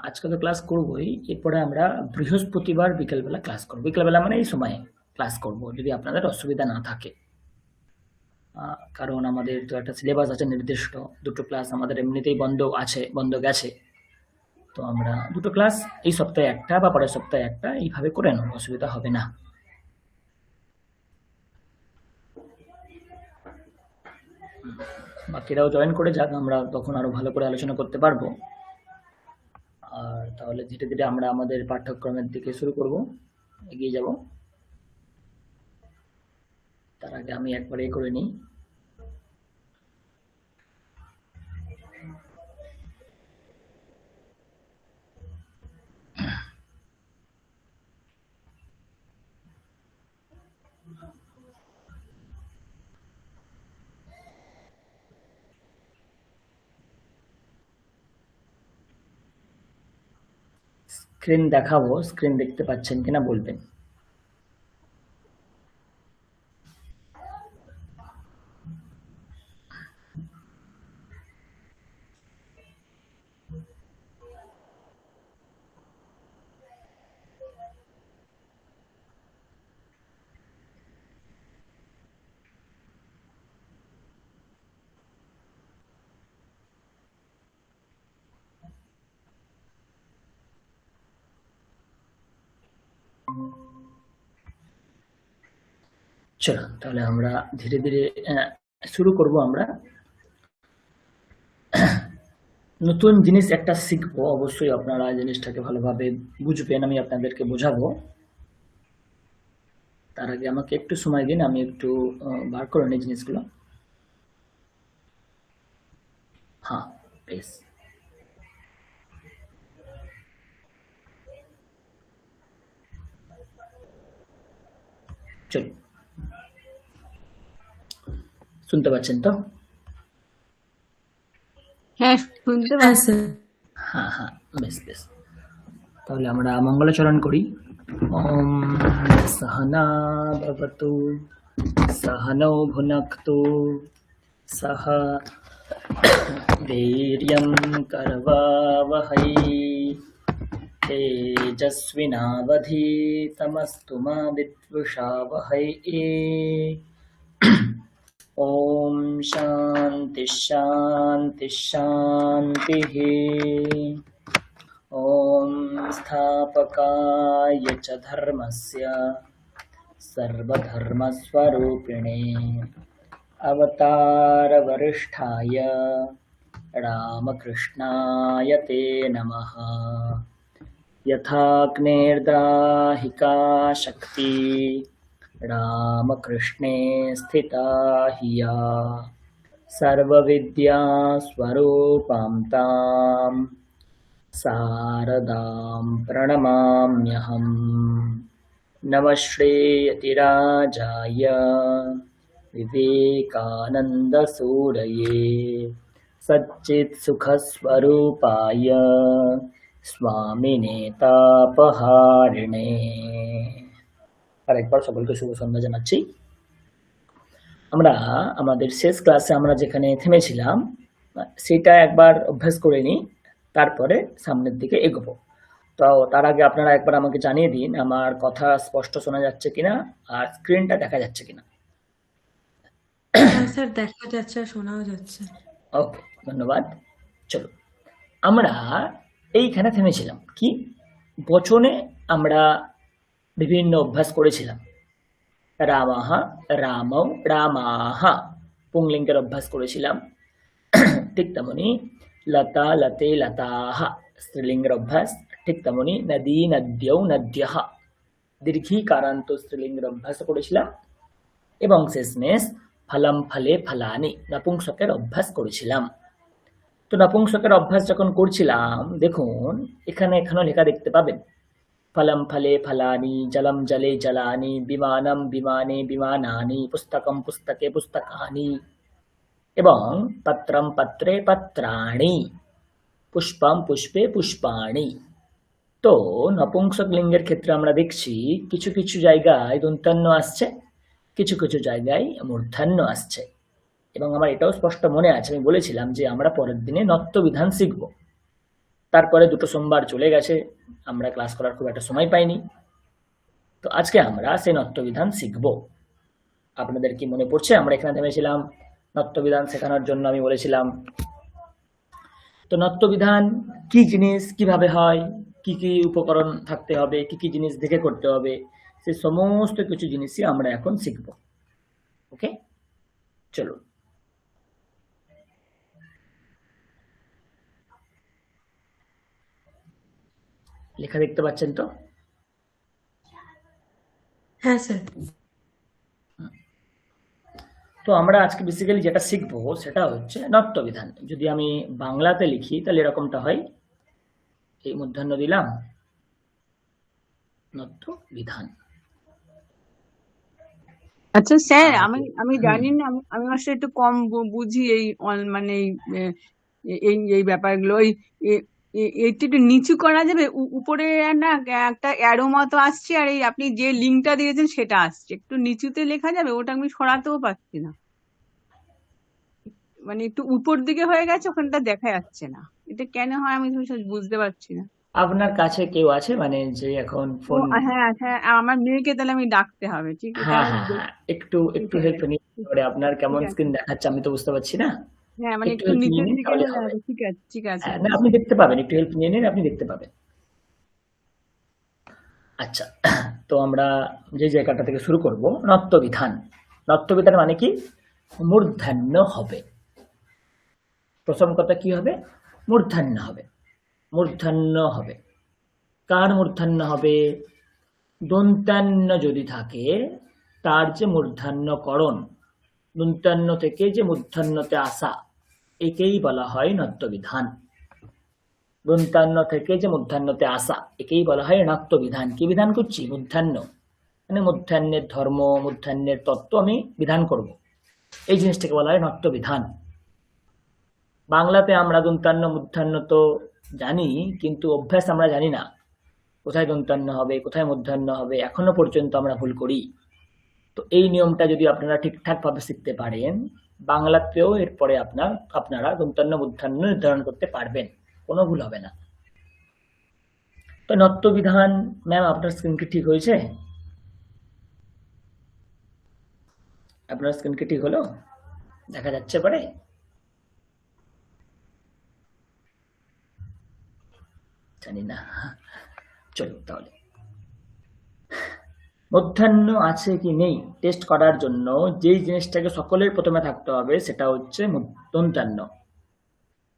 আজকে তো ক্লাস করবই, এরপরে আমরা বৃহস্পতিবার বিকেলবেলা ক্লাস করব। বিকেলবেলা মানে এই সময়ে ক্লাস করব, যদি আপনাদের অসুবিধা না থাকে। কারণ আমাদের তো একটা সিলেবাস আছে নির্দিষ্ট, দুটো ক্লাস আমাদের এমনিতেই বন্ধ গেছে। তো আমরা দুটো ক্লাস এই সপ্তাহে একটা বা পরের সপ্তাহে একটা এইভাবে করে নেব, অসুবিধা হবে না। বাকিরাও জয়েন করে যাক, আমরা তখন আরো ভালো করে আলোচনা করতে পারবো। আর তাহলে ধীরে ধীরে আমরা আমাদের পাঠ্যক্রমের দিকে শুরু করব, এগিয়ে যাব। তার আগে আমি একবার করে নিই। স্ক্রিন দেখাবো, স্ক্রিন দেখতে পাচ্ছেন কিনা বলবেন। চলো তাহলে আমরা ধীরে ধীরে শুরু করব। আমরা নতুন জিনিস একটা শিখবো, অবশ্যই আপনারা জিনিসটাকে ভালোভাবে বুঝবেন, আমি আপনাদেরকে বোঝাবো। তার আগে আমাকে একটু সময় দিন, আমি একটু বার করে নিই জিনিসগুলো। হ্যাঁ, বেশ। চলো, শুনতে পাচ্ছেন তো? হ্যাঁ, শুনতে পাচ্ছি। হ্যাঁ হ্যাঁ, বেশ বেশ। তাহলে আমরা মঙ্গলাচরণ করি। ওম সহনা ভবতু सहनौ भुनक्तु सह वीर्यं करवावहै तेजस्विनावधीतमस्तु मा विद्विषावहै। ॐ शान्ति शान्ति शान्तिः। ॐ स्थापकाय च धर्मस्य सर्वधर्मस्वरूपिणे अवतारवरिष्ठाय रामकृष्णाय ते नमः। यथाग्नेर्दाहिका शक्ति रामकृष्णे स्थिता हिया सर्वविद्यास्वरूपां तां शारदां प्रणमाम्यहम्। नमः श्रीयतिराजाय विवेकानन्दसूरये सच्चित्सुखस्वरूपाय स्वामिने तापहारिणे। আরেকবার সকলকে শুভ সন্ধ্যা জানাচ্ছি। আমরা আমাদের শেষ ক্লাসে আমরা যেখানে থেমেছিলাম সেটা একবার অভ্যাস করে নিই, তারপরে সামনের দিকে এগোবো। তো তার আগে আপনারা একবার আমাকে জানিয়ে দিন আমার কথা স্পষ্ট শোনা যাচ্ছে কিনা আর স্ক্রিনটা দেখা যাচ্ছে কিনা। হ্যাঁ স্যার, দেখা যাচ্ছে আর শোনাও যাচ্ছে। ওকে, ধন্যবাদ। চলো, আমরা এইখানে থেমেছিলাম কি বচনে আমরা বিভিন্ন অভ্যাস করেছিলাম। রামাহ, রামৌ, রামাহা পুংলিঙ্গের অভ্যাস করেছিলাম। ঠিক তেমনি লতা, লতে, লতাহা স্ত্রীলিঙ্গের অভ্যাস। ঠিক তেমনি নদী, নদ্যৌ, নদ্যঃ দীর্ঘিকারান্ত স্ত্রীলিঙ্গের অভ্যাস করেছিলাম। এবং শেষমেশ ফলম, ফলে, ফলানি নপুংসকের অভ্যাস করেছিলাম। তো নপুংসকের অভ্যাস যখন করছিলাম, দেখুন এখানেও লেখা দেখতে পাবেন ফলম, ফলে, ফলানি, জলম, জলে, জলানি, বিমানম, বিমানে, বিমানানি, পুস্তকম, পুস্তকে, পুস্তকানি এবং পত্রম, পত্রে, পত্রাণি, পুষ্পম, পুষ্পে, পুষ্পাণি। তো নপুংসক লিঙ্গের ক্ষেত্রে আমরা দেখছি কিছু কিছু জায়গায় দন্তান্ন আসছে, কিছু কিছু জায়গায় মূর্ধান্য আসছে। এবং আমার এটাও স্পষ্ট মনে আছে, আমি বলেছিলাম যে আমরা পরের দিনে নত্ব বিধান শিখব। তারপরে দুটো সোমবার চলে গেছে, আমরা ক্লাস করার খুব একটা সময় পাইনি। তো আজকে আমরা সেই নত্যবিধান শিখব। আপনাদের কি মনে পড়ছে আমরা এখানে থেমেছিলাম? নত্যবিধান শেখানোর জন্য আমি বলেছিলাম তো নত্যবিধান কি জিনিস, কিভাবে হয়, কি কি উপকরণ থাকতে হবে, কি কি জিনিস দেখে করতে হবে, সেই সমস্ত কিছু জিনিসই আমরা এখন শিখব। ওকে, চলো। লেখা দেখতে পাচ্ছেন তো? হ্যাঁ স্যার। তো আমরা আজকে বেসিক্যালি যেটা শিখবো সেটা হচ্ছে নত্যবিধান। যদি আমি বাংলাতে লিখি তাহলে এরকমটা হয়, এই মূর্ধন্য দিলাম, নত্যবিধান। আচ্ছা স্যার, আর আমি আমি জানি না, আমি আসলে একটু কম বুঝি এই মানে এই ব্যাপারগুলো। এইটা একটু নিচু করা যাবে? উপরে না একটা অ্যারো মতো আসছে, আর এই আপনি যে লিঙ্কটা দিয়েছেন সেটা আসছে, একটু নিচুতে লেখা যাবে? ওটা আমি সরাতেও পারছি না, মানে একটু উপর দিকে হয়ে গেছে, ওখানটা দেখা যাচ্ছে না। এটা কেন হয় আমি বুঝতে পারছি না। আপনার কাছে কেউ আছে মানে যে এখন ও ফোন? হ্যাঁ হ্যাঁ, আমার মেয়েকে তাহলে আমি ডাকতে হবে, ঠিক আছে? হ্যাঁ হ্যাঁ হ্যাঁ, একটু একটু ঠিক হেল্প নিয়ে পরে আপনার কেমন ঠিক আছে। স্ক্রিন দেখাচ্ছে আমি তো বুঝতে পারছি না। হ্যাঁ, মানে একটু একটু হেল্প নিয়ে নিচের নিন দিকে তাহলে হলে হবে। হবে। ঠিক আছে ঠিক আছে। হ্যাঁ, না আপনি দেখতে পাবেন, একটু হেল্প নিয়ে নিন, আপনি দেখতে পাবেন। আচ্ছা, তো আমরা যে জায়গাটা থেকে শুরু করব, নত্যবিধান। নত্যবিধান মানে কি? মূর্ধন্য হবে। প্রথম কথা কি হবে? মূর্ধন্য হবে। মূর্ধন্য হবে। কার মূর্ধন্য হবে? দন্তান্ন যদি থাকে তার যে মূর্ধন্যকরণ, দন্তান্ন থেকে যে মূর্ধন্যতে আসা, একেই বলা হয় নত্যবিধান। দন্তান্ন থেকে যে মূর্ধন্যতে আসা, একেই বলা হয় নত্যবিধান। কি বিধান করছি? মূর্ধন্য, মানে মূর্ধন্যের ধর্ম, মূর্ধন্যের তত্ত্ব আমি বিধান করব, এই জিনিসটাকে বলা হয় নত্যবিধান। বাংলাতে আমরা দন্তান্ন মূর্ধন্য তো জানি, কিন্তু অভ্যাস আমরা জানি না কোথায় দন্তান্ন হবে, কোথায় মূর্ধন্য হবে, এখনো পর্যন্ত আমরা ভুল করি। তো এই নিয়মটা যদি আপনারা ঠিকঠাক ভাবে শিখতে পারেন, বাংলাতেও এরপরে আপনারা দন্তান্ন মূর্ধন্য নির্ধারণ করতে পারবেন, কোনো ভুল হবে না। তো নত্যবিধান, ম্যাম আপনার স্ক্রিন কি ঠিক হয়েছে? আপনার স্ক্রিন কি ঠিক হলো? দেখা যাচ্ছে পরে? জানি না। চলো তাহলে, মধ্যাহ্ন আছে কি নেই টেস্ট করার জন্য যেই জিনিসটাকে সকলের প্রথমে থাকতে হবে সেটা হচ্ছে দন্তান্ন।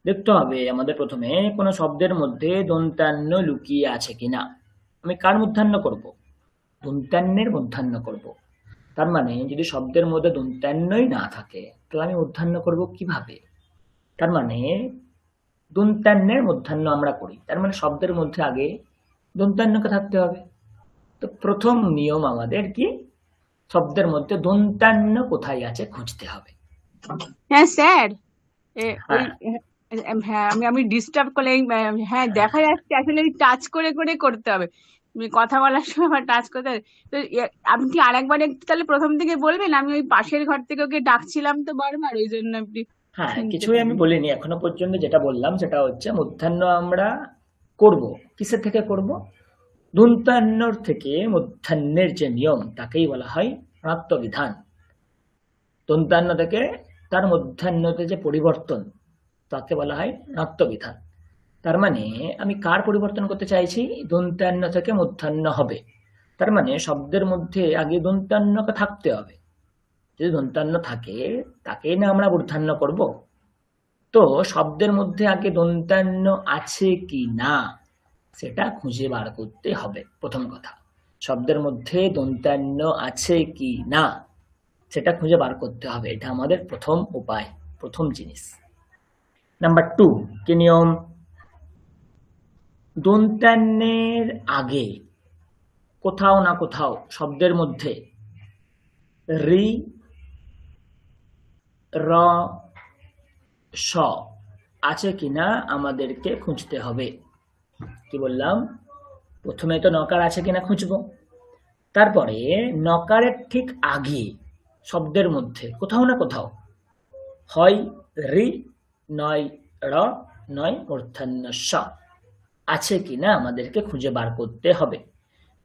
দেখতে হবে আমাদের প্রথমে কোনো শব্দের মধ্যে দন্তান্ন লুকিয়ে আছে কিনা। আমি কার মধ্যাহ্ন করব? দন্তান্নের মধ্যাহ্ন করব। তার মানে যদি শব্দের মধ্যে দন্তান্নই না থাকে তাহলে আমি মধ্যাহ্ন করব কিভাবে? তার মানে দন্তান্নের মধ্যাহ্ন আমরা করি, তার মানে শব্দের মধ্যে আগে দন্তান্নকে থাকতে হবে। তো প্রথম নিয়ম আমাদের কি? শব্দের মধ্যে দন্তান্ন কোথায় আছে খুঁজতে হবে। হ্যাঁ স্যার, ওই হ্যাঁ হ্যাঁ, আমি ডিস্টার্ব করলে হ্যাঁ দেখা যাচ্ছে, আসলে টাচ করে করে করতে হবে। তুমি কথা বলার সময় আমার টাচ করতে হবে। তো আপনি কি আরেকবার একটু তাহলে প্রথম থেকে বলবেন? আমি ওই পাশের ঘর থেকে ওকে ডাকছিলাম তো বারবার, ওই জন্য আপনি হ্যাঁ, শুনতে কিছুই আমি পাইনি। বলিনি এখনো পর্যন্ত। যেটা বললাম সেটা হচ্ছে মধ্যাহ্ন আমরা করব কিসের থেকে করব? দন্তান্নর থেকে মধ্যাহ্নের যে নিয়ম তাকেই বলা হয় নত্যবিধান। দন্তান্ন থেকে তার মধ্যাহ্নতে যে পরিবর্তন তাকে বলা হয় নত্যবিধান। তার মানে আমি কার পরিবর্তন করতে চাইছি? দন্তান্ন থেকে মধ্যাহ্ন হবে, তার মানে শব্দের মধ্যে আগে দন্তান্নকে থাকতে হবে। যদি দন্তান্ন থাকে তাকেই না আমরা মূর্ধান্য করব। তো শব্দের মধ্যে আগে দন্তান্ন আছে কি না সেটা খুঁজে বার করতে হবে। প্রথম কথা, শব্দের মধ্যে দন্তান্ন আছে কি না সেটা খুঁজে বার করতে হবে, এটা আমাদের প্রথম উপায়, প্রথম জিনিস। নাম্বার 2 কি নিয়ম? দন্তান্নের আগে কোথাও না কোথাও শব্দের মধ্যে রি, র, স আছে কিনা আমাদেরকে খুঁজতে হবে। কি বললাম? প্রথমে তো নকার আছে কিনা খুঁজবো, তারপরে নকারের ঠিক আগে শব্দের মধ্যে কোথাও না কোথাও হয় রি, নয় র, নয় মূর্ধন্য স, আছে কিনা আমাদেরকে খুঁজে বার করতে হবে।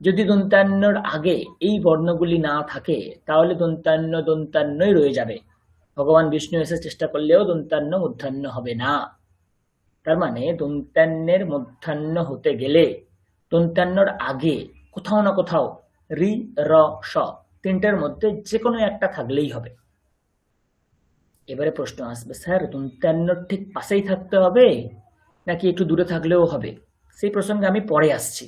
যদি দন্তান্নর আগে এই বর্ণগুলি না থাকে তাহলে দন্তান্ন দন্তান্নই রয়ে যাবে। ভগবান বিষ্ণু এসে চেষ্টা করলেও দন্তান্ন মূর্ধন্য হবে না। তার মানে দন্তান্নের মূর্ধন্য হতে গেলে দন্তান্নর আগে কোথাও না কোথাও রি, র, স তিনটার মধ্যে যে কোনো একটা থাকলেই হবে। এবারে প্রশ্ন আসবে, স্যার দন্তান্নর ঠিক পাশেই থাকতে হবে নাকি একটু দূরে থাকলেও হবে? সেই প্রসঙ্গে আমি পরে আসছি।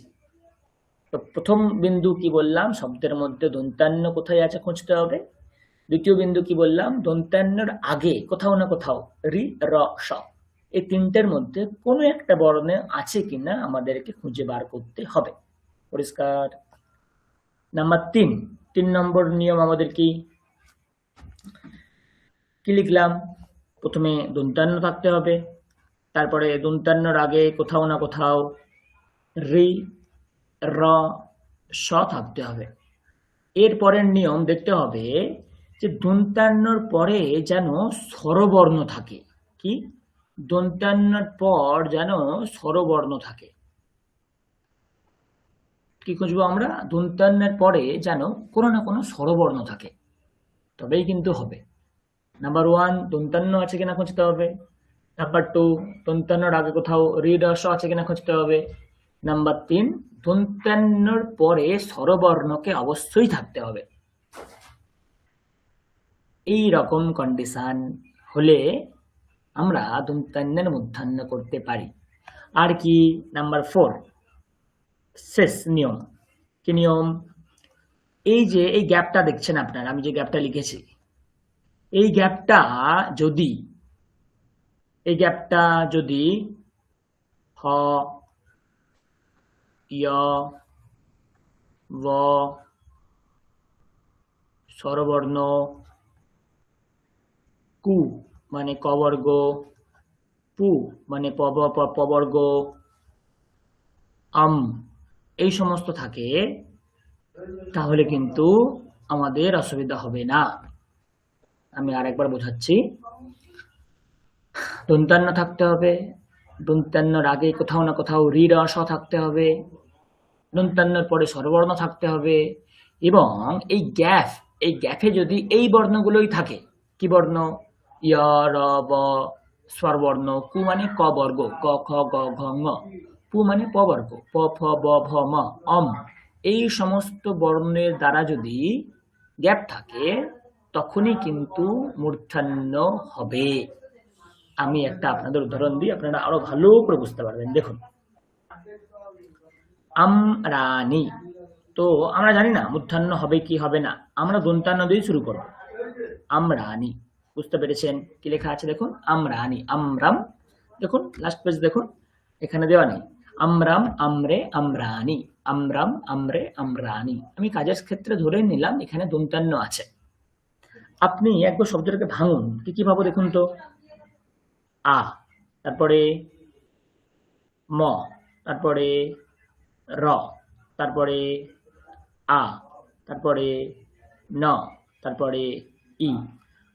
তো প্রথম বিন্দু কি বললাম, শব্দের মধ্যে দন্তান্ন কোথায় আছে খুঁজতে হবে। দ্বিতীয় বিন্দু কি বললাম, দন্তান্নর আগে কোথাও না কোথাও রি, র, স এই তিনটের মধ্যে কোনো একটা বর্ণে আছে কিনা আমাদেরকে খুঁজে বার করতে হবে। পরিষ্কার? নাম্বার 3 নম্বর নিয়ম আমাদের কি লিখলাম? প্রথমে দন্তান্ন থাকতে হবে, তারপরে দন্তান্নর আগে কোথাও না কোথাও রি, র, স থাকতে হবে। এর পরের নিয়ম দেখতে হবে যে দন্তান্নর পরে যেন স্বরবর্ণ থাকে। কি? দন্তান্নর পর যেন স্বরবর্ণ থাকে। কি খুঁজবো আমরা? দন্তান্নের পরে যেন কোনো না কোনো স্বরবর্ণ থাকে, তবেই কিন্তু হবে। নাম্বার 1 দন্তান্ন আছে কিনা খুঁজতে হবে। নাম্বার 2 দন্তান্নর আগে কোথাও রি, র, স আছে কিনা খুঁজতে হবে। নাম্বার 3 দন্তান্নর পরে স্বরবর্ণকে অবশ্যই থাকতে হবে। এই রকম কন্ডিশন হলে আমরা দন্তান্নের মূর্ধন্য করতে পারি। আর কি? নাম্বার 4 শেষ নিয়ম। কি নিয়ম? এই যে এই গ্যাপটা দেখছেন আপনারা, আমি যে গ্যাপটা লিখেছি, এই গ্যাপটা যদি হ, য়, ব স্বরবর্ণ, কু মানে ক বর্গ, পু মানে প বর্গ, এই সমস্ত থাকে, তাহলে কিন্তু আমাদের অসুবিধা হবে না। আমি আরেকবার বোঝাচ্ছি। দন্তান্ন থাকতে হবে, দন্তান্নর আগে কোথাও না কোথাও রি, র, স থাকতে হবে, দন্তান্নর পরে স্বরবর্ণ থাকতে হবে, এবং এই গ্যাপে যদি এই বর্ণগুলোই থাকে, কি বর্ণ? য়, র, ব স্বরবর্ণ, কু মানে ক বর্গ, ক, খ, গ, ঘ, ঙ, পু মানে প বর্গ, প, ফ, ব, ভ, ম, এই সমস্ত বর্ণের দ্বারা যদি গ্যাপ থাকে তখনই কিন্তু মূর্ধন্য হবে। আমি একটা আপনাদের উদাহরণ দিই, আপনারা আরো ভালো করে বুঝতে পারবেন। দেখুন, আমরানি, তো আমরা জানি না মূর্ধন্য হবে কি হবে না, আমরা দন্তান্ন দিয়ে শুরু করব। আমরানি, বুঝতে পেরেছেন? কি লেখা আছে দেখুন, আমরানি, আমরাম, দেখুন লাস্ট পেজ দেখুন, এখানে দেওয়া নেই আমরাম, আমরে, আমরানি, আমরাম, আমরে, আমরানি। আমি কাজের ক্ষেত্রে ধরে নিলাম এখানে দন্তান্ন আছে। আপনি একবার শব্দটাকে ভাঙুন, কি ভাবো দেখুন তো। আ, তারপরে ম, তারপরে র, তারপরে আ, তারপরে ন, তারপরে ই।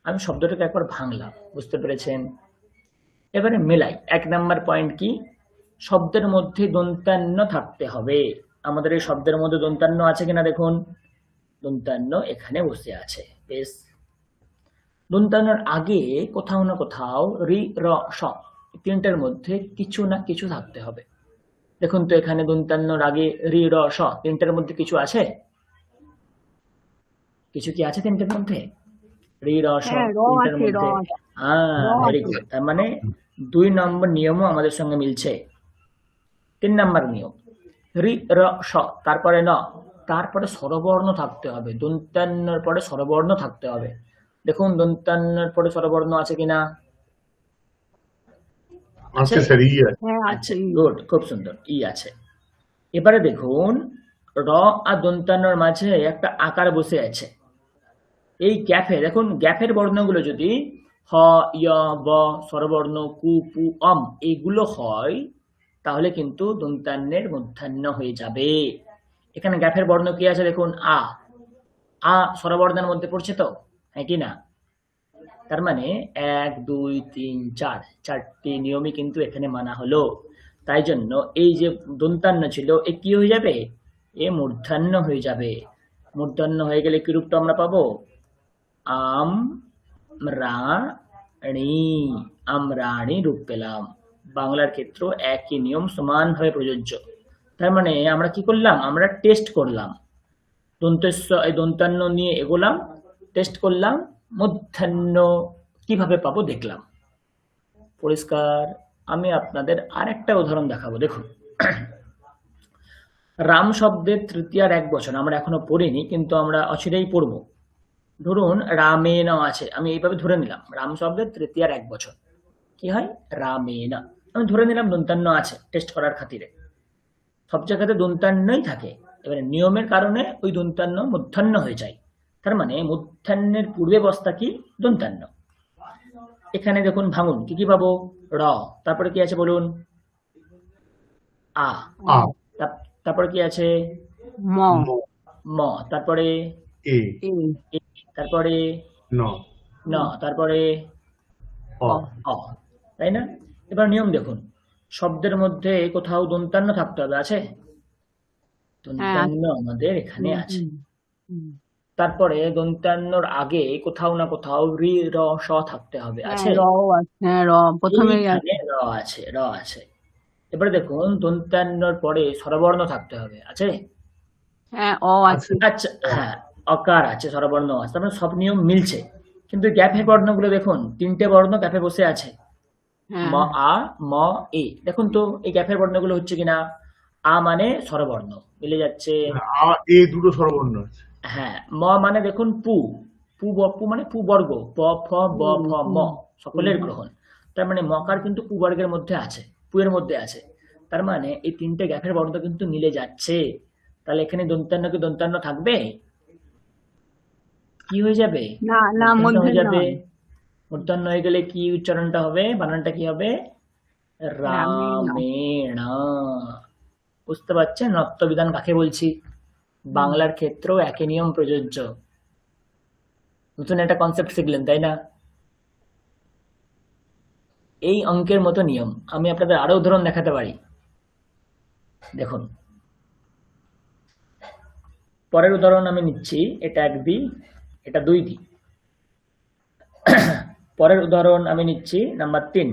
আমি শব্দটাকে একবার ভাঙলাম, বুঝতে পেরেছেন? এবারে মেলাই। 1 নাম্বার পয়েন্ট কি? শব্দের মধ্যে দন্তান্ন থাকতে হবে। আমাদের এই শব্দের মধ্যে দন্তান্ন আছে কিনা দেখুন, দন্তান্ন এখানে বসে আছে। বেশ, দন্তান্নর আগে কোথাও না কোথাও রি, র, স তিনটার মধ্যে কিছু না কিছু থাকতে হবে। দেখুন তো এখানে দন্তান্নর আগে রি, র, স তিনটার মধ্যে কিছু আছে? কিছু কি আছে তিনটার মধ্যে? রি, র, স তিনটার মধ্যে? Very good. তার মানে 2 নম্বর নিয়মও আমাদের সঙ্গে মিলছে। 3 নম্বর নিয়ম, রি, র, স তারপরে ন, তারপরে স্বরবর্ণ থাকতে হবে। দন্তান্নর পরে স্বরবর্ণ থাকতে হবে। দেখুন দন্তান্নর পরে স্বরবর্ণ আছে কিনা? আছে স্যার, ই আছে। আচ্ছা, গুড, খুব সুন্দর, ই আছে। এবারে দেখুন র আর দন্তান্নর মাঝে একটা আকার বসে আছে। এই গ্যাপে দেখুন, গ্যাপের বর্ণগুলো যদি হ, য়, ব স্বরবর্ণ, কু, পু, এইগুলো হয় তাহলে কিন্তু দন্তান্নের মূর্ধন্য হয়ে যাবে। এখানে গ্যাপের বর্ণ কি আছে দেখুন, আ, স্বরবর্ণের মধ্যে পড়ছে তো, হ্যাঁ কি না? তার মানে 1 2 3 4 চারটি নিয়মই কিন্তু এখানে মানা হলো। তাই জন্য এই যে দন্তান্ন ছিল এ কি হয়ে যাবে, এ মূর্ধন্য হয়ে যাবে। মূর্ধন্য হয়ে গেলে কি রূপটা আমরা পাবো, আমরাণী, আমরাণী রূপ পেলাম। বাংলার ক্ষেত্রেও একই নিয়ম সমানভাবে প্রযোজ্য। তার মানে আমরা কি করলাম, আমরা টেস্ট করলাম, দন্তস্ব এই দন্তান্ন নিয়ে এগোলাম, টেস্ট করলাম, মূর্ধন্য কিভাবে পাবো দেখলাম। পরিষ্কার? আমি আপনাদের আরেকটা উদাহরণ দেখাবো, দেখুন। রাম শব্দের তৃতীয়ার এক বচন আমরা এখনো পড়িনি, কিন্তু আমরা অচিরেই পড়বো। ধরুন রামেন আছে, আমি এইভাবে ধরে নিলাম রাম শব্দের তৃতীয়ার এক বচন কি হয়, রামেন। আমি ধরে নিলাম দন্তান্ন আছে টেস্ট করার খাতিরে, সব জায়গাতে দন্তান্নই থাকে। এবারে নিয়মের কারণে ওই দন্তান্ন মূর্ধন্য হয়ে যায়। তার মানে মূর্ধন্যের পূর্বে বস্তা কি, দন্তান্ন। এখানে দেখুন ভাঙুন, কি কি পাবো, র, তারপরে কি আছে বলুন, আ, আ, তারপরে কি আছে, ম, ম, ম, তারপরে এ, এ, এ, তারপরে ন, ন, তারপরে অ, অ, তাই না? এবার নিয়ম দেখুন, শব্দের মধ্যে কোথাও দন্তান্ন থাকতে হবে, আছে? দন্তান্ন আমাদের এখানে আছে। তারপরে দন্তান্নর আগে কোথাও না কোথাও রি, র, স থাকতে হবে, আছে? র আছে, হ্যাঁ র প্রথমেই আছে। এইখানে র আছে, র আছে। এবারে দেখুন দন্তান্নর পরে স্বরবর্ণ থাকতে হবে, আছে? হ্যাঁ অ আছে। আচ্ছা, হ্যাঁ, অকার আছে, স্বরবর্ণ আছে, তার মানে সব নিয়ম মিলছে। কিন্তু গ্যাপের বর্ণগুলো দেখুন, তিনটে বর্ণ গ্যাপে বসে আছে, হ্যাঁ ম, আ, ম, এ। দেখুন তো এই গ্যাপের বর্ণগুলো হচ্ছে কিনা। আ মানে স্বরবর্ণ মিলে যাচ্ছে, আ, এ দুটো স্বরবর্ণ আছে। হ্যাঁ। ম মানে দেখুন পু, পু মানে পু বর্গ, প, ফ, ব, ফ, ম, সকলের গ্রহণ। তার মানে মকার কিন্তু পু বর্গের মধ্যে আছে, পু এর মধ্যে আছে। তার মানে এই তিনটে গ্যাপের বর্ণ কিন্তু মিলে যাচ্ছে। তাহলে এখানে দন্তান্ন কি দন্তান্ন থাকবে, কি হয়ে যাবে, না না মূর্ধন্য হয়ে মূর্ধন্য যাবে। হবে। মূর্ধন্য হয়ে গেলে কি উচ্চারণটা হবে, বানানটা কি হবে, রামেণ। রামেণ। বুঝতে পারছেন নত্যবিধান কাকে বলছি? বাংলার ক্ষেত্রেও একই নিয়ম প্রযোজ্য। নতুন একটা কনসেপ্ট শিখলেন, তাই না? এই অঙ্কের মতো নিয়ম আমি আপনাদের আরো উদাহরণ দেখাতে পারি। দেখুন পরের উদাহরণ আমি নিচ্ছি, এটা 1 দি, এটা 2 দি। পরের উদাহরণ আমি নিচ্ছি নাম্বার 3।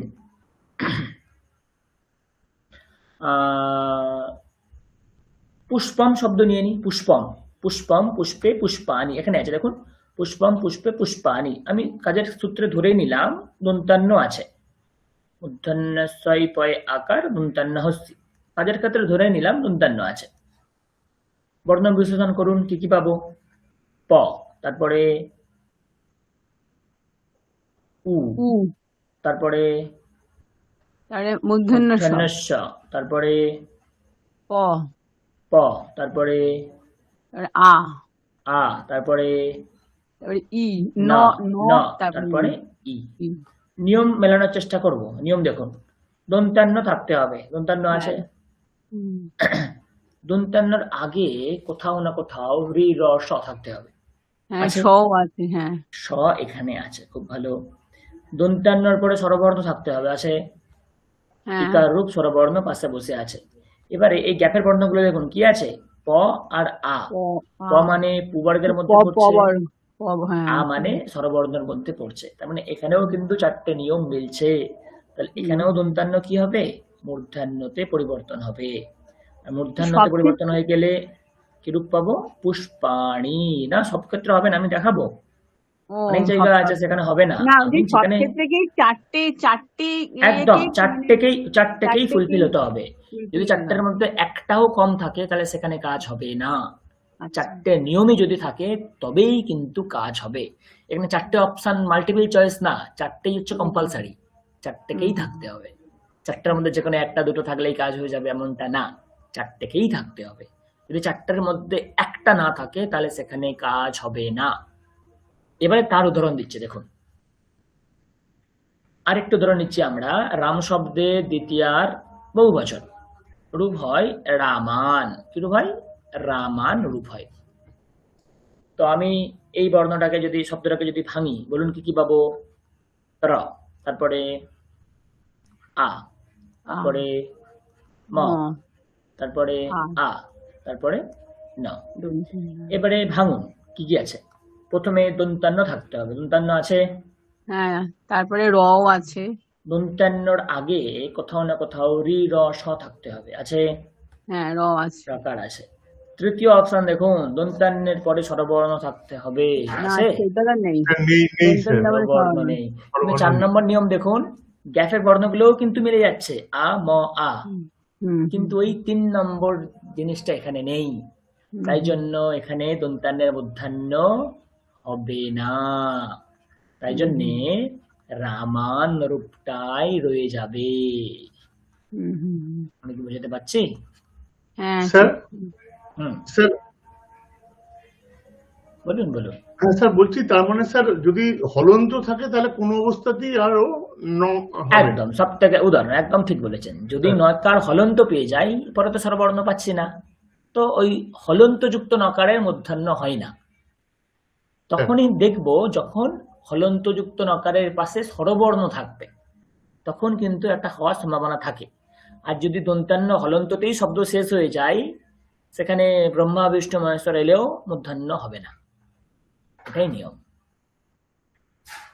পুষ্পম শব্দ নিয়ে নি, পুষ্পম, পুষ্পম, পুষ্পে, পুষ্পানি, এখানে আছে দেখুন, পুষ্পম, পুষ্পে, পুষ্পানি। আমি কাজের সূত্রে ধরে নিলাম দন্তান্ন আছে, মূর্ধন্য সই পয় আকার দন্তান্ন হস্তি, কাজের ক্ষেত্রে ধরে নিলাম দন্তান্ন আছে। বর্ণ বিশ্লেষণ করুন, কি কি পাবো, প, তারপরে উ, উ, তারপরে তারপরে মূর্ধন্য স, মূর্ধন্য স, তারপরে প, প, তারপরে তারপরে আ, আ, তারপরে তারপরে ই, ন, ন, ন, ন, তারপরে তারপরে ই। ই। নিয়ম মেলানোর চেষ্টা করব। নিয়ম দেখুন, দন্তান্ন থাকতে হবে, দন্তান্ন আছে। হুম, দন্তান্নর আগে কোথাও না কোথাও রি, র, স থাকতে হবে, হ্যাঁ আছে? সও আছে, হ্যাঁ স এখানে আছে, খুব ভালো। দন্তান্নর পরে স্বরবর্ণ থাকতে হবে, আছে? হ্যাঁ ইকার রূপ স্বরবর্ণ পাশে বসে আছে। এবারে এই গ্যাপের বর্ণগুলো দেখুন কি আছে, প আর আ। প, প মানে পুবর্গের প, মধ্যে প পড়ছে, বর্গ, প, হ্যাঁ আ মানে স্বরবর্ণের মধ্যে পড়ছে। তার মানে এখানেও কিন্তু 4টে নিয়ম মিলছে। তাহলে এখানেও দন্তান্ন কি হবে, মূর্ধন্যতে পরিবর্তন হবে। আর মূর্ধন্যতে সব পরিবর্তন হয়ে গেলে কি রূপ পাবো, পুষ্পাণি। না সব ক্ষেত্রে হবে না, আমি দেখাবো। ও অনেক সব জায়গা আছে সেখানে হবে না, না আমি ওই সব যেখানে ক্ষেত্রে কি চারটে চারটে একদম একেই মানে চারটেকেই চারটেকেই ফুলফিল হতে হবে। যদি fulfill চারটের হবে। মধ্যে একটাও কম থাকে তাহলে সেখানে কাজ হবে না। আচ্ছা 4টে নিয়মই যদি থাকে তবেই কিন্তু কাজ হবে। এখানে 4টে অপশন মাল্টিপল চয়েস না, 4টেই হচ্ছে কম্পালসারি, 4টেকেই থাকতে হবে। 4টার মধ্যে যে কোনো একটা দুটো থাকলেই কাজ হয়ে যাবে এমনটা না, 4টেকেই থাকতে হবে। যদি 4টার মধ্যে একটা না থাকে তাহলে সেখানে কাজ হবে না। এবারে তার উদাহরণ দিচ্ছে দেখুন, আরেকটু উদাহরণ নিচ্ছি আমরা। রাম শব্দে দ্বিতীয়ার বহু বচন, রূপ হয় রামান। কি রূপ হয়, রামান রূপ হয়। তো আমি এই বর্ণটাকে যদি শব্দটাকে যদি ভাঙি, বলুন কি কি পাবো, র, তারপরে আ, আ, তারপরে ম, ম তারপরে আ আ, তারপরে ন। দন্ত্য ন। এবারে ভাঙুন কি কি আছে। প্রথমে দন্তান্ন থাকতে হবে, দন্তান্ন আছে। হ্যাঁ, তারপরে রও আছে। দন্তান্নর আগে কোথাও না কোথাও রি র স থাকতে হবে, আছে। হ্যাঁ, র আছে। রকার আছে। তৃতীয় অপশন দেখুন, দন্তান্নের পরে স্বরবর্ণ থাকতে হবে, না, আছে। সেটা তো নেই। এটা নেই নেই দন্ত্য স্যার, ন মানে স্বরবর্ণ স্বরবর্ণ। নেই। তুমি স্বরবর্ণ 4 নেই। নম্বর নিয়ম দেখুন, গ্যাপের বর্ণগুলোও কিন্তু মিলে যাচ্ছে, আ ম আ, হুম হুম কিন্তু ওই 3 নম্বর জিনিসটা এখানে নেই। হুম তাই হুম জন্য এখানে দন্তান্নের মূর্ধন্য হবে না। তাই হুম জন্যে রামান রূপটাই রয়ে যাবে। হুম হুম হুম। আমি কি বোঝাতে পারছি? হ্যাঁ, স্যার ঠিক। হুম, স্যার বলুন বলুন। হ্যাঁ স্যার, বলছি তার মানে স্যার যদি হলন্ত থাকে তাহলে কোনো অবস্থাতেই আরো ন হবে না। একদম সব থেকে উদাহরণ, একদম ঠিক বলেছেন। যদি হ্যাঁ, নকার হলন্ত পেয়ে যাই, পরে তো স্বরবর্ণ পাচ্ছি না, তো ওই হলন্ত যুক্ত নকারের মূর্ধন্য হয় না। হ্যাঁ, তখনই দেখব যখন হলন্ত যুক্ত নকারের পাশে স্বরবর্ণ থাকবে, তখন কিন্তু একটা হওয়ার সম্ভাবনা থাকে। আর যদি দন্তান্ন হলন্ততেই শব্দ শেষ হয়ে যায়, সেখানে ব্রহ্মা বিষ্ণু মহেশ্বর এলেও মূর্ধন্য হবে না। এটাই নিয়ম।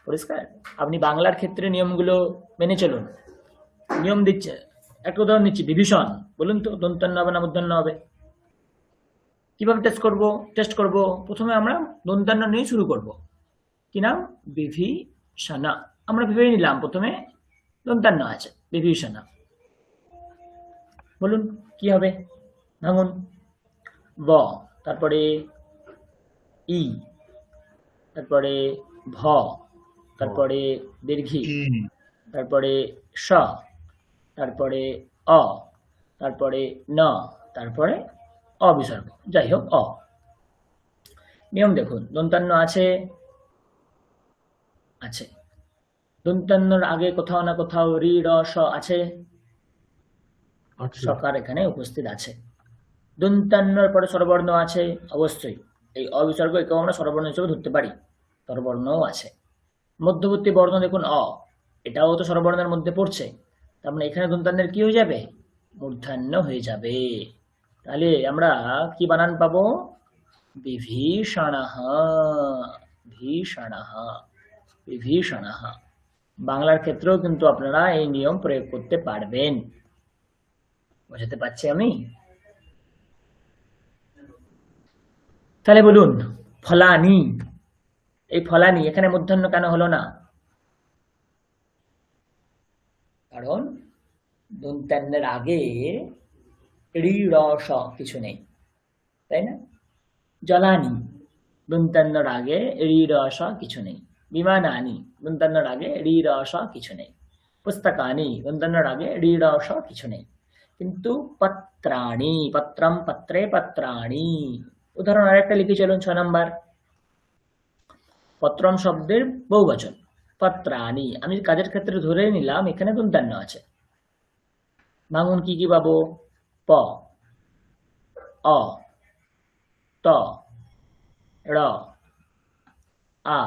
পরিষ্কার? আপনি বাংলার ক্ষেত্রে নিয়মগুলো মেনে চলুন। নিয়ম দিচ্ছে, একটা উদাহরণ দিচ্ছি, বিভীষণ। বলুন তো দন্তান্ন হবে না মূর্ধন্য হবে? কিভাবে টেস্ট করব? প্রথমে আমরা দন্তান্ন নিয়ে শুরু করব। কি নাম? বিভীষণা। আমরা ভেবে নিলাম প্রথমে দন্তান্ন আছে, বিভীষণা। বলুন কি হবে? ভাঙুন। ব, তারপরে ই, তারপরে ভ, তারপরে দীর্ঘি, ই, তারপরে স, তারপরে অ, তারপরে ন, তারপরে অবিসর্গ, যাই হোক অ। নিয়ম দেখুন, দন্তান্ন আছে, আছে। দন্তান্নর আগে কোথাও না কোথাও রি র স আছে, আছে। সকার এখানে উপস্থিত আছে। দন্তান্নর পরে স্বরবর্ণ আছে, অবশ্যই। এই অবিসর্গ একেও আমরা স্বরবর্ণ হিসেবে ধরতে পারি, স্বরবর্ণও আছে। মধ্যবর্তী বর্ণ দেখুন অ, এটাও তো স্বরবর্ণের মধ্যে পড়ছে। তার মানে এখানে দন্তান্নের কি হয়ে যাবে? মূর্ধন্য হয়ে যাবে। তাহলে আমরা কি বানান পাবো? বিভীষণঃ, ভীষণঃ, বিভীষণঃ। বাংলার ক্ষেত্রেও কিন্তু আপনারা এই নিয়ম প্রয়োগ করতে পারবেন। বোঝাতে পারছি আমি? তাহলে বলুন, ফলানি। এই ফলানি এখানে মূর্ধন্য কেন হলো না? কারণ দন্তান্নের আগে রি র স কিছু নেই, তাই না? জলানি, দন্তান্নর আগে রি র স কিছু নেই। বিমানানি, দন্তান্নর আগে রি র স কিছু নেই। পুস্তকানি, দন্তান্নর আগে রি র স কিছু নেই। কিন্তু পত্রাণি, পত্রম পত্রে পত্রাণি। উদাহরণ আরেকটা লিখে চলুন, 6 নম্বর। পত্রম শব্দের বহুবচন, পত্রাণি। আমি কাজের ক্ষেত্রে ধরে নিলাম এখানে দন্তান্ন আছে। ভাঙুন কি কি পাবো? প, অ, ত, র, আ,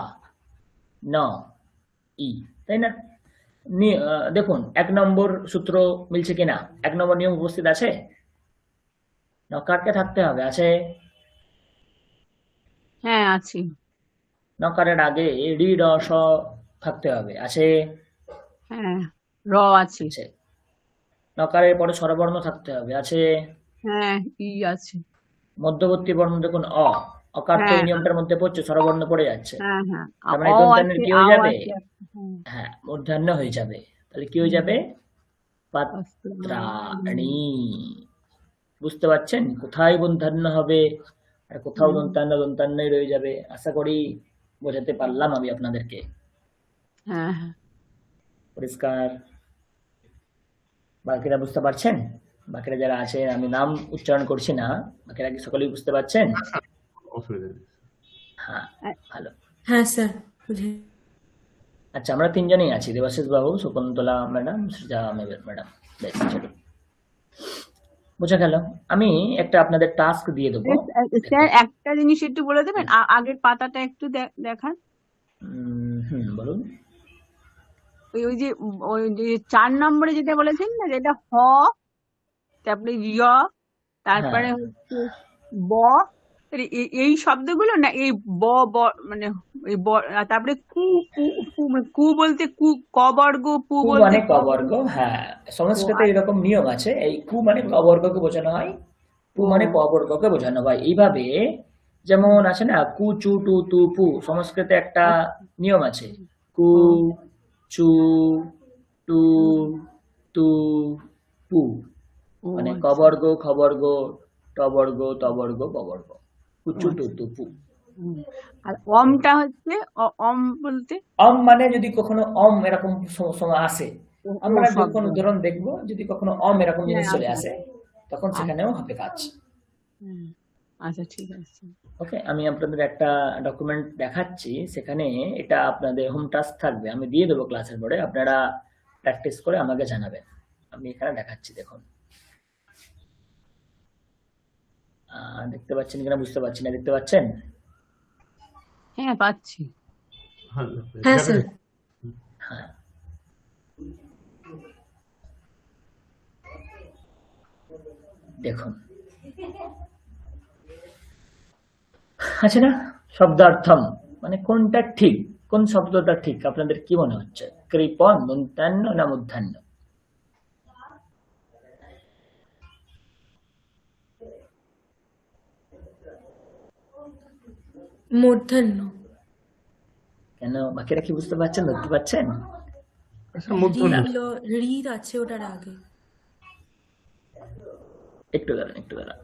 ন, ই, তাই না? দেখুন 1 নম্বর সূত্র মিলছে কিনা, 1 নম্বর নিয়ম উপস্থিত আছে। নকারকে থাকতে হবে, আছে। হ্যাঁ, আছি। নকারের আগে রি র স থাকতে হবে, আছে। হ্যাঁ, র আছে। আছে। নকারের পরে স্বরবর্ণ থাকতে হবে, আছে। হ্যাঁ, ই আছে। মধ্যবর্তী বর্ণ দেখুন অ, অকার তো হ্যাঁ এই নিয়মটার মধ্যে পড়ছে, স্বরবর্ণ পড়ে যাচ্ছে। হ্যাঁ হ্যাঁ, তার মানে অ দন্তান্নের আছে, কি হয়ে আও যাবে? আছে একটা। হ্যাঁ। হ্যাঁ, মূর্ধন্য হয়ে যাবে। তাহলে কি হয়ে হুম, যাবে? অস্ত্রাণি। পাত্রাণী। বুঝতে পারছেন কোথায় মূর্ধন্য হবে আর কোথাও হুম, দন্তান্নই রয়ে যাবে? আশা করি বোঝাতে পারলাম আমি আপনাদেরকে। হ্যাঁ হ্যাঁ। পরিষ্কার? বাকিরা বুঝতে পারছেন? বাকিরা যারা আছেন, আমি নাম উচ্চারণ করছি না, বাকিরা কি সকলেই বুঝতে পারছেন? অসুবিধা নেই। হ্যাঁ, ভালো। হ্যাঁ স্যার, বুঝে। আচ্ছা, আমরা 3 জনেই আছি, দেবাশিস বাবু, শকুন্তলা ম্যাডাম, সৃজা ম্যাডাম। বেশ, চলো, বোঝা গেল। আমি একটা আপনাদের টাস্ক দিয়ে দেবো, স্যার, দেখুন। একটা জিনিস একটু বলে দেবেন, আগের পাতাটা একটু দেখান। বলুন। ওই ওই যে 4 নম্বরে যেটা বলেছেন না, যেটা হ তারপরে তারপরে হ্যাঁ হচ্ছে ব, এই শব্দগুলো না, এই ব ব মানে এই ব, আর তারপরে কু কু কু মানে কু বলতে কু, ক বর্গ, পু কু বলতে মানে ক ক বর্গ। বর্গ, হ্যাঁ ও সংস্কৃতে আর এরকম নিয়ম আছে, এই কু মানে ক বর্গকে বোঝানো হয়, পু ও মানে ক বর্গকে বোঝানো হয়। এইভাবে যেমন আছে না কু চু টু তু পু, সংস্কৃতে একটা আচ্ছা, নিয়ম আছে, কু ও চু টু তু পু, ও মানে ক আচ্ছা। বর্গ খ বর্গ ট বর্গ ত বর্গ প বর্গ, কু ও চু টু আচ্ছা। তু পু। হুম। আর অমটা হচ্ছে অম বলতে অম মানে যদি কখনো অম এরকম সময় আসে, ও ও আমরা শব্দ। যখন উদাহরণ দেখবো, যদি কখনো অম এরকম হ্যাঁ, জিনিস চলে আচ্ছা আসে তখন আচ্ছা। সেখানেও হবে কাজ। হুম, আচ্ছা ঠিক আছে। ওকে, আমি আপনাদের একটা ডকুমেন্ট দেখাচ্ছি, সেখানে এটা আপনাদের হোম টাস্ক থাকবে, আমি দিয়ে দেবো ক্লাসের পরে, আপনারা প্র্যাকটিস করে আমাকে জানাবেন। আমি এখানে দেখাচ্ছি, দেখুন দেখতে পাচ্ছেন কিনা বুঝতে পারছি না, দেখতে পাচ্ছেন? হ্যাঁ পাচ্ছি। হ্যাঁ, হ্যাঁ দেখা স্যার। যাচ্ছে। হ্যাঁ দেখুন, আছে না শব্দার্থম, মানে কোনটা ঠিক, কোন শব্দটা ঠিক আপনাদের কি মনে হচ্ছে? কৃপণ, দন্তান্ন না মূর্ধন্য? মূর্ধন্য। কেন, বাকিরা কি বুঝতে পারছেন, ধরতে পারছেন? আচ্ছা, মূর্ধন্য। রি আছে ওটার আগে। একটু দাঁড়ান, একটু দাঁড়ান।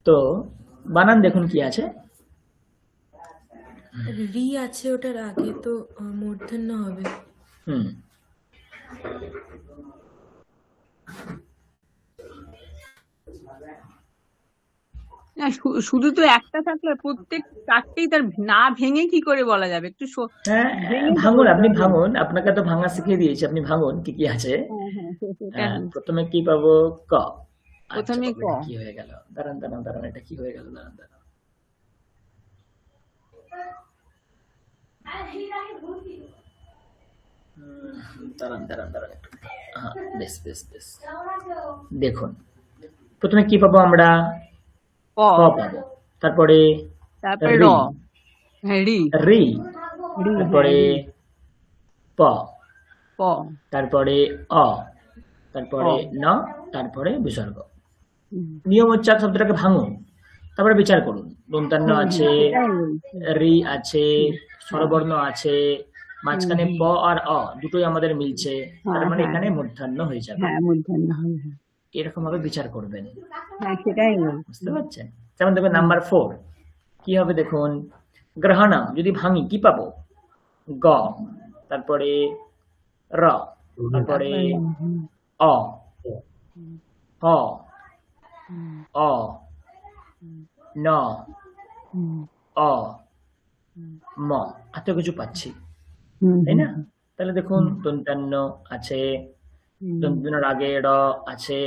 তো বানান দেখুন কি আছে, রি আছে ওটার আগে, তো মূর্ধন্য হবে। হুম না, শুধু তো একটা থাকলে প্রত্যেক চারটেই তার না ভেঙে কি করে বলা যাবে? একটু হ্যাঁ ভেঙে তো ভাঙুন, বলতে আপনি হবে। ভাঙুন, আপনাকে তো ভাঙা শিখিয়ে দিয়েছি, আপনি ভাঙুন কি কি আছে। হ্যাঁ হ্যাঁ, সেটা বলছি। প্রথমে কি পাবো? ক। আচ্ছা প্রথমে বাবু, ক। এটা কি হয়ে গেল? দাঁড়ান দাঁড়ান দাঁড়ান, এটা কি হয়ে গেল? দাঁড়ান দাঁড়ান, দাঁড়ান দাঁড়ান দাঁড়ান একটু। হ্যাঁ, বেশ বেশ বেশ, দেখুন প্রথমে কি পাবো আমরা? ক, ক পাবো, তারপরে তারপরে র। রি, হ্যাঁ রি। রি, রি, হ্যাঁ তারপরে রি। প, প, তারপরে অ, তারপরে অ। ন, তারপরে বিসর্গ। হুম নিয়ম হচ্ছে এক শব্দটাকে ভাঙুন, তারপরে বিচার করুন। দন্তান্ন হুম, আছে, সেটাই বলছি। রি আছে, হুম, হ্যাঁ স্বরবর্ণ আছে, হুম মাঝখানে হুম, প আর অ দুটোই আমাদের মিলছে, তার হ্যাঁ মানে হ্যাঁ এখানে মূর্ধন্য হয়ে যাবে। হ্যাঁ, মূর্ধন্য হবে, হ্যাঁ। এরকম ভাবে বিচার করবেন, হ্যাঁ সেটাই বলছি। বুঝতে পারছেন? যেমন দেখবেন হুম নাম্বার 4 কি হবে দেখুন, গ্রহণম যদি ভাঙি কি পাবো? গ, তারপরে র, তারপরে তারপরে হুম অ, হুম হ, হুম অ, হুম ন, হুম অ, হুম ম, এত কিছু পাচ্ছি, হুম তাই হুম না? তাহলে দেখুন দন্তান্ন আছে, হুম দন্তান্নর আগে র আছে,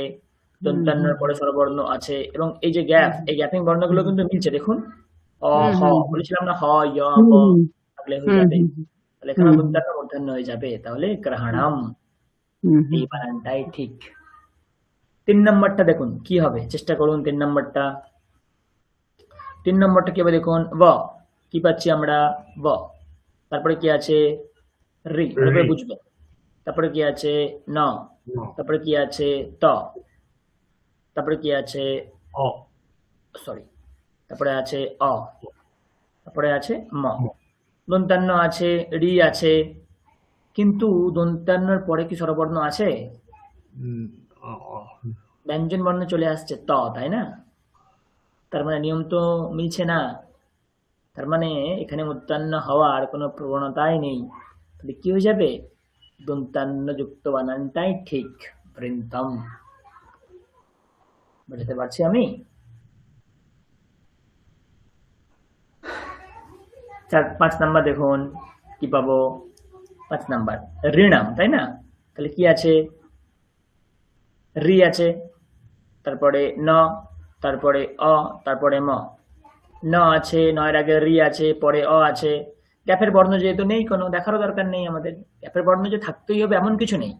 হুম হুম দন্তান্নর পরে স্বরবর্ণ আছে, এবং এই যে হুম গ্যাপ, এই গ্যাপিং বর্ণগুলো কিন্তু মিলছে, দেখুন অ হুম হ, হুম বলেছিলাম না হ য় হুম প, হুম থাকলে হয়ে হুম যাবে, হুম তাহলে এখানে হুম দন্তান্ন মূর্ধন্য হয়ে যাবে, তাহলে গ্রহণম, হুম হুম এই বানানটাই ঠিক। 3 নম্বরটা দেখুন কি হবে, চেষ্টা করুন 3 নম্বরটা। 3 নম্বরটা কি হবে দেখুন, ব, কি পাচ্ছি আমরা? ব, তারপরে কি আছে? রি, ভালো রি, করে বুঝবেন, তারপরে কি আছে? ন, ন, তারপরে কি আছে? ত, তারপরে কি আছে? অ, সরি, তারপরে আছে অ, তারপরে আছে ম, ম, দন্তান্ন আছে, রি আছে, কিন্তু দন্তান্নর পরে কি স্বরবর্ণ আছে? উম, অ, অ, ব্যঞ্জন বর্ণ চলে আসছে ত, তাই না? তার মানে নিয়ম তো মিলছে না, তার মানে এখানে মূর্ধন্য হওয়ার কোনো প্রবণতাই নেই, তাহলে কি হয়ে যাবে? দন্তান্ন যুক্ত বানানটাই ঠিক, বৃন্তম। বুঝতে পারছি আমি? 5 নাম্বার দেখুন কি পাবো? 5 নাম্বার ঋণাম, তাই না? তাহলে কি আছে? রি আছে, তারপরে ন, তারপরে অ, তারপরে ম, ন আছে, নয়ের আগে রি আছে, পরে অ আছে, গ্যাপের বর্ণ যেহেতু নেই, কোনো দেখারও দরকার নেই আমাদের, গ্যাপের বর্ণ যে থাকতেই হবে এমন কিছু নেই,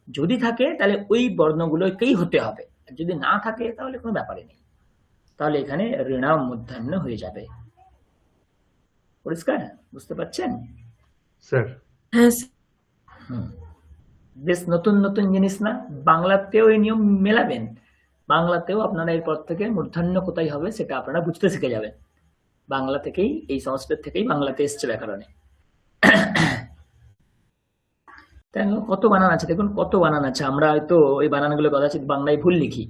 যদি থাকে তাহলে ওই বর্ণগুলোকেই হতে হবে, আর যদি না থাকে তাহলে কোনো ব্যাপারই নেই, তাহলে এখানে ঋণাম মূর্ধন্য হয়ে যাবে। পরিষ্কার? বুঝতে পারছেন? স্যার হ্যাঁ স্যার। হুম, বেশ নতুন নতুন জিনিস না? বাংলাতেও এই নিয়ম মেলাবেন, বাংলাতেও আপনারা এরপর থেকে মূর্ধন্য কোথায় হবে সেটা আপনারা বুঝতে শিখে যাবেন। বাংলা থেকেই, এই সংস্কৃত থেকেই বাংলাতে এসছে ব্যাকরণে। তাই না? কত বানান আছে দেখুন, কত বানান আছে। আমরা হয়তো এই বানানগুলো কদাচিৎ বাংলায় ভুল লিখি।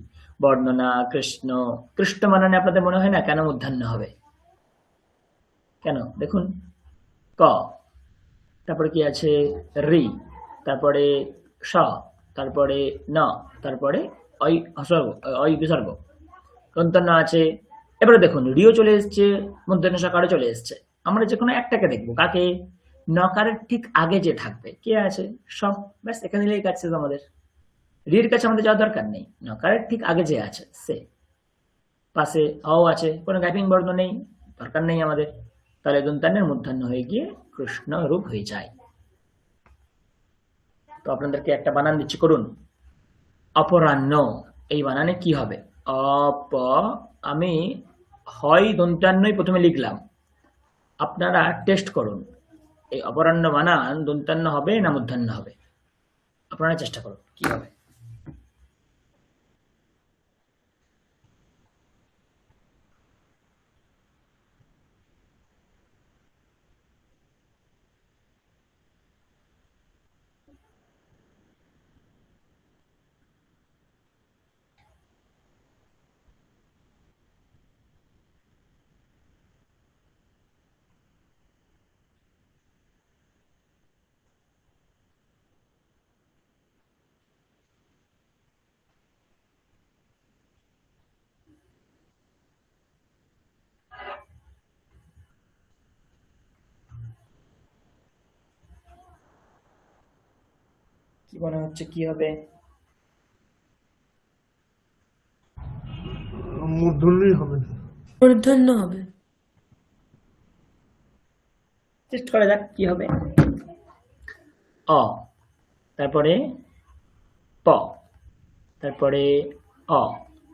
বর্ণনা, কৃষ্ণ, কৃষ্ণ বানানে আপনাদের মনে হয় না কেন মূর্ধন্য হবে? কেন দেখুন, ক, তারপরে কি আছে রি, তারপরে স, তারপরে ন, তারপরে অই হসর্গ, অই বিসর্গ, দন্তন্য আছে। এবারে দেখুন রিও চলে এসছে, মূর্ধন্য সকারে চলে এসছে। আমরা যে কোনো একটাকে দেখবো, কাকে? নকারের ঠিক আগে যে থাকবে কে আছে? স। ব্যাস, এখানে নিলেই কাজ শেষ আমাদের। রির কাছে আমাদের যাওয়ার দরকার নেই, নকারের ঠিক আগে যে আছে সে। পাশে অ আছে, কোনো গ্যাপিং বর্ণ নেই, দরকার নেই আমাদের। তাহলে দন্তান্নের মূর্ধন্য হয়ে গিয়ে কৃষ্ণ রূপ হয়ে যায়। তো আপনাদেরকে একটা বানান দিচ্ছি, করুন। অপরাহ্ন, এই বানানে কি হবে? অপ, আমি হয় দন্তান্নই প্রথমে লিখলাম, আপনারা টেস্ট করুন এই অপরাহ্ন বানান দন্তান্ন হবে না মূর্ধন্য হবে, আপনারা চেষ্টা করুন কি হবে। কি মনে হচ্ছে কি হবে? মূর্ধন্যই হবে। মূর্ধন্য হবে। টেস্ট করা যাক কি হবে। অ, তারপরে প, তারপরে অ,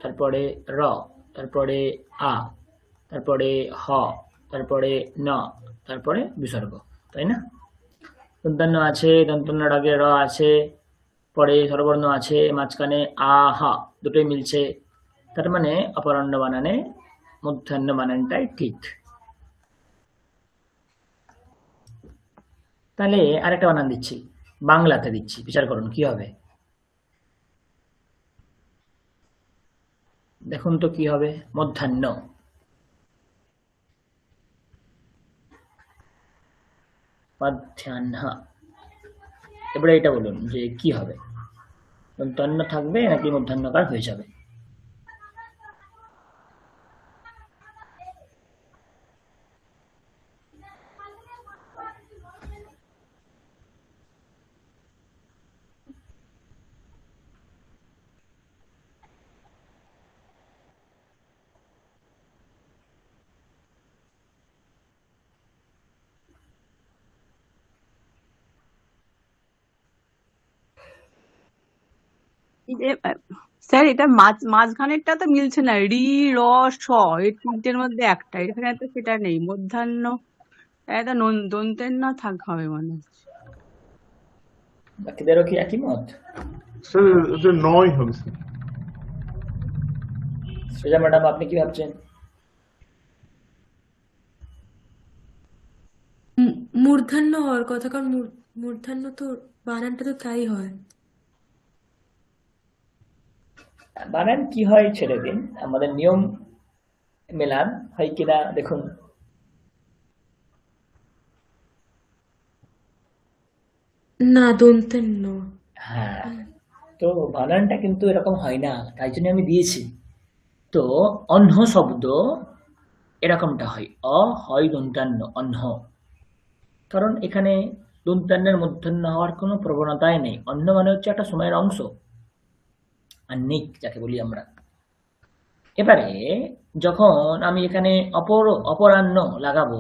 তারপরে র, তারপরে আ, তারপরে হ, তারপরে ন, তারপরে বিসর্গ, তাই না? দন্তান্ন আছে, দন্তান্নর আগে র আছে, পরে স্বরবর্ণ আছে, মাঝখানে আ হা দুটোই মিলছে, তার মানে অপরাহ্ন বানানে মূর্ধন্য বানানটাই ঠিক। তাহলে আরেকটা বানান দিচ্ছি, বাংলাতে দিচ্ছি, বিচার করুন কি হবে। দেখুন তো কি হবে। মধ্যাহ্ন, মধ্যাহ্ন। এবারে এটা বলুন যে কি হবে, দন্তান্ন থাকবে নাকি মধ্যাহ্নকার হয়ে যাবে? স্যার এটা মাঝখানেরটা তো মিলছে না, রি র স, এই তিনটের মধ্যে একটা, এখানে তো সেটা নেই। মধ্যাহ্ন এটা দন্তের না থাক হবে মনে হচ্ছে। বাকিদেরও কি একই মত? স্যার এটা নয় হবে স্যার। সৃজা ম্যাডাম আপনি কি ভাবছেন? মূর্ধন্য হওয়ার কথা, কারণ মূর্ধন্য তো বানানটা তো তাই হয়। বানান কি হয় ছেড়ে দিন, আমাদের নিয়ম মেলান হয় কিনা দেখুন। না, দন্তেন্য। হ্যাঁ, তো বানানটা কিন্তু এরকম হয় না, তাই জন্য আমি দিয়েছি। তো অহ্ন শব্দ এরকমটা হয়, অ হয় দন্তান্ন, অহ্ন। কারণ এখানে দন্তান্নের মূর্ধন্য হওয়ার কোনো প্রবণতাই নেই। অহ্ন মানে হচ্ছে একটা সময়ের অংশ, আহ্নিক যাকে বলি আমরা। এবারে যখন আমি এখানে অপরাহ্ন লাগাবো,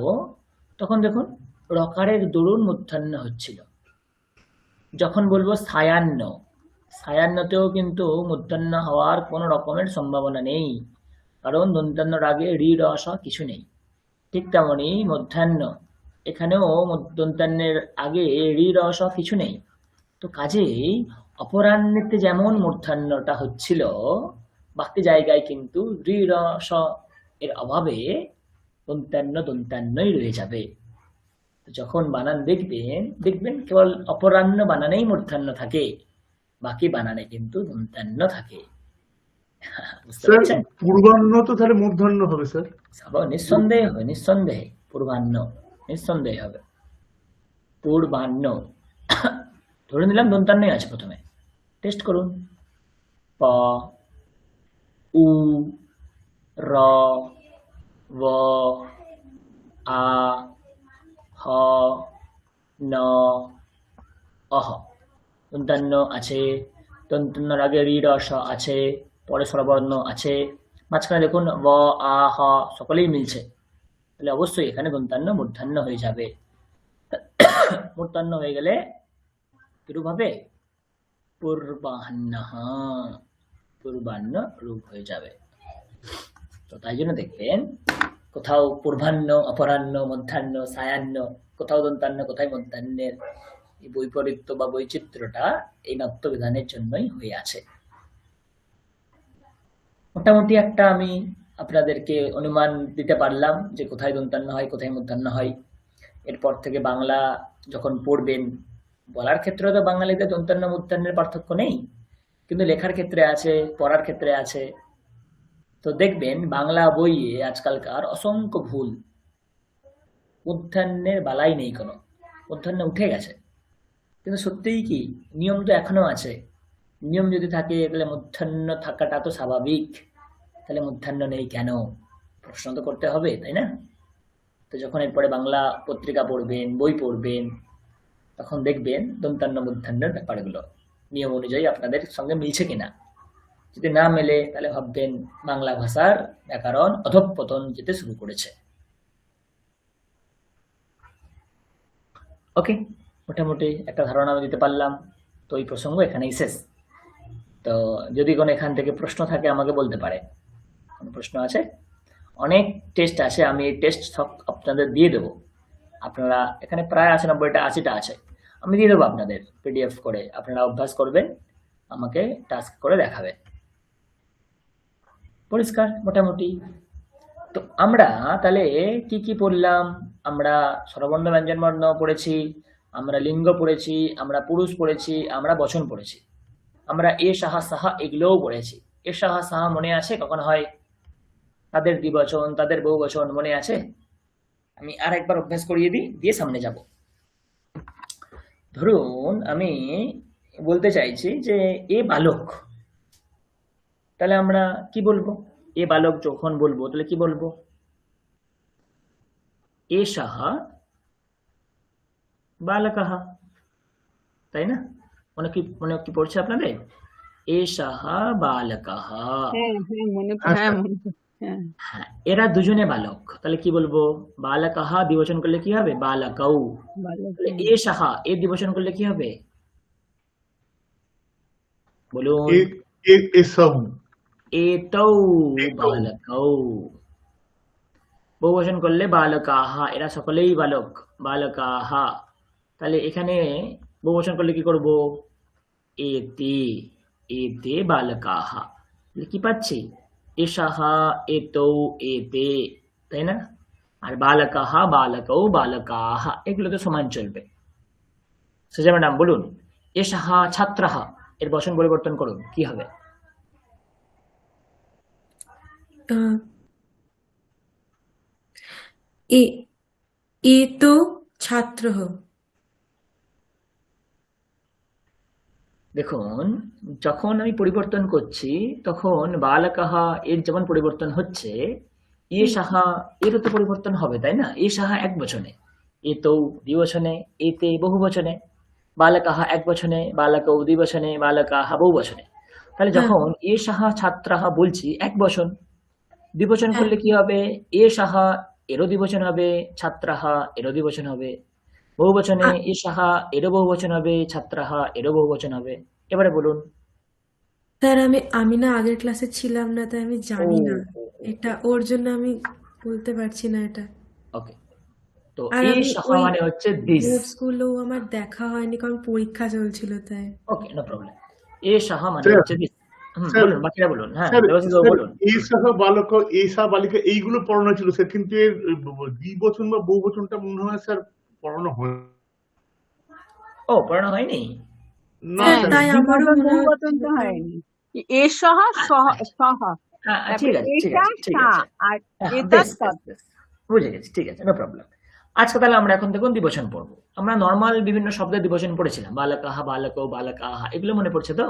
তখন দেখুন রকারের দরুন মূর্ধন্য হচ্ছিল। যখন বলবো সায়াহ্ন, সায়ান্নতেও কিন্তু মূর্ধন্য হওয়ার কোনো রকমের সম্ভাবনা নেই, কারণ দন্তান্নর আগে রি রস কিছু নেই। ঠিক তেমনি মধ্যাহ্ন, এখানেও দন্তান্নের আগে রি রস কিছু নেই। তো কাজেই অপরাহ্নেতে যেমন মূর্ধন্যটা হচ্ছিল, বাকি জায়গায় কিন্তু রি রস এর অভাবে দন্তান্নই রয়ে যাবে। তো যখন বানান দেখবেন কেবল অপরাহ্ন বানানেই মূর্ধন্য থাকে, বাকি বানানে কিন্তু দন্তান্ন থাকে। বুঝতে স্যার পারছেন? পূর্বাহ্ন তো তাহলে মূর্ধন্য হবে স্যার। নিঃসন্দেহে হবে, নিঃসন্দেহে পূর্বাহ্ন নিঃসন্দেহে হবে। পূর্বাহ্ন ধরে নিলাম দন্তান্নই আছে প্রথমে, টেস্ট করুন। প, উ, র, ব, আ, হ, ন, অহ। দন্তান্ন আছে, দন্তান্নর আগে রি রস আছে, পরে স্বরবর্ণ আছে, মাঝখানে দেখুন ব, আ, হ সকলেই মিলছে, তাহলে অবশ্যই এখানে দন্তান্ন মূর্ধন্য হয়ে যাবে। মূর্ধন্য হয়ে গেলে কিরূপ হবে? পূর্বাহ্ন, পূর্বাহ্ন রূপ হয়ে যাবে। তো তাই জন্য দেখবেন কোথাও পূর্বাহ্ন, অপরাহ্ন, মধ্যাহ্ন, সায়াহ্ন, কোথাও দন্তান্ন, কোথায় মধ্যাহ্নের এই বৈপরীত্য বা বৈচিত্র্যটা এই নাট্যবিধানের জন্যই হয়ে আছে। মোটামুটি একটা আমি আপনাদেরকে অনুমান দিতে পারলাম যে কোথায় দন্তান্ন হয়, কোথায় মধ্যাহ্ন হয়। এরপর থেকে বাংলা যখন পড়বেন, বলার ক্ষেত্রে তো বাঙালিদের দন্তান্ন মধ্যাহ্নের পার্থক্য নেই, কিন্তু লেখার ক্ষেত্রে আছে, পড়ার ক্ষেত্রে আছে। তো দেখবেন বাংলা বইয়ে আজকালকার অসংখ্য ভুল, মধ্যাহ্নের বালাই নেই, কোনো মধ্যাহ্ন উঠে গেছে। কিন্তু সত্যিই কি নিয়ম তো এখনো আছে। নিয়ম যদি থাকে তাহলে মধ্যাহ্ন থাকাটা তো স্বাভাবিক, তাহলে মধ্যাহ্ন নেই কেন, প্রশ্ন তো করতে হবে, তাই না? তো যখন এরপরে বাংলা পত্রিকা পড়বেন, বই পড়বেন, তখন দেখবেন দন্তান্ন মধ্যাহ্নের ব্যাপারগুলো নিয়ম অনুযায়ী আপনাদের সঙ্গে মিলছে কিনা। যদি না মেলে তাহলে ভাববেন বাংলা ভাষার ব্যাকরণ অধঃপতন যেতে শুরু করেছে। ওকে, মোটামুটি একটা ধারণা আমি দিতে পারলাম। তো এই প্রসঙ্গ এখানেই শেষ। তো যদি কোনো এখান থেকে প্রশ্ন থাকে আমাকে বলতে পারে। কোনো প্রশ্ন আছে? অনেক টেস্ট আছে, আমি এই টেস্ট সব আপনাদের দিয়ে দেবো। আপনারা এখানে প্রায় ৯৮টা ৮০টা আছে, আমি দিয়ে দেবো আপনাদের পিডিএফ করে, আপনারা অভ্যাস করবেন, আমাকে টাস্ক করে দেখাবেন। পরিষ্কার মোটামুটি? তো আমরা তাহলে কি কি পড়লাম? আমরা স্বরবর্ণ ব্যঞ্জন বর্ণ পড়েছি, আমরা লিঙ্গ পড়েছি, আমরা পুরুষ পড়েছি, আমরা বচন পড়েছি, আমরা এ সাহা সাহা এগুলোও পড়েছি। এ সাহা সাহা মনে আছে কখন হয়? তাদের দ্বিবচন, তাদের বহুবচন মনে আছে? আমি আর একবার অভ্যাস করিয়ে দিই, দিয়ে সামনে যাব। ধরুন আমি বলতে চাইছি যে এ বালক, তাহলে আমরা কি বলবো? এ বালক যখন বলবো তাহলে কি বলবো? এ সাহা বালকः, তাই না? মনে কি পড়ছে আপনাদের? এ সাহা বালকः। হ্যাঁ হ্যাঁ মনে হ্যাঁ হ্যাঁ স্যার। মনে হ্যাঁ হ্যাঁ, এরা দুজনে বালক, তাহলে কি বলবো? বালকः দ্বিবচন করলে কি হবে? বালকৌ। ভালো তাহলে এ সাহা এ দ্বিবচন করলে কি হবে? বলুন। এসব এতৌ এতৌ। বালকৌ। বহুবচন করলে বালকাহ, এরা সকলেই বালক, বালকাহ। তাহলে এখানে বহুবচন করলে কি করব? এতে, এতে বালকাহ। তাহলে কি পাচ্ছি? এষাহ, এতৌ, এতে, তাই না? আর বালকাহ, বালকৌ, বালকাহ, এগুলো তো সমান চলবে। সুজা ম্যাডাম বলুন, এষাহ ছাত্রাহ, এর বচন পরিবর্তন করুন, কি হবে? আহ, এ এতো ছাত্রः। দেখুন, যখন আমি পরিবর্তন করছি তখন বালকাহ এর যেমন পরিবর্তন হচ্ছে, এ সাহা এরও তো পরিবর্তন হবে, তাই না? এ সাহা এক বচনে, এতৌ দ্বিবচনে, এতে বহুবচনে, বালকাহ এক বচনে, বালকৌ দ্বিবচনে, বালকাহ বহুবচনে। তাহলে হ্যাঁ যখন এ সাহা ছাত্রাহ বলছি এক বচন, দ্বিবচন হ্যাঁ করলে কি হবে? এ সাহা এরও দ্বিবচন হবে, ছাত্রাহ এরও দ্বিবচন হবে। বহুবচনে আ- এ সাহা এরও বহুবচন হবে, ছাত্রাহ এরও বহুবচন হবে। এবারে বলুন। স্যার আমি আমি না আগের ক্লাসে ছিলাম না, তাই আমি ও জানি না এটা, ওর জন্য আমি বলতে পারছি না এটা। ওকে, তো আর এ আমি সাহা ওই মানে হচ্ছে দিস। নোটস গুলো আমার দেখা হয়নি, কারণ পরীক্ষা চলছিল তাই। ওকে, নো প্রবলেম। এ সাহা মানে স্যার হচ্ছে দিস। স্যার বলুন, বাকিরা বলুন। হ্যাঁ, স্যার দেবাশিস বাবু স্যার বলুন। এসহ বালক এসা বালিকা এইগুলো পড়ানো ছিল স্যার, কিন্তু এর দ্বিবচন বা বহুবচনটা মনে হয় স্যার পড়ানো হয় ও, পড়ানো হয়নি? না স্যার হ্যাঁ, স্যার। তাই আমারও দ্বিবচন মনে বহুবচন হচ্ছিল, তো কারণ হয়নি। এর সহ সহ, ঠিক তারপরে আছে, ঠিক এটা আছে, ঠিক সা, আছে। আর হ্যাঁ, এটা বেশ তৎ। বেশ বেশ, বুঝে গেছি, ঠিক আছে, নো প্রবলেম। আজকে তাহলে আমরা এখন দেখুন দ্বিবচন পড়বো। আমরা নর্মাল বিভিন্ন শব্দের দ্বিবচন পড়েছিলাম, বালকাহা, বালকো, বালকাহা, এগুলো মনে পড়ছে তো?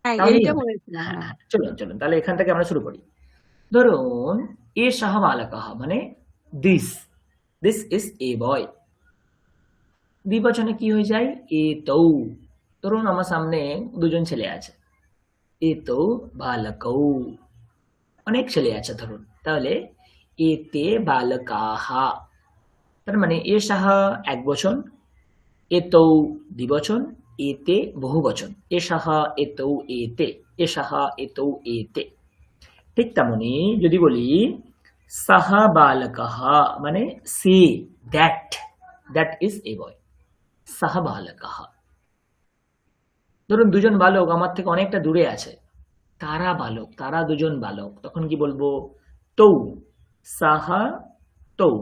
হ্যাঁ, তাহলেই এইটা হবে। বলেছিলাম। হ্যাঁ হ্যাঁ, হ্যাঁ, চলুন চলুন, তাহলে এখান থেকে আমরা শুরু করি। ধরুন, এ সাহা বালকাহা মানে দিস, দিস ইজ এ বয়। দ্বিবচনে কি হয়ে যায়? এ তৌ। ধরুন আমার সামনে দুজন ছেলে আছে, এ তৌ বালকৌ। অনেক ছেলে আছে ধরুন, তাহলে এতে বালকাহা। তার মানে এ সাহা এক বচন, এতৌ দ্বিবচন, এতে বহুবচন। এ সাহা এতৌ এতে, এ সাহা এতৌ এতে। ঠিক তেমনি যদি বলি সাহা বালকাহা মানে সে, দ্যাট, দ্যাট ইজ এ বয়, সাহা বালকাহা। ধরুন দুজন বালক আমার থেকে অনেকটা দূরে আছে, তারা বালক, তারা দুজন বালক, তখন কি বলবো? তৌ, সাহা তৌ।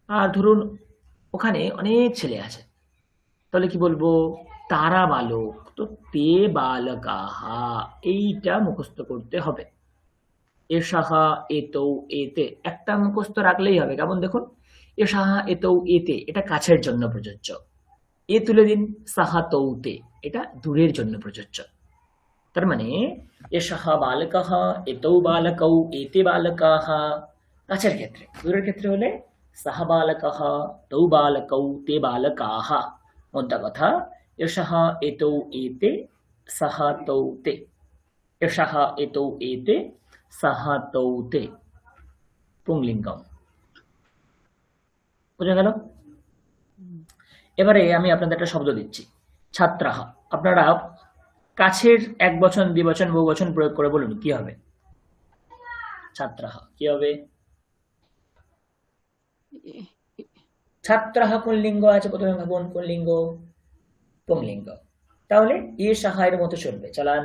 আর ধরুন ওখানে অনেক ছেলে আছে, তাহলে কি বলবো? তারা বালক, তো তে বালকাহা, এইটা মুখস্থ করতে হবে। এসাহা এতৌ এতে একটা মুখস্থ রাখলেই হবে। কেমন দেখুন, এসাহা এতৌ এতে, এটা কাছের জন্য প্রযোজ্য। এ তুলে দিন, সাহা তৌতে, এটা দূরের জন্য প্রযোজ্য। তার মানে এসাহা বালকাহ, এতৌ বালকৌ, এতে বালকাহ কাছের ক্ষেত্রে। দূরের ক্ষেত্রে হলে সাহা বালকাহ, তৌ বালকৌ, তে বালকাহ। মোদ্দা কথা, এসাহা এতৌ এতে, সাহা তৌতে, এসাহা এতৌ এতে, সাহা তৌতে। পুংলিঙ্গম। বোঝা গেল? এবারে আমি আপনাদের একটা শব্দ দিচ্ছি, ছাত্রাহা। আপনারা কাছের এক বচন, দ্বিবচন, বহুবচন প্রয়োগ করে বলুন কি হবে? ছাত্রাহা কি হবে? ছাত্রাহা কোন লিঙ্গ আছে প্রথমে ভাবুন, কোন লিঙ্গ? পুংলিঙ্গ। তাহলে এ সাহায়ের মতো চলবে, চালান।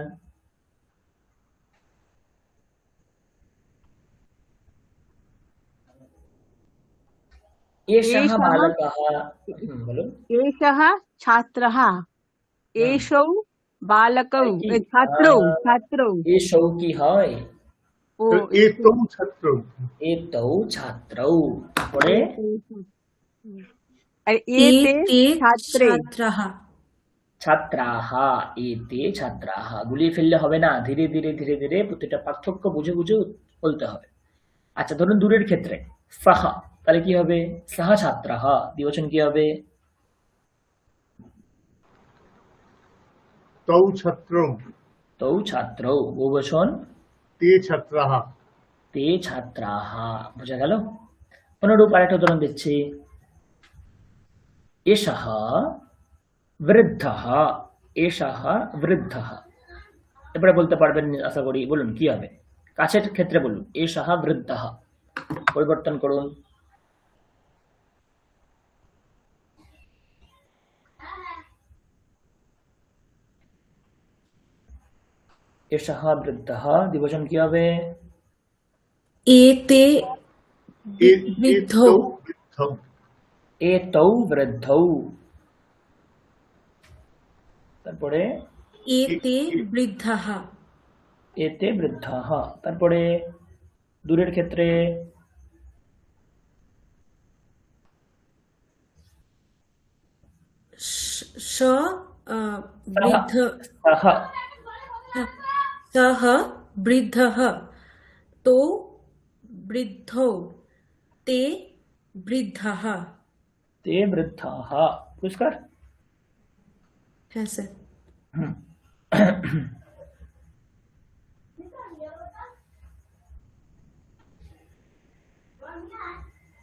এ সাহা এষः বালকাহা। বলুন। এষः ছাত্রः, হুম, এষৌ বালকৌ, তাই কি? ছাত্রৌ ছাত্রৌ, এ সৌ কি হয়? ও তো এ এষৌ, তো ছাত্র। এ তৌ ছাত্রৌ। পরে এতে, আর এতে এতে ছাত্রে। ছাত্রাহা। ছাত্রাহা, এতে ছাত্রাহা। গুলিয়ে ফেললে হবে না, ধীরে ধীরে ধীরে ধীরে প্রতিটা পার্থক্য বুঝে বুঝে বলতে হবে। আচ্ছা ধরুন দূরের ক্ষেত্রে সাহা, তাহলে কি হবে? সাহা ছাত্রাহা, দ্বিবচন কি হবে? তৌ ছাত্র, তৌ ছাত্রৌ, বহুবচন তে ছাত্রাহ। তে ছাত্রাহা। বোঝা গেল? অনুরূপ আরেকটা উদাহরণ দিচ্ছি, এষাহ বৃদ্ধঃ, এষাহ বৃদ্ধঃ। এবারে বলতে পারবেন আশা করি, বলুন কি হবে? কাছের ক্ষেত্রে বলুন এষাহ বৃদ্ধঃ, পরিবর্তন করুন। এষাহ বৃদ্ধঃ, দ্বিবচন কি হবে? এতে এ এ বৃদ্ধ। তৌ বৃদ্ধ। এতৌ বৃদ্ধৌ। তারপরে এতে বৃদ্ধাঃ। এতে বৃদ্ধাঃ। তারপরে দূরের ক্ষেত্রে স সাহা, বৃদ্ধ, সাহা। সः বৃদ্ধः, তো বৃদ্ধৌ, তে বৃদ্ধাः। তে বৃদ্ধাঃ। পরিষ্কার? হ্যাঁ স্যার। হুম।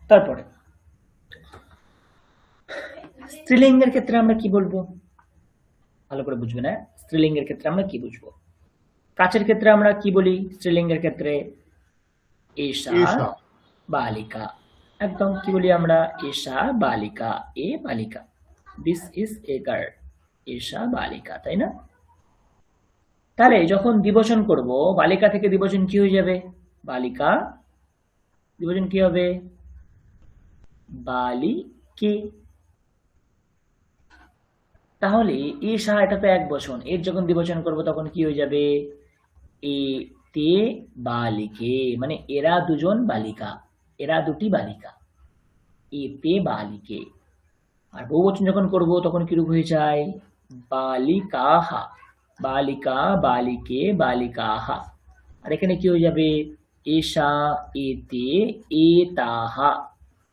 তারপরে স্ত্রীলিঙ্গের ক্ষেত্রে আমরা কি বলবো? ভালো করে বুঝবেন, হ্যাঁ? স্ত্রীলিঙ্গের ক্ষেত্রে আমরা কি বুঝবো? কাছের ক্ষেত্রে আমরা কি বলি? স্ত্রীলিঙ্গের ক্ষেত্রে এষা এষা বালিকা, একদম কি বলি আমরা? এষা বালিকা, এ বালিকা, this is a girl, Esha বালিকা, তাই না? তাহলে যখন দ্বিবচন করব, বালিকা থেকে দ্বিবচন কি হয়ে যাবে? বালিকা, দ্বিবচন কি হবে? বালিকে। তাহলে এষা, এটা তো এক বচন, এর যখন দ্বিবচন করব তখন কি হয়ে যাবে? এ তে বালিকে, মানে এরা দুজন বালিকা, এরা দুটি বালিকা, এতে বালিকে। আর বহুবচন যখন করব তখন কি রূপ হয়ে যায়? বালিকাহা, বালিকা, বালিকে, বালিকাহা। আর এখানে কি হয়ে যাবে? এষা, এতে, এতাহা,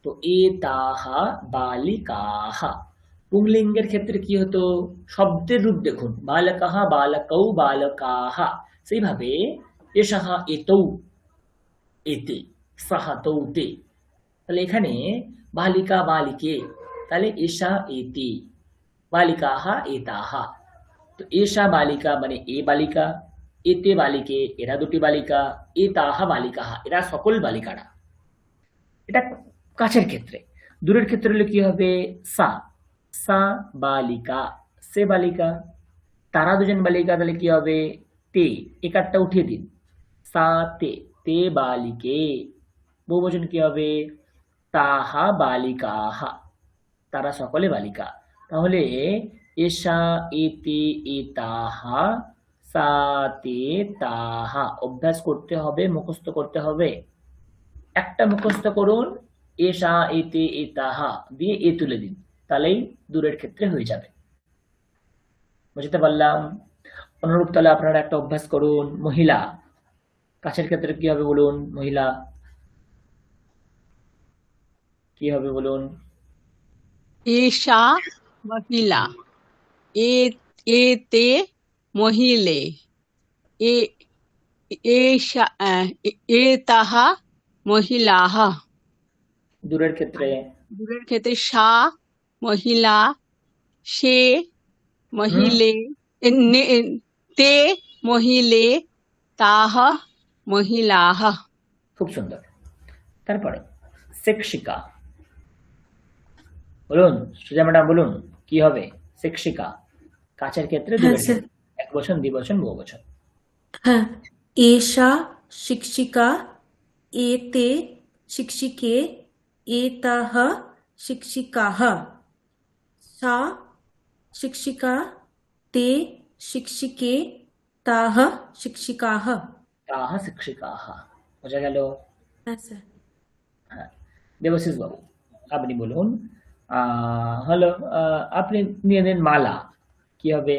তো এতাহা বালিকাহা। পুংলিঙ্গের ক্ষেত্রে কি হতো? শব্দের রূপ দেখুন, বালকাহা, বালকৌ, বালকাহা। সেইভাবে এষাহা এতৌ, এতে, সাহা তৌ তে। তাহলে এখানে বালিকা বালিকে, তাহলে এষা এতে, বালিকাহা এতাহা। তো এষা বালিকা মানে এ বালিকা, এতে বালিকে এরা দুটি বালিকা, এতাহা বালিকাহা এরা সকল বালিকারা। এটা কাছের ক্ষেত্রে। দূরের ক্ষেত্রে হলে কি হবে? সা, সা বালিকা, সে বালিকা। তারা দুজন বালিকা, তাহলে কি হবে? তে, একারটা উঠিয়ে দিন, সা তে, তে বালিকে। বহুবচন কি হবে? তাহা বালিকাহা, তারা সকলে বালিকা। তাহলে এষা, এতে, এতাহা, সা তে, তাহা। অভ্যাস করতে হবে, মুখস্থ করতে হবে। একটা মুখস্থ করুন, এষা, এতে, এতাহা দিয়ে এ তুলে দিন, তাহলেই দূরের ক্ষেত্রে হয়ে যাবে। বুঝতে পারলাম? অনুরূপ তাহলে আপনারা একটা অভ্যাস করুন, মহিলা। কাছের ক্ষেত্রে কি হবে বলুন? মহিলা কি হবে বলুন? এষা মহিলা, এ এতে মহিলে, এ এষা এতাহা মহিলাহ। দূরের ক্ষেত্রে দূরের ক্ষেত্রে সা মহিলা, সে মহিলে, তে মহিলে, তাহ মহিলাহ। খুব সুন্দর। তারপরে শিক্ষিকা বলুন, সুজা ম্যাডাম বলুন কি হবে? শিক্ষিকা কাছের ক্ষেত্রে, হ্যাঁ দূরের স্যার। ক্ষেত্রে, এক বচন, দ্বিবচন, বহুবচন। হ্যাঁ, এষা শিক্ষিকা, এতে শিক্ষিকে, এতাহ শিক্ষিকাः, সা শিক্ষিকা, তে শিক্ষিকে, তাহ শিক্ষিকাः। তাহা শিক্ষিকাহ। বোঝা গেল? হ্যাঁ স্যার। হ্যাঁ, দেবশিস বাবু আপনি বলুন। হ্যালো, আপনি নিয়ে নেন মালা, কি হবে?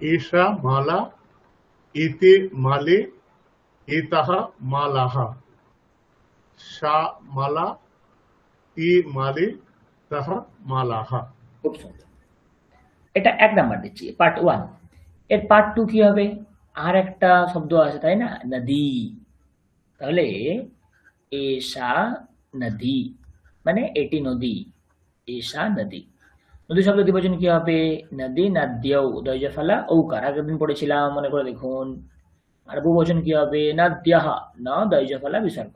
এষা মালা, এতে মালে, এতাহা মালাহা, সা মালা, তে মালে, তাহা মালাহা। খুব সুন্দর। এটা এক নাম্বার দিচ্ছি, পার্ট 1। এর পার্ট 2 কি হবে? আর একটা শব্দ আছে তাই না, নদী। তাহলে এষা নদী, মানে এটি নদী, এষা নদী। নদী শব্দ দ্বিবচন কি হবে? নদী, নদ্যৌ, দয়জা ফালা ঔকার, আগের দিন পড়েছিলাম, মনে করে দেখুন। আর বহুবচন কি হবে? নদ্যঃ, ন দয়জা ফালা বিসর্গ,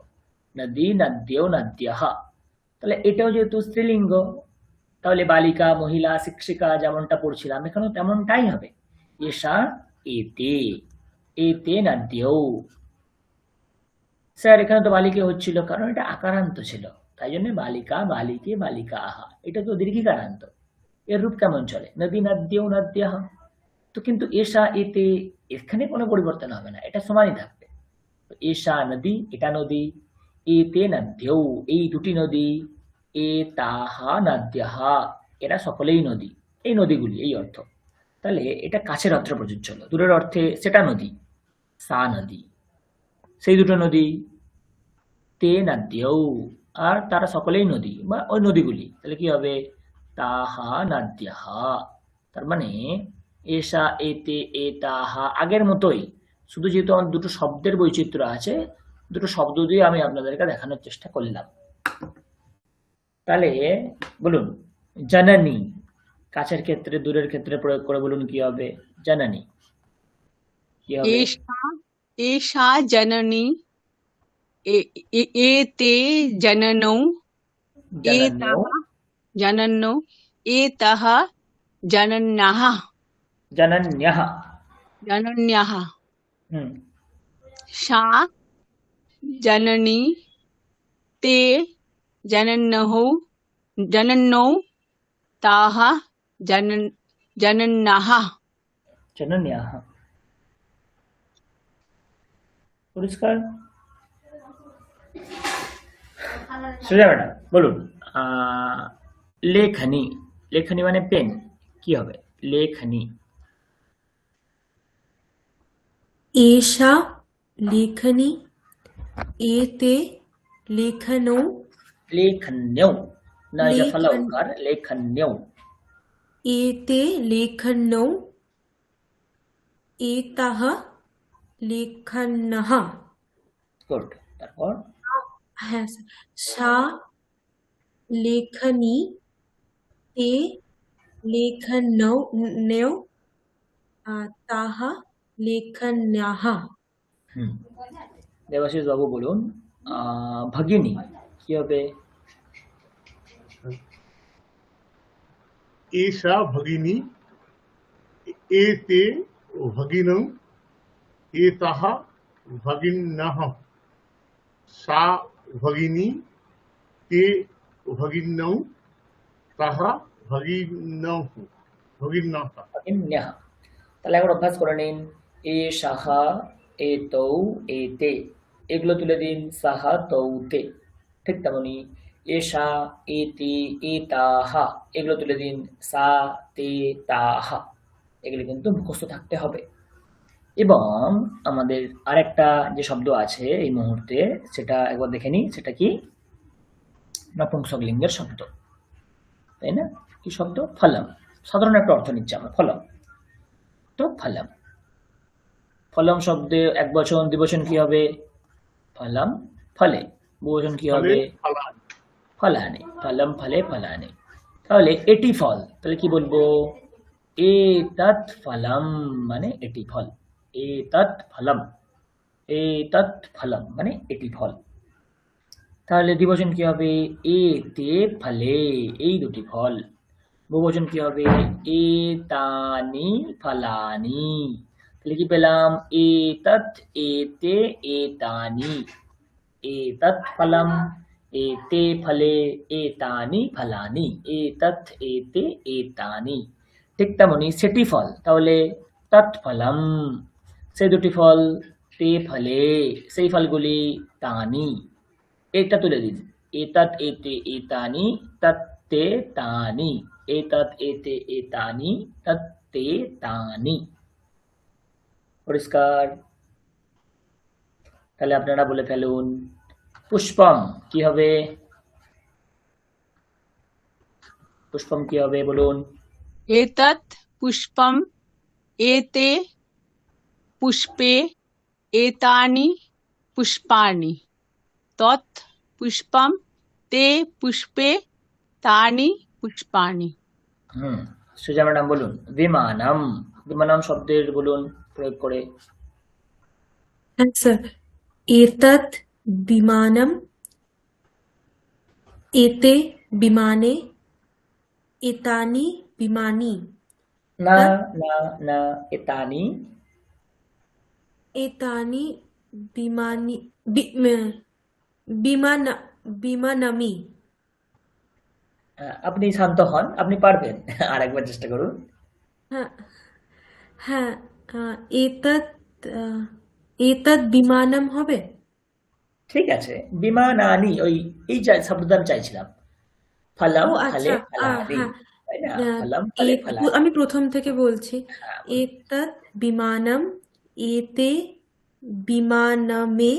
নদী, নদ্যৌ, নদ্যঃ। তাহলে এটাও যেহেতু স্ত্রীলিঙ্গ, তাহলে বালিকা, মহিলা, শিক্ষিকা যেমনটা পড়ছিলাম এখানেও তেমনটাই হবে। এষা এতে, এতে নদ্যৌ। স্যার এখানে তো বালিকা হচ্ছিল, কারণ এটা আকারান্ত ছিল, তাই জন্য বালিকা, বালিকে, বালিকা আহা। এটা তো দীর্ঘিকারান্ত, এর রূপ কেমন চলে? নদী, নদ্যৌ, নদ্যঃ। তো কিন্তু এষা, এতে, এখানে কোনো পরিবর্তন হবে না, এটা সমানই থাকবে। এষা নদী, এটা নদী, এতে নদ্যৌ, এই দুটি নদী, এতাহা নদ্যঃ, এরা সকলেই নদী, এই নদীগুলি, এই অর্থ। তাহলে এটা কাছের অর্থে প্রযোজ্য হলো। দূরের অর্থে সেটা নদী, সা নদী, সেই দুটো নদী, তে নদ্যৌ, আর তারা সকলেই নদী বা ওই নদীগুলি। তাহলে কি হবে? তাহা নদ্যঃ। তার মানে এষা, এতে, এতাহা আগের মতোই, শুধু যেহেতু আমার দুটো শব্দের বৈচিত্র্য আছে, দুটো শব্দ দিয়ে আমি আপনাদেরকে দেখানোর চেষ্টা করলাম। তাহলে বলুন, জননী, কাছের ক্ষেত্রে দূরের ক্ষেত্রে প্রয়োগ করে বলুন কি হবে? জননী কি হবে? एषा एषा जननी एते जननौ জনন্যৌ, एतः जनन्नौ एतः जनन्यः জনন্যः। जनन्यः হুম, सा जननी ते जनन्नौ ताः जनन्यः জনন্যः। পরিষ্কার? সোজা ম্যাডাম বলুন। লেখনী, লেখনী মানে পেন, কি হবে? লেখনী, एषा लेखनी एते लेखनौ লেখন্যৌ, না এটা ফলা लेखन উকার, লেখন্যৌ। एते लेखनौ एतः लेखनः। গুড। তারপর হ্যাঁ স্যার। सा लेखनी ते लेखनौ न्यौ ताः लेखन्याः। হুম, দেবাশিস বাবু বলুন। ভগিনী কি হবে? एषा भगिनी एते भगिनौ एताः भगिन्यः सा भगिनी ते भगिनौ ताः भगिनौ भगिन्यः। ভগিন্যः। তাহলে একবার অভ্যাস করে নিন। এ সাহা, এ তৌ, এ তে, এগুলো তুলে দিন সাহা তৌ তে। ঠিক তেমনি এষা, এতি, এতাহা, এগুলো তুলে দিন সা তে তাহা। এগুলো কিন্তু মুখস্থ থাকতে হবে। এবং আমাদের আরেকটা যে শব্দ আছে এই মুহূর্তে, সেটা একবার দেখে নিই। সেটা কি? নপুংসকলিঙ্গের শব্দ, তাই না? কি শব্দ? ফলম। সাধারণ একটা অর্থ নিচ্ছে আমরা, ফলম। তো ফলম, ফলম শব্দে এক বচন দ্বিবচন কি হবে? ফলম ফলে। বহুবচন কি ফলে হবে? ফলান। ফলানি। ফলম ফলে ফলানি। তাহলে এটি ফল, তাহলে কি বলবো? এতৎ ফলম মানে এটি ফল। এতৎ ফলম, এতৎ ফলম মানে এটি ফল। তাহলে দ্বিবচন কি হবে? এতে ফলে, এই দুটি ফল। বহুবচন কি হবে? এতানি ফলানি। তাহলে কি পেলাম? এতৎ, এতে, এতানি। এতৎ ফলম, এতে ফলে, এতানি ফলানি। এতৎ, এতে, এতানি। ঠিক তেমনি সেটি ফল, তাহলে তৎফলম, সেই দুটি ফল। তে ফলে, সেই ফলগুলি। তানি, এটা তুলে দিন। এতৎ, এতে, এতানি, তত্তে তানি। এতৎ, এতে, এতানি, তত্তে তানি। পরিষ্কার? তাহলে আপনারা বলে ফেলুন। পুষ্পম কি হবে? পুষ্পম কি হবে বলুন? एतत् पुष्पम् एते पुष्पे एतानि पुष्पाणि तत् पुष्पं ते पुष्पे तानि पुष्पाणि। হুম, সুজা ম্যাডাম বলুন। বিমানম, বিমানম শব্দের বলুন প্রয়োগ করে। হ্যাঁ স্যার। एतत् विमानम् एते विमाने एतानि विमानि না तत् না না, এতানি। एतानि विमानि विमानमि। আপনি শান্ত হন, আপনি পারবেন। আরেকবার চেষ্টা করুন। হ্যাঁ হ্যাঁ एतत् एतत् विमानम হবে। ঠিক আছে, বিমানানি, এই শব্দটা আমি চাইছিলাম। ফলম ও ফলে আচ্ছা ফলানি, হ্যাঁ তাই না? ফলম ফলে ফলানি। আমি প্রথম থেকে বলছি। হ্যাঁ, বলুন। एतत् विमानम एते विमानमे।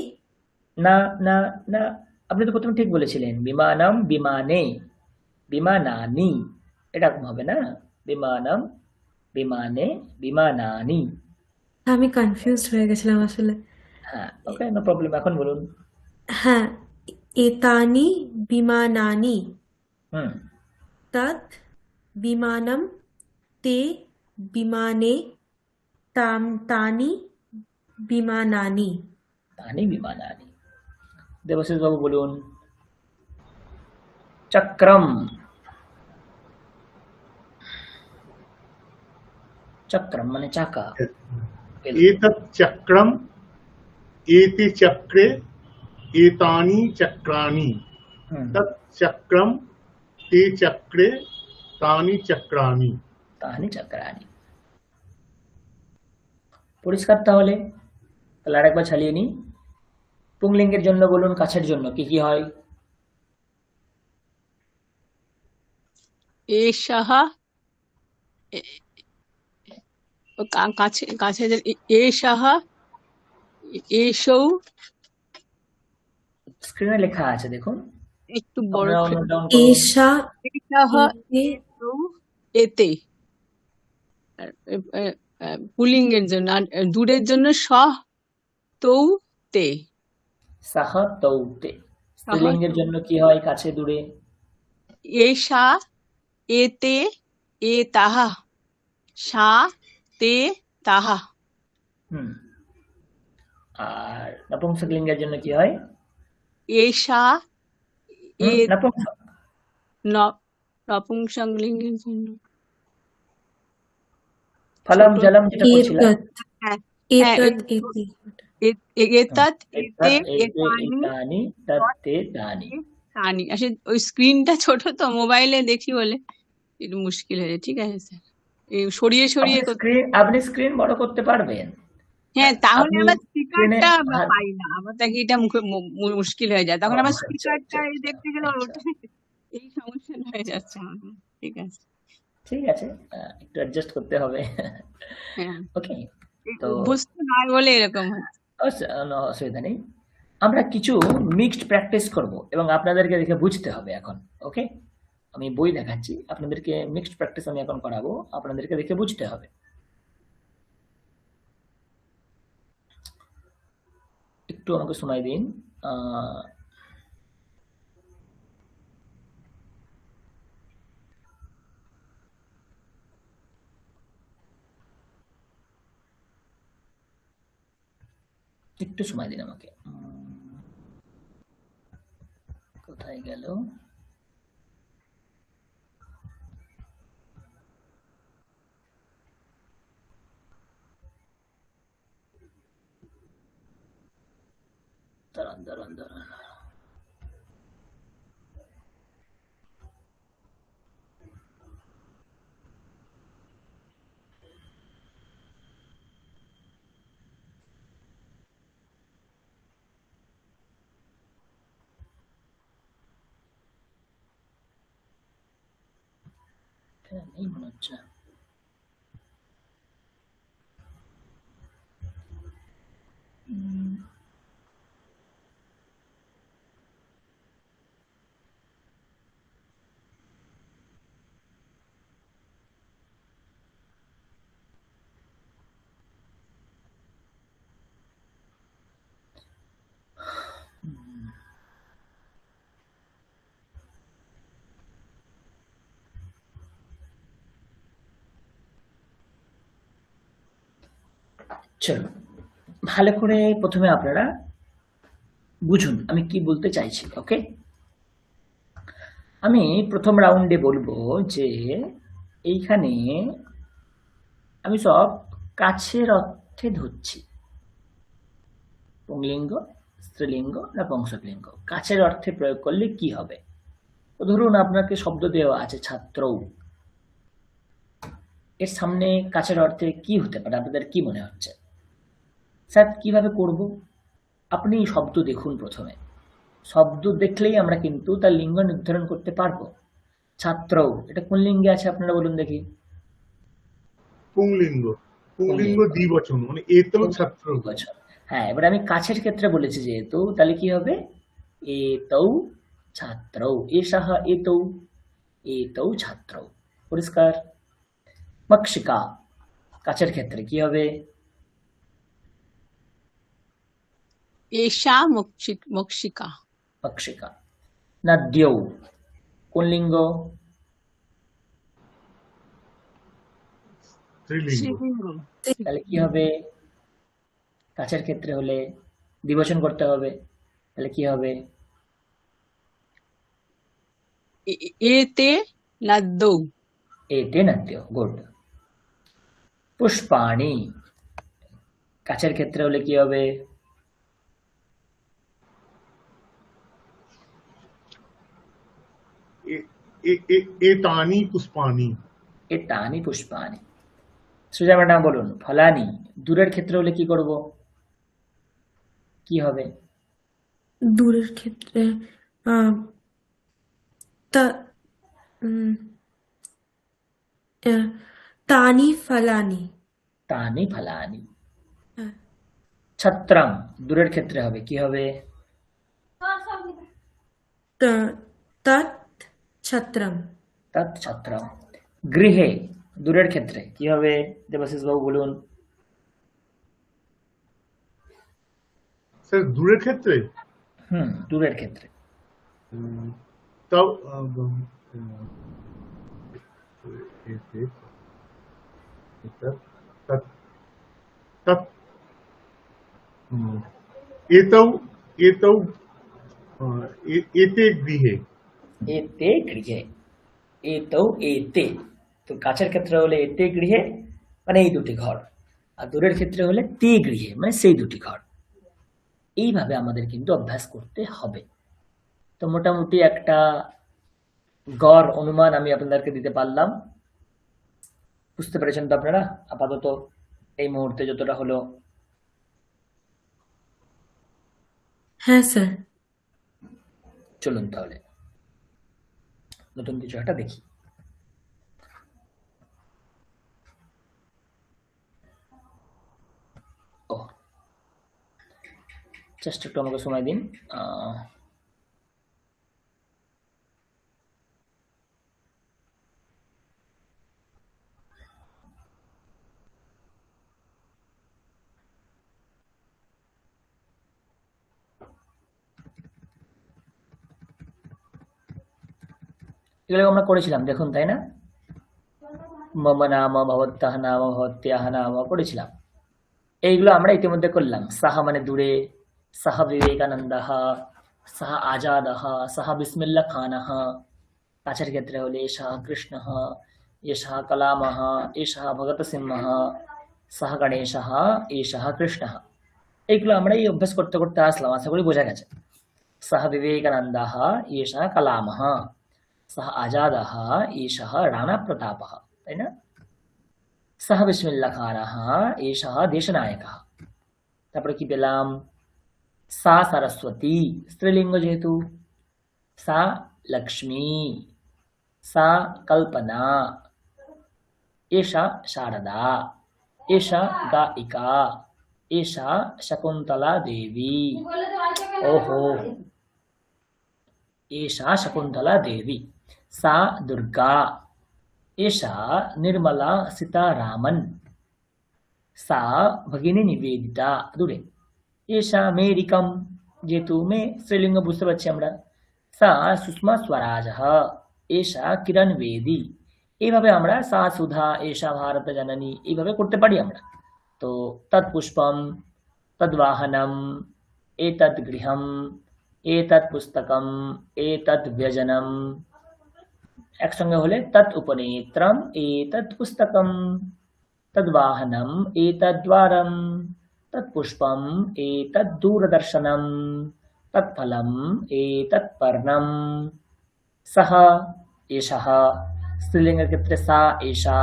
না না না, আপনি তো প্রথমে ঠিক বলেছিলেন। বিমানম বিমানে, বিমানানি, এরকম হবে না? বিমানম বিমানে, বিমানানি। আমি কনফিউজড হয়ে গেছিলাম আসলে। হ্যাঁ, ওকে, নো প্রবলেম। এখন বলুন। হ্যাঁ, এতানি বিমানানি হুম, তৎ বিমানম তে বিমানে তানি বিমানানি। তানি বিমানানি। দেবাশিস বাবু বলুন। চক্রম। চক্রম মানে চাকা। एतत् चक्रम् एते चक्रे एतानि चक्राणि হুম, तत् चक्रम् ते चक्रे तानि चक्राणि। তানি চক্রানি। পরিষ্কার তাহলে? তাহলে আরেকবার ছালিয়ে নিই। পুংলিঙ্গের জন্য বলুন, কাছের জন্য কি কি হয়? এষः এ- কাছে কাছে এষः এষৌ, স্ক্রিনে লেখা আছে দেখুন, একটু বড় আপনারাও করে, নোট ডাউন করুন। এষা এষः এতে এতৌ এতে। আর, পুলিঙ্গের জন্য, আর দূরের জন্য সহ তৌ তে। সাহ তৌতে। সহ স্ত্রীলিঙ্গের জন্য কি হয় কাছে দূরে? এষা এতে এতাহ, সা তে তাহা। হুম। আর নপুংসকলিঙ্গের জন্য কি হয়? এষা এ নপুংসক। নপুংসকলিঙ্গের জন্য ফলম ছোট, জলম যেটা পড়ছিলাম। এতৎ হ্যাঁ, এতৎ এতে। এতৎ এতে এতৎ এতে এতানি এতানি তত্তে তানি। তানি। আসলে ওই স্ক্রিনটা ছোট তো, মোবাইলে দেখি বলে একটু মুশকিল হয়ে যায়। ঠিক আছে স্যার, এই সরিয়ে সরিয়ে আপনি স্ক্রিন বড় করতে পারবেন। হ্যাঁ, তাহলে আপনি আবার স্ক্রিনে স্পিকারটা হাত। পাই না, আমার তাকে এটা মুখে মুশকিল হয়ে যায়, ও, তখন আবার আচ্ছা স্পিকারটা আচ্ছা আচ্ছা দেখতে গেলে আচ্ছা। ওটা এই সমস্যাটা হয়ে যাচ্ছে আমার। ঠিক আছে, ঠিক আছে, একটু অ্যাডজাস্ট করতে হবে। হ্যাঁ, ওকে। এই তো অভ্যস্ত নয় বলে এরকম হচ্ছে। অসুবিধা নেই। আমরা কিছু মিক্সড প্র্যাকটিস করব এবং আপনাদেরকে দেখে বুঝতে হবে এখন। ওকে, আমি বই দেখাচ্ছি, আপনাদেরকে মিক্সড প্র্যাকটিস আমি এখন করাবো, আপনাদেরকে দেখে বুঝতে হবে। একটু আমাকে সময় দিন। আহ, একটু সময় দিন আমাকে। কোথায় গেল? দাঁড়ান দাঁড়ান দাঁড়ান। নেই মনে হচ্ছে। চলো, ভালো করে প্রথমে আপনারা বুঝুন আমি কি বলতে চাইছি। ওকে, আমি প্রথম রাউন্ডে বলবো যে এইখানে আমি সব কাছের অর্থে ধরছি। পুংলিঙ্গ, স্ত্রীলিঙ্গ, নপুংসকলিঙ্গ কাছের অর্থে প্রয়োগ করলে কি হবে? ধরুন আপনাকে শব্দ দেওয়া আছে ছাত্র, এর সামনে কাছের অর্থে কি হতে পারে আপনাদের কি মনে হচ্ছে? স্যার কিভাবে করব? আপনি শব্দ দেখুন, প্রথমে শব্দ দেখলেই আমরা কিন্তু তার লিঙ্গ নির্ধারণ করতে পারবো। ছাত্র, এটা কোন লিঙ্গে আছে আপনারা বলুন দেখি। পুংলিঙ্গ, পুংলিঙ্গ দ্বিবচন, মানে এতৌ ছাত্র। বছর। হ্যাঁ, এবার আমি কাছের ক্ষেত্রে বলেছি যেহেতু, তাহলে কি হবে? এতৌ ছাত্র, এষাহ এতৌ, এতৌ ছাত্র। পরিষ্কার? মক্ষিকা, কাছের ক্ষেত্রে কি হবে? এষা মক্ষিকা। মক্ষিকা। নদ্যৌ, কোন লিঙ্গ? স্ত্রীলিঙ্গ। শ্রীলিঙ্গ। তাহলে কি হবে? কাছের ক্ষেত্রে হলে দ্বিবচন করতে হবে, তাহলে কি হবে? এতে লাদ্দৌ। এতে নাদ্য, গুড। পুষ্পাণি, কাছের ক্ষেত্রে হলে কি হবে? এতানি পুষ্পাণি। এতানি পুষ্পাণি। সুজা ম্যাডাম বলুন, ফলানি, দূরের ক্ষেত্রে হলে কি করব? কি হবে? দূরের ক্ষেত্রে আহ, তা উম, আহ, তানি ফালানি। তানি ফলানি। হ্যাঁ, ছত্রম, দূরের ক্ষেত্রে হবে, কি হবে? তৎ ছত্রম। তৎ ছত্রম। গৃহে, দূরের ক্ষেত্রে কি হবে? দেবাশিস বাবু বলুন। স্যার দূরের ক্ষেত্রে দূরের ক্ষেত্রে তাও এতৌ এতৌ এতে গৃহে। এতে গৃহে, এতৌ এতে। তো কাছের ক্ষেত্রে হলে এতে গৃহে মানে এই দুটি ঘর, আর দূরের ক্ষেত্রে হলে তে গৃহে মানে সেই দুটি ঘর। এইভাবে আমাদের কিন্তু অভ্যাস করতে হবে। তো মোটামুটি একটা গড় অনুমান আমি আপনাদেরকে দিতে পারলাম। বুঝতে পেরেছেন তো আপনারা আপাতত এই মুহূর্তে যতটা হলো? হ্যাঁ স্যার। চলুন তাহলে নতুন কিছু একটা দেখি। ও, জাস্ট একটু আমাকে সময় দিন। এগুলো আমরা করেছিলাম দেখুন, তাই না? মম নাম ভবত্যাহ নাম ভবত্যাহ নাম করেছিলাম। এইগুলো আমরা ইতিমধ্যে করলাম। সাহা মানে দূরে, সাহা বিবেকানন্দহ, সাহা আজাদহ, সাহা বিসমিল্লাহ খানহ। কাছের ক্ষেত্রে হলে এষা কৃষ্ণ, এষা কলামহ, এষা ভগত সিংহ, সাহা গণেশ, এষা কৃষ্ণ। এইগুলো আমরা এই অভ্যাস করতে করতে আসলাম, আশা করি বোঝা গেছে। সাহা বিবেকানন্দহ, এষা কলামহ, সাহা আজাদহ, এষা রানা প্রতাপহ, তাই না? সাহা বিসমিল্লাহ খানহ, এষা দেশনায়কः। তারপরে কি পেলাম? সা সরস্বতী, স্ত্রীলিঙ্গ যেহেতু। সা লক্ষ্মী, सा कल्पना, एषा शारदा, एषा गायिका, एषा शकुन्तला देवी। ओहो, एषा शकुन्तला देवी। सा दुर्गा, एषा निर्मला सीतारामन, सा भगिनी निवेदिता दूरे। एषा मेरिकम, जेतु में स्त्रीलिंग बुझते पाরছি আমরা। सा सुषमा स्वराजः, এষা কিরণ বেদী। এইভাবে আমরা সা সুধা, এষা ভারত জননী এইভাবে করতে পারি আমরা। তো তৎপুষ্পম, তদ্বাহনম, এতৎ গৃহম, এতৎ পুস্তকম, এতৎ ব্যজনম। একসঙ্গে হলে তৎ উপনেত্রম, এতৎ পুস্তকম, তদ্বাহনম, এতৎ দ্বারম, তৎপুষ্পম, এতৎ দূরদর্শনম, তৎফলম, এতৎ পর্ণম। সহ, এষः, স্ত্রীলিঙ্গের ক্ষেত্রে সা এষা,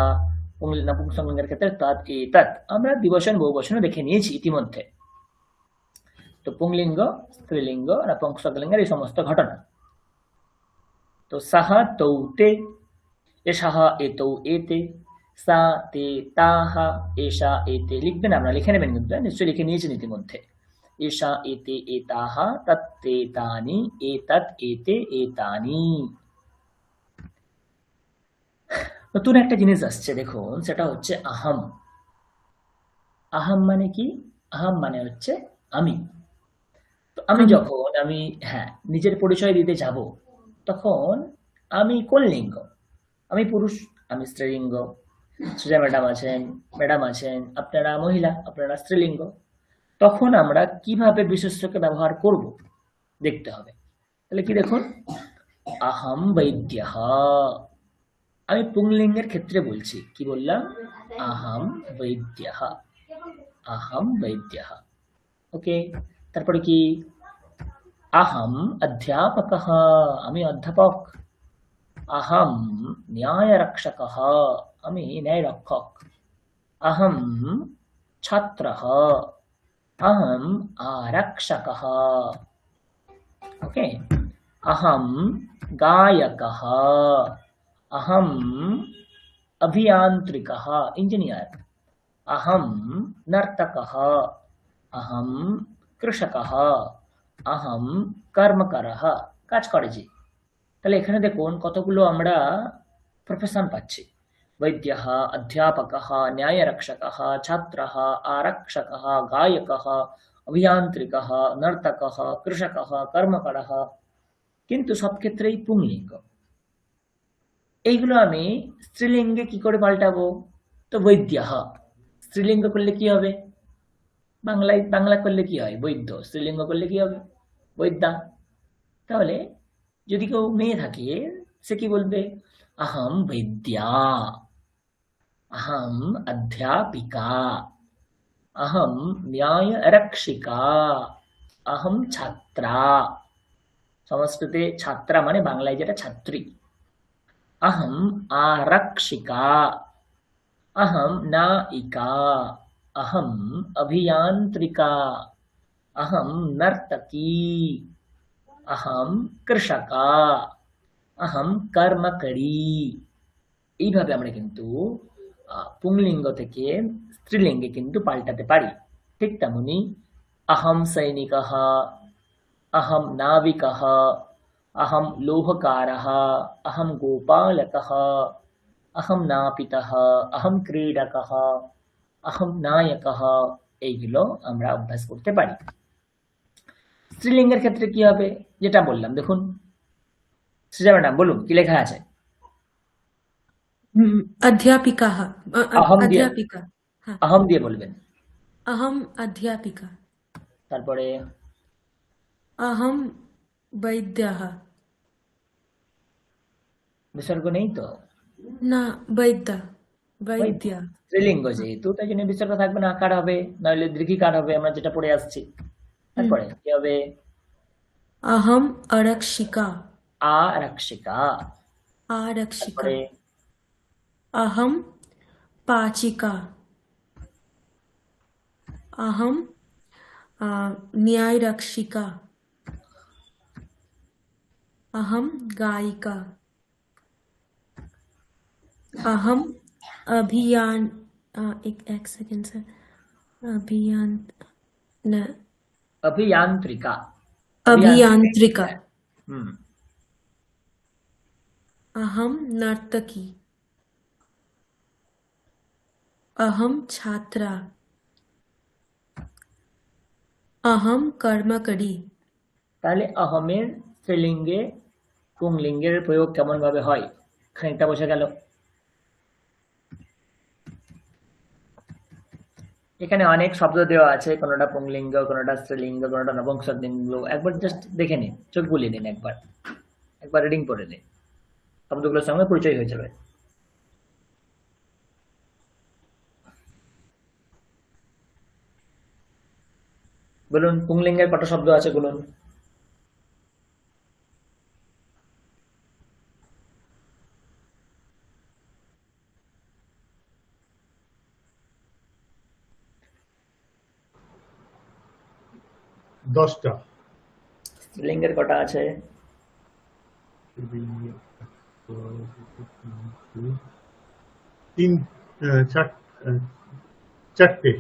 নপুংসকলিঙ্গের ক্ষেত্রে তৎ এতৎ। আমরা দ্বিবচন বহুবচনও দেখে নিয়েছি ইতিমধ্যে। তো পুংলিঙ্গ, স্ত্রীলিঙ্গ, নপুংসকলিঙ্গের এই সমস্ত ঘটনা। তো সহ তৌ তে, এষः এতৌ এতে, সা তে তাহ, এষা এতে। লিখবেন, আমরা লিখে নেবেন কিন্তু, নিশ্চয়ই লিখে নিয়েছেন ইতিমধ্যে। এষা এতে এতাহ, তত্তে তানি, এতৎ এতে এতানি। নতুন একটা জিনিস আসছে দেখুন, সেটা হচ্ছে আহম। আহম মানে কি? আহম মানে হচ্ছে আমি। তো আমি যখন নিজের পরিচয় দিতে যাব, তখন আমি কোন লিঙ্গ? আমি পুরুষ, আমি স্ত্রীলিঙ্গ। সুজা ম্যাডাম আছেন, আপনারা মহিলা, আপনারা স্ত্রীলিঙ্গ, তখন আমরা কিভাবে বিশেষ্যকে ব্যবহার করব দেখতে হবে। তাহলে কি দেখুন, আহম বৈদ্যঃ, আমি পুংলিঙ্গের ক্ষেত্রে বলছি, কি বললাম, আহম বৈদ্যঃ, আহম বৈদ্যঃ। ওকে, তারপরে কি, আহম অধ্যাপকঃ, আমি অধ্যাপক। আহম ন্যায়রক্ষকঃ, আমি ন্যায়রক্ষক। अहं छात्रः, अहम् आरक्षकः। ओके, अहं गायकः, अहम् अभियान्त्रिकः, इंजीनियर। अहं नर्तकः, अहं कृषकः, अहं কর্মকরः, কাজ করে যে। তাহলে এখানে দেখুন কতগুলো আমরা প্রফেশন পাচ্ছি। वैद्यः, अध्यापकः, न्यायरक्षकः, छात्रः, आरक्षकः, गायकः, अभियान्त्रिकः, नर्तकः, कृषकः, কর্মকরः, কিন্তু সব ক্ষেত্রেই পুংলিঙ্গ। এইগুলো আমি স্ত্রীলিঙ্গে কি করে পাল্টাবো? তো বৈদ্যः, স্ত্রীলিঙ্গ করলে কি হবে? বাংলা করলে কি হয়? বৈদ্য। স্ত্রীলিঙ্গ করলে কি হবে? বৈদ্যা। তাহলে যদি কেউ মেয়ে থাকে, সে কি বলবে? अहम वैद्या, अहम अध्यापिका, अहम न्यायरक्षिका, अहम छात्रा। संस्कृते छात्रा माने बांग्लाয় যেটা ছাত্রী। अहम आरक्षिका, अहम नायिका, अहम अभियांत्रिका, अहम नर्तकी, अहम कृषका, अहम कर्मकरी। এইভাবে আমরা কিন্তু পুংলিঙ্গ থেকে স্ত্রীলিঙ্গে কিন্তু পাল্টাতে পারি। ঠিক তেমনি अहम सैनिकः, अहम नाविकः, अहम लोहकारः, अहम गोपालकः, अहम नापितः, अहम क्रीडकः, अहम नायकः, এইগুলো আমরা অভ্যাস করতে পারি। স্ত্রীলিঙ্গের ক্ষেত্রে কি হবে? যেটা বললাম, দেখুন সুজা ম্যাডাম বলুন কি লেখা আছে। अध्यापिकाः, अहम দিয়ে, अध्यापिका, हाँ, अहम দিয়ে বলবেন। अहम अध्यापिका, তারপরে अहम वैद्यः, বিসর্গ নেই তো, না वैद्य, স্ত্রীলিঙ্গ যেহেতু তাই জন্য বিসর্গ থাকবে না, আকার হবে, নইলে দীর্ঘিকার হবে, আমরা যেটা পড়ে আসছি। তারপরে কি হবে? अहम आरक्षिका, आरक्षिका। आरक्षिका, তারপরে अहम पाचिका, अहम न्यायरक्षिका, अहम गायिका, अहम अभियान एक सेकंड से अभियान न अभियांत्रिका। अभियांत्रिका, हम्म, अहम नर्तकी, अहम छात्रा, अहम कर्मकरी। তাহলে অহমের স্ত্রীলিঙ্গে পুংলিঙ্গের প্রয়োগ কেমন ভাবে হয় খানিকটা বোঝা গেল। এখানে অনেক শব্দ দেওয়া আছে, কোনটা পুংলিঙ্গ, কোনটা স্ত্রীলিঙ্গ, কোনটা নপুংসকলিঙ্গ। একবার জাস্ট দেখে নিন, চোখ বুলিয়ে নিন, একবার রিডিং করে নিন, শব্দগুলোর সঙ্গে পরিচয় হয়ে যাবে। বলুন পুংলিঙ্গের কটা শব্দ আছে বলুন। দশটা। স্ত্রীলিঙ্গের কটা আছে? তিন, চারটে।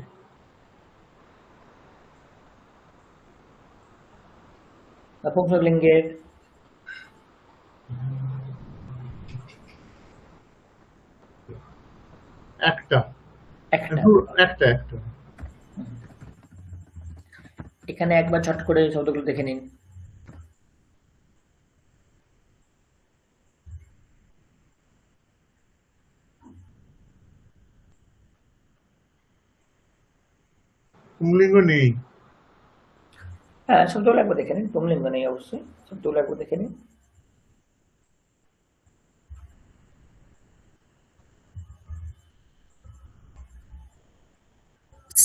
নপুংসকলিঙ্গের একটা। একটা। একটা। এখানে একবার ছট করে শব্দগুলো দেখে নিন। পুংলিঙ্গ নেই। হ্যাঁ, শব্দগুলো একবার দেখে নিন। পুংলিঙ্গ নেই অবশ্যই, শব্দগুলো একবার দেখে নিন।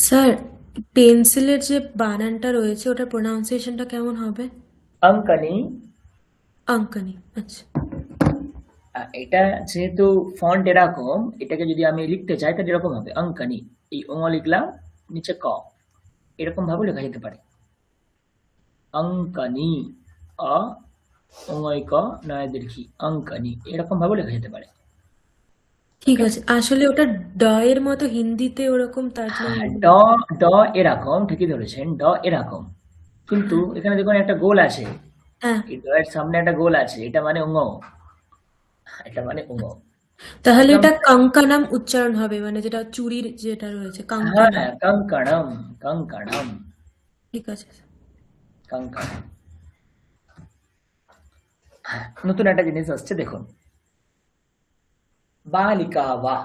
স্যার, পেন্সিলের যে বানানটা রয়েছে ওটার প্রোনাউন্সিয়েশনটা কেমন হবে? অঙ্কনি। আঙ্কানি, আচ্ছা। এটা যেহেতু ফন্ট এরকম, এটাকে যদি আমি লিখতে চাই তাহলে এরকম হবে অঙ্কনি। এই ও লিখলাম, নিচে ক, এরকম ভাবে লেখা যেতে পারে অঙ্কনি। অ ওঙয় ক নয় দীর্ঘি, অঙ্কনি, এরকম ভাবে লেখা যেতে পারে। ঠিক ওকে। আছে, আসলে ওটা ড এর মতো হিন্দিতে ওরকম, তার জন্য হ্যাঁ, আমি ড ড এরকম, ঠিকই ধরেছেন, ড এরকম, কিন্তু এখানে দেখুন একটা গোল আছে। হ্যাঁ, এই ড এর সামনে একটা গোল আছে, এটা মানে উঙ, এটা মানে উঙ। তাহলে একদম। এটা কাঙ্কানাম উচ্চারণ হবে, মানে যেটা চুরির যেটা রয়েছে কাঙ্কানাম। হ্যাঁ, কঙ্কণম, কঙ্কণম, ঠিক আছে। কঙ্কণম। হ্যাঁ, নতুন একটা জিনিস আসছে দেখুন, বালিকা বা,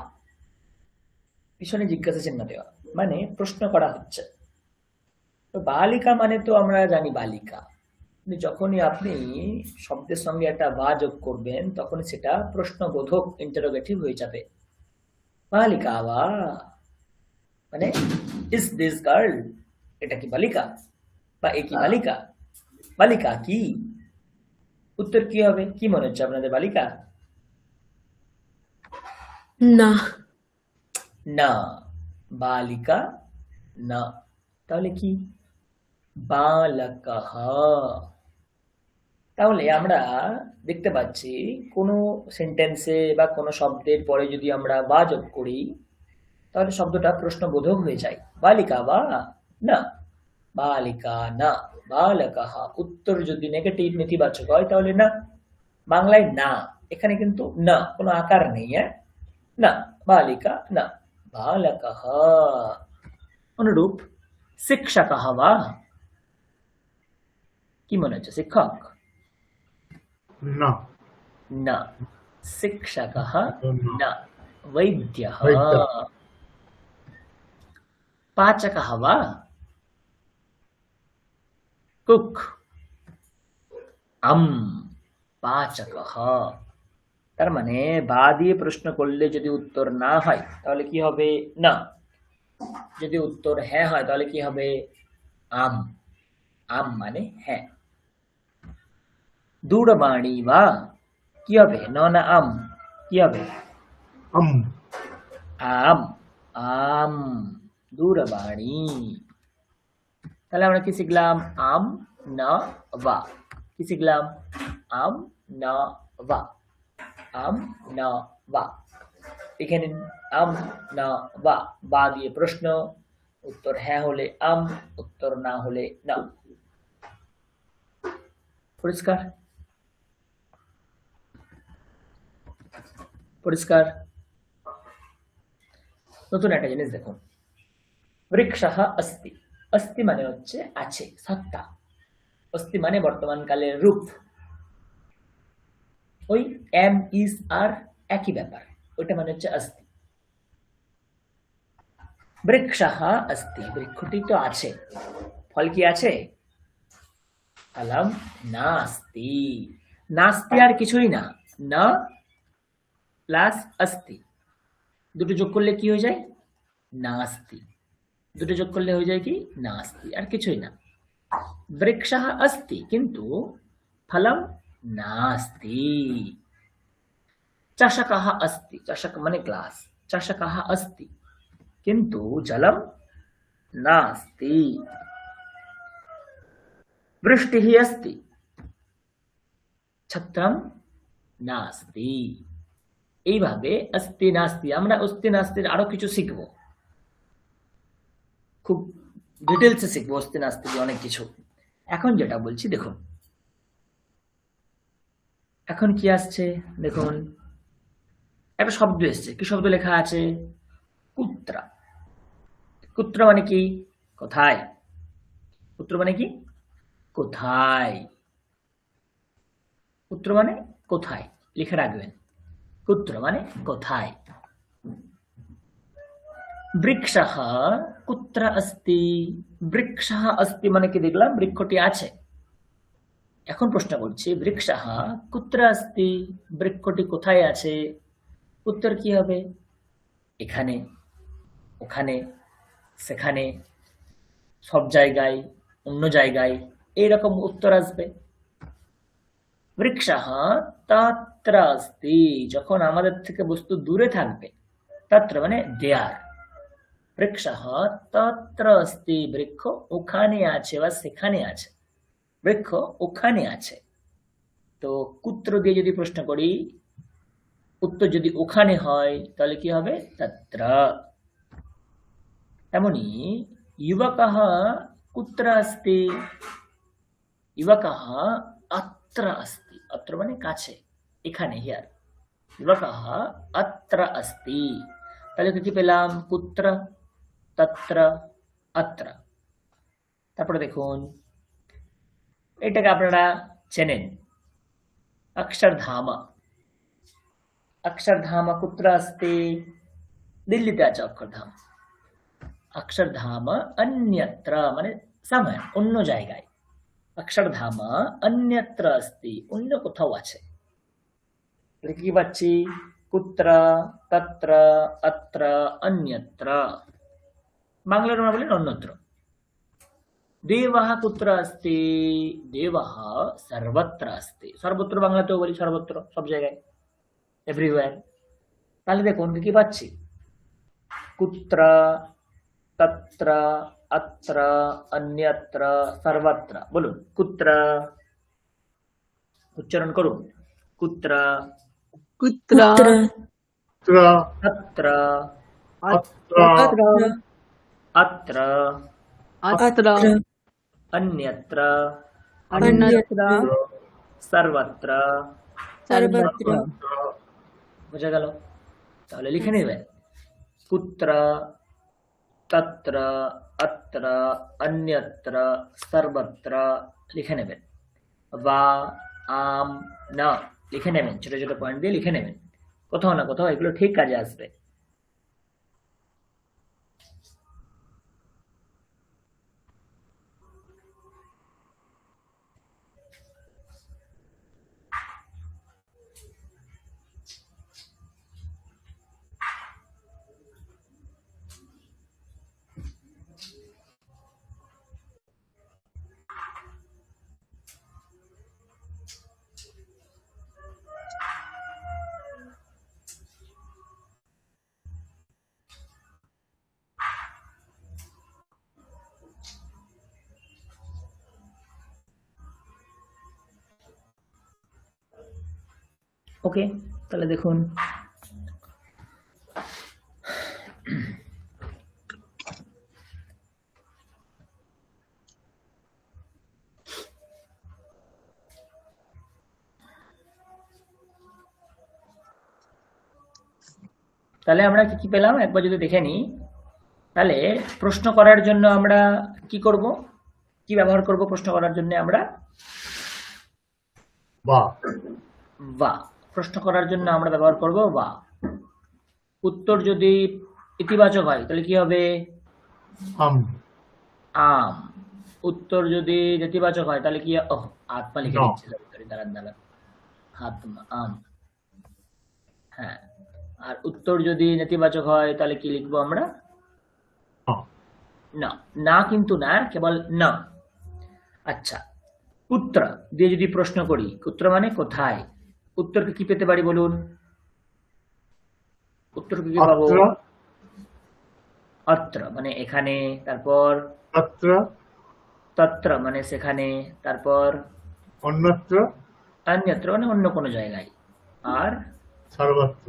পিছনে জিজ্ঞাসা চিহ্ন দেওয়া, মানে প্রশ্ন করা হচ্ছে। তো বালিকা মানে তো আমরা জানি বালিকা, কিন্তু যখনই আপনি শব্দের সঙ্গে একটা বা যোগ করবেন তখন সেটা প্রশ্নবোধক ইন্টারোগেটিভ হয়ে যাবে। বালিকা বা মানে ইজ দিস গার্ল, এটা কি বালিকা, বা এ কি বালিকা, বালিকা কি, উত্তর কি হবে? কি মনে হচ্ছে আপনাদের, বালিকা? না। না, বালিকা না, তাহলে কি? বালকঃ। তাহলে আমরা দেখতে পাচ্ছি কোনো সেন্টেন্সে বা কোনো শব্দের পরে যদি আমরা বা যোগ করি তাহলে শব্দটা প্রশ্নবোধক হয়ে যায়। বালিকা বা না, বালিকা না, বালকঃ। উত্তর যদি নেগেটিভ নেতিবাচক হয় তাহলে না। বাংলায় না, এখানে কিন্তু না কোনো আকার নেই, হ্যাঁ, না, বালিকা না, বালকঃ। অনুরূপ শিক্ষকঃ বা, কি মনে হচ্ছে, শিক্ষক? না, न, शिक्षकः না, न, वैद्यः। वैद्य, पाचकः वा, कुक। পাচকः। তার মানে বা দিয়ে প্রশ্ন করলে যদি উত্তর না হয় তাহলে কি হবে? না। যদি উত্তর হ্যাঁ হয় তাহলে কি হবে? আম। আম মানে হ্যাঁ। দূরবাণী বা, কি হবে? ন না আম, কি হবে? আম, আম। আম, দূরবাণী। তাহলে আমরা কি শিখলাম? আম না বা। কি শিখলাম? আম না বা, আম না বা। লিখে নিন, আম না বা। বা দিয়ে প্রশ্ন, উত্তর হ্যাঁ হলে আম, উত্তর না হলে না। পরিষ্কার? পরিষ্কার? নতুন একটা জিনিস দেখুন, বৃক্ষঃ अस्ति। अस्ति মানে হচ্ছে আছে, সত্তা। अस्ति মানে বর্তমান কালের রূপ। ওই এম ইজ আর একই ব্যাপার, ওইটা মানে হচ্ছে अस्ति। বৃক্ষঃ अस्ति, বৃক্ষটি তো আছে, ফল কি আছে? ফলম নাস্তি। নাস্তি আর কিছুই না, না প্লাস अस्ति, দুটো যোগ করলে কি হয়ে যায়? নাস্তি। দুটো যোগ করলে হয়ে যায় কি? নাস্তি, আর কিছুই না। বৃক্ষः अस्ति কিন্তু ফলম নাস্তি। চষকः अस्ति, চষক মানে গ্লাস, চষকः अस्ति কিন্তু জলম নাস্তি। বৃষ্টিः अस्ति, ছত্রম নাস্তি। এইভাবে अस्ति नास्ति, আমরা अस्ति नास्তির আরো কিছু শিখব, খুব ডিটেলসে শিখবো अस्ति नास्ति অনেক কিছু। এখন যেটা বলছি দেখুন, এখন কি আসছে দেখুন, একটা শব্দ এসছে। কি শব্দ লেখা আছে? কুত্রা। কুত্র মানে কি? কোথায়। পুত্র মানে কি? কোথায়। পুত্র মানে কোথায়, লিখে রাখবেন। পুত্র মানে কোথায়। বৃক্ষः কুত্র अस्ति, বৃক্ষः अस्ति মানে কি দেখলাম বৃক্ষটি আছে। এখন প্রশ্ন করছি বৃক্ষः কুত্র अस्ति, বৃক্ষটি কোথায় আছে? উত্তর কি হবে? এখানে, ওখানে, সেখানে, সব জায়গায়, অন্য জায়গায়, এইরকম উত্তর আসবে। বৃক্ষः তত্র अस्ति, যখন আমাদের থেকে বস্তু দূরে থাকবে, তত্র মানে দেয়ার, বৃক্ষः তত্র अस्ति, বৃক্ষ ওখানে আছে বা সেখানে আছে, বৃক্ষ ওখানে আছে। তো কুত্র দিয়ে যদি প্রশ্ন করি, উত্তর যদি ওখানে হয় তাহলে কি হবে? তত্র। তেমনি যুবকः কুত্র अस्ति, যুবকः अत्र अस्ति, अत्र মানে কাছে, এখানে, হিয়ার, যুবকः अत्र अस्ति। তাহলে কি পেলাম? কুত্র, তত্র, অত্র। তারপরে দেখুন এটাকে আপনারা চেনেন, অক্ষরধাম। অক্ষরধাম কুত্র अस्ति? দিল্লিতে আছে অক্ষরধাম। অক্ষরধাম অন্যত্র মানে সময়, অন্য জায়গায়। অক্ষরধাম অন্যত্র अस्ति, অন্য কোথাও আছে। কি পাচ্ছি? কুত্র, তত্র, অত্র, অন্যত্র। বাংলার আমরা বলি অন্যত্র। দেবः কুত্র अस्ति? দেবः সর্বত্র अस्ति, সর্বত্র বাংলাতেও বলি সর্বত্র, সব জায়গায়, এভরিওয়্যার। তাহলে দেখুন কি পাচ্ছি? কুত্র, তত্র, অত্র, অন্যত্র, সর্বত্র। বলুন কুত্র, উচ্চারণ করুন। কুত্র, কুত্র, কুত্র, তত্র, অত্র, অত্র, অত্র, অন্যত্র, অন্যত্র, সর্বত্র। সর্বত্র। বোঝা গেল? তাহলে লিখে নেবেন কুত্র, তত্র, অত্র, অন্যত্র, সর্বত্র লিখে নেবেন। বা, আম, না লিখে নেবেন, ছোট ছোট পয়েন্ট দিয়ে লিখে নেবেন, কোথাও না কোথাও এগুলো ঠিক কাজে আসবে। ওকে, তাহলে দেখুন তাহলে আমরা কি কি পেলাম একবার যদি দেখে নিই। তাহলে প্রশ্ন করার জন্য আমরা কি করব, কি ব্যবহার করব প্রশ্ন করার জন্য? আমরা বা, বা। প্রশ্ন করার জন্য আমরা ব্যবহার করব বা। উত্তর যদি ইতিবাচক হয় তাহলে কি হবে? আম, আম। উত্তর যদি নেতিবাচক হয় তাহলে কি? ওহ, আত্মা লিখে না। দিচ্ছি, সরি দাঁড়ান দাঁড়ান, আত্মা, আম। হ্যাঁ, আর উত্তর যদি নেতিবাচক হয় তাহলে কি লিখবো আমরা? না। না। না কিন্তু না, কেবল না। আচ্ছা, কুত্র দিয়ে যদি প্রশ্ন করি, কুত্র মানে কোথায়, উত্তরকে কি পেতে পারি বলুন? উত্তরকে কি পাবো? অত্র, অত্র মানে এখানে, তারপর তত্র, তত্র মানে সেখানে, তারপর অন্যত্র, অন্যত্র মানে অন্য কোনো জায়গায়, আর সর্বত্র।